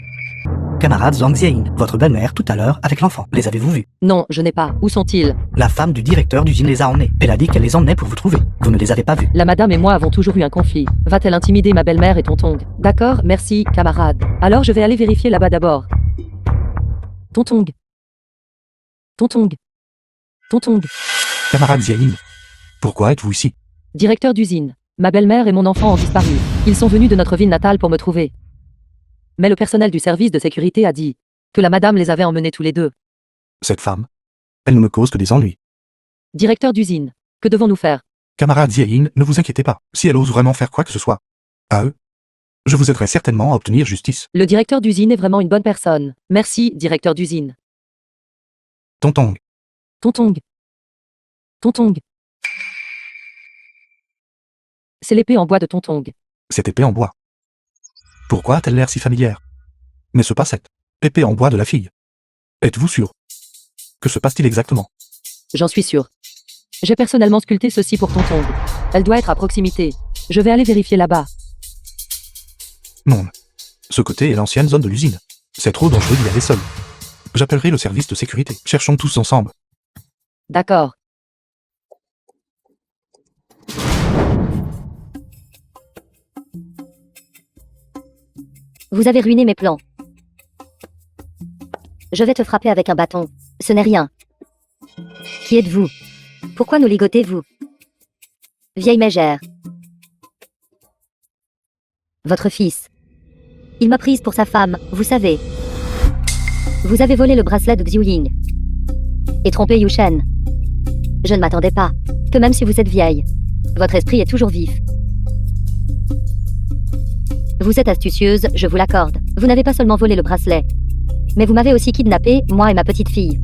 S4: Camarade Zhang Ziayin, votre belle-mère tout à l'heure avec l'enfant. Les avez-vous vus?
S2: Non, je n'ai pas. Où sont-ils?
S4: La femme du directeur d'usine les a emmenés. Elle a dit qu'elle les emmenait pour vous trouver. Vous ne les avez pas vus.
S2: La madame et moi avons toujours eu un conflit. Va-t-elle intimider ma belle-mère et Tontong? D'accord, merci, camarade. Alors je vais aller vérifier là-bas d'abord. Tontong. Tontong. Tontong.
S3: Camarade Ziyin, pourquoi êtes-vous ici?
S2: Directeur d'usine. Ma belle-mère et mon enfant ont disparu. Ils sont venus de notre ville natale pour me trouver. Mais le personnel du service de sécurité a dit que la madame les avait emmenés tous les deux.
S3: Cette femme, elle ne me cause que des ennuis.
S2: Directeur d'usine. Que devons-nous faire?
S3: Camarade Ziyin, ne vous inquiétez pas. Si elle ose vraiment faire quoi que ce soit à eux, je vous aiderai certainement à obtenir justice.
S2: Le directeur d'usine est vraiment une bonne personne. Merci, directeur d'usine.
S3: Tontong,
S2: Tontong. Tontong. C'est l'épée en bois de Tontong.
S3: cette épée en bois. Pourquoi a-t-elle l'air si familière? N'est-ce pas cette épée en bois de la fille? Êtes-vous sûr? Que se passe-t-il exactement?
S2: J'en suis sûr. J'ai personnellement sculpté ceci pour Tontong. Elle doit être à proximité. Je vais aller vérifier là-bas.
S3: Non. Ce côté est l'ancienne zone de l'usine. C'est trop dangereux d'y aller seul. J'appellerai le service de sécurité. Cherchons tous ensemble.
S2: D'accord.
S1: Vous avez ruiné mes plans. Je vais te frapper avec un bâton. Ce n'est rien. Qui êtes-vous? Pourquoi nous ligotez-vous? Vieille mégère. Votre fils. Il m'a prise pour sa femme, vous savez. Vous avez volé le bracelet de Xiuying. Et trompé Yushen. Je ne m'attendais pas. Que même si vous êtes vieille, votre esprit est toujours vif. Vous êtes astucieuse, je vous l'accorde. Vous n'avez pas seulement volé le bracelet, mais vous m'avez aussi kidnappé, moi et ma petite fille.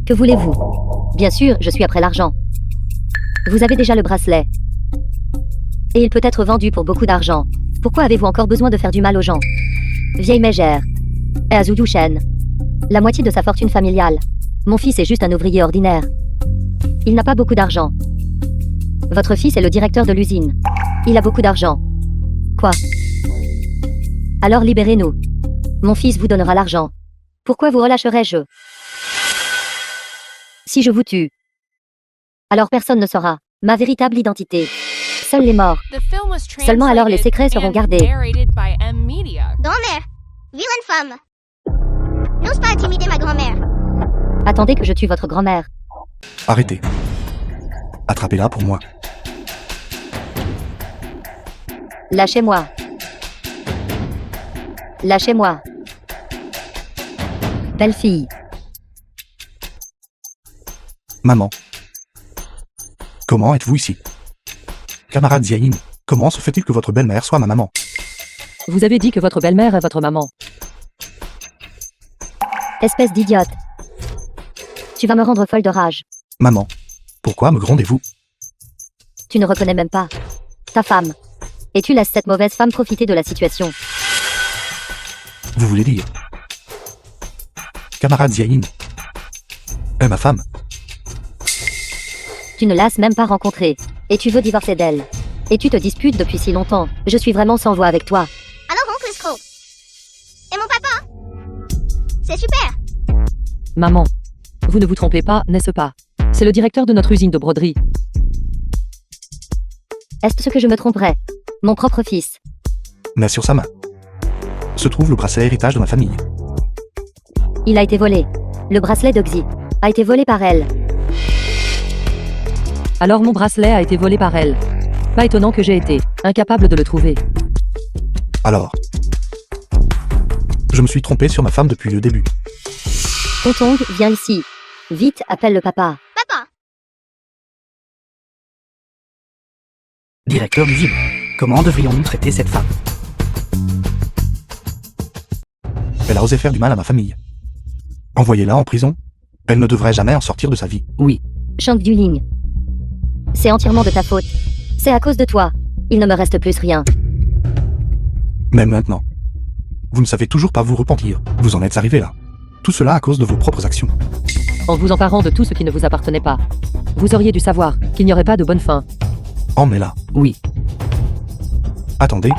S1: Que voulez-vous? Bien sûr, je suis après l'argent. Vous avez déjà le bracelet. Et il peut être vendu pour beaucoup d'argent. Pourquoi avez-vous encore besoin de faire du mal aux gens? Vieille mégère. Et Azudu Shen. La moitié de sa fortune familiale. Mon fils est juste un ouvrier ordinaire. Il n'a pas beaucoup d'argent. Votre fils est le directeur de l'usine. Il a beaucoup d'argent. Quoi? Alors libérez-nous. Mon fils vous donnera l'argent. Pourquoi vous relâcherais-je? Si je vous tue, alors personne ne saura ma véritable identité. Seuls les morts.
S6: The film was
S1: Seulement alors les secrets seront
S6: and
S1: gardés.
S6: narrated by M Media.
S5: Grand-mère, vilaine femme. N'ose pas intimider ma grand-mère.
S1: Attendez que je tue votre grand-mère.
S3: Arrêtez. Attrapez-la pour moi.
S1: Lâchez-moi. Lâchez-moi. Belle fille.
S3: Maman. Comment êtes-vous ici? Camarade Ziaïn, comment se fait-il que votre belle-mère soit ma maman?
S2: Vous avez dit que votre belle-mère est votre maman.
S1: Espèce d'idiote. Tu vas me rendre folle de rage.
S3: Maman. Pourquoi me grondez-vous?
S1: Tu ne reconnais même pas ta femme. Et tu laisses cette mauvaise femme profiter de la situation.
S3: Vous voulez dire? Camarade Ziaïn. Est ma femme.
S1: Tu ne l'as même pas rencontrée. Et tu veux divorcer d'elle. Et tu te disputes depuis si longtemps. Je suis vraiment sans voix avec toi.
S5: Alors oncle escroc. Et mon papa? C'est super.
S2: Maman. Vous ne vous trompez pas, n'est-ce pas? C'est le directeur de notre usine de broderie.
S1: Est-ce ce que je me tromperais? Mon propre fils.
S3: Mais sur sa main se trouve le bracelet héritage de ma famille.
S1: Il a été volé. Le bracelet de Xi a été volé par elle.
S2: Alors mon bracelet a été volé par elle. Pas étonnant que j'ai été incapable de le trouver.
S3: Alors, je me suis trompé sur ma femme depuis le début.
S1: Tonton, viens ici. Vite, appelle le papa.
S5: Papa,
S4: Directeur d'usine, comment devrions-nous traiter cette femme?
S3: Elle a osé faire du mal à ma famille. Envoyez-la en prison. Elle ne devrait jamais en sortir de sa vie.
S4: Oui,
S1: Shang Duling. C'est entièrement de ta faute. C'est à cause de toi. Il ne me reste plus rien.
S3: Même maintenant. Vous ne savez toujours pas vous repentir. Vous en êtes arrivé là. Tout cela à cause de vos propres actions.
S2: En vous emparant de tout ce qui ne vous appartenait pas. Vous auriez dû savoir qu'il n'y aurait pas de bonne fin.
S3: Emmenez-la.
S4: oui,
S3: Attendez.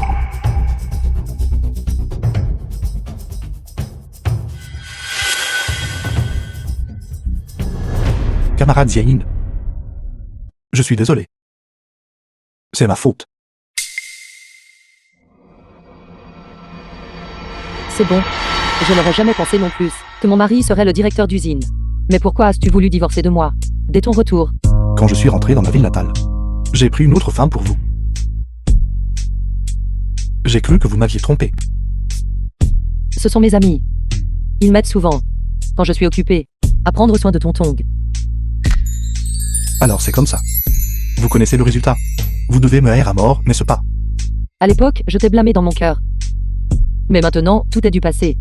S3: Camarade Ziaïn. Je suis désolé. C'est ma faute.
S2: C'est bon. Je n'aurais jamais pensé non plus que mon mari serait le directeur d'usine. Mais pourquoi as-tu voulu divorcer de moi? Dès ton retour.
S3: Quand je suis rentré dans ma ville natale, j'ai pris une autre femme pour vous. J'ai cru que vous m'aviez trompé.
S2: Ce sont mes amis. Ils m'aident souvent, quand je suis occupé, à prendre soin de ton Tong.
S3: Alors c'est comme ça. Vous connaissez le résultat. Vous devez me haïr à mort, n'est-ce pas?
S2: À l'époque, je t'ai blâmé dans mon cœur. Mais maintenant, tout est du passé.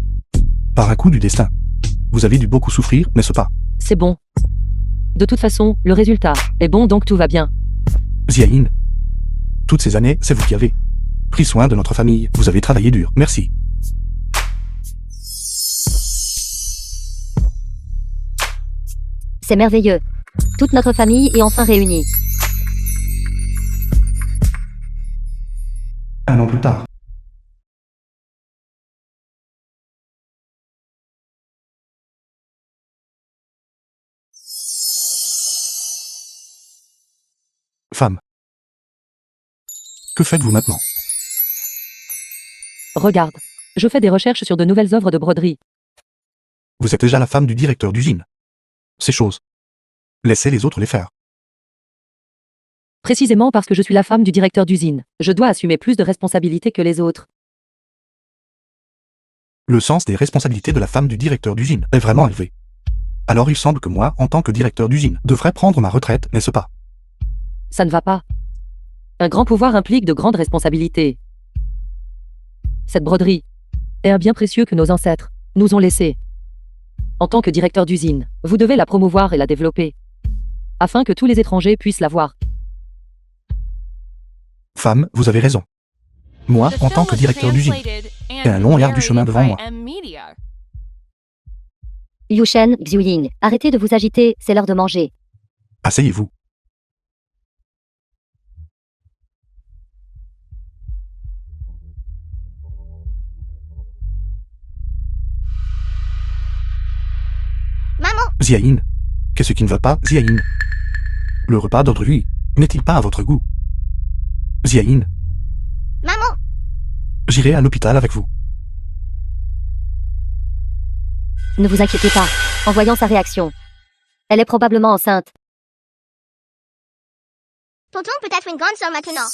S3: Par un coup du destin. Vous avez dû beaucoup souffrir, n'est-ce pas?
S2: C'est bon. De toute façon, le résultat est bon, donc tout va bien.
S3: Ziaïn. Toutes ces années, c'est vous qui avez pris soin de notre famille. Vous avez travaillé dur. Merci.
S1: C'est merveilleux. Toute notre famille est enfin réunie.
S3: Un an plus tard. Femme. Que faites-vous maintenant?
S2: Regarde. Je fais des recherches sur de nouvelles œuvres de broderie.
S3: Vous êtes déjà la femme du directeur d'usine. Ces choses. Laissez les autres les faire.
S2: Précisément parce que je suis la femme du directeur d'usine. Je dois assumer plus de responsabilités que les autres.
S3: Le sens des responsabilités de la femme du directeur d'usine est vraiment élevé. Alors il semble que moi, en tant que directeur d'usine, devrais prendre ma retraite, n'est-ce pas?
S2: Ça ne va pas. Un grand pouvoir implique de grandes responsabilités. Cette broderie est un bien précieux que nos ancêtres nous ont laissé. En tant que directeur d'usine, vous devez la promouvoir et la développer, afin que tous les étrangers puissent la voir.
S3: Femme, vous avez raison. Moi,
S6: The
S3: en
S6: film
S3: tant que
S6: was
S3: directeur d'usine,
S6: translated
S3: et un long et ardu
S6: narrated
S3: chemin devant
S6: by
S3: moi.
S6: M-Media.
S1: Liu Shen, Xiuying, arrêtez de vous agiter, c'est l'heure de manger.
S3: Asseyez-vous.
S5: Maman,
S3: Ziaïn. Qu'est-ce qui ne va pas, Ziaïn? Le repas d'aujourd'hui n'est-il pas à votre goût? Ziaïn,
S5: maman,
S3: j'irai à l'hôpital avec vous.
S1: Ne vous inquiétez pas. En voyant sa réaction, elle est probablement enceinte.
S5: tonton peut être une grande sœur maintenant.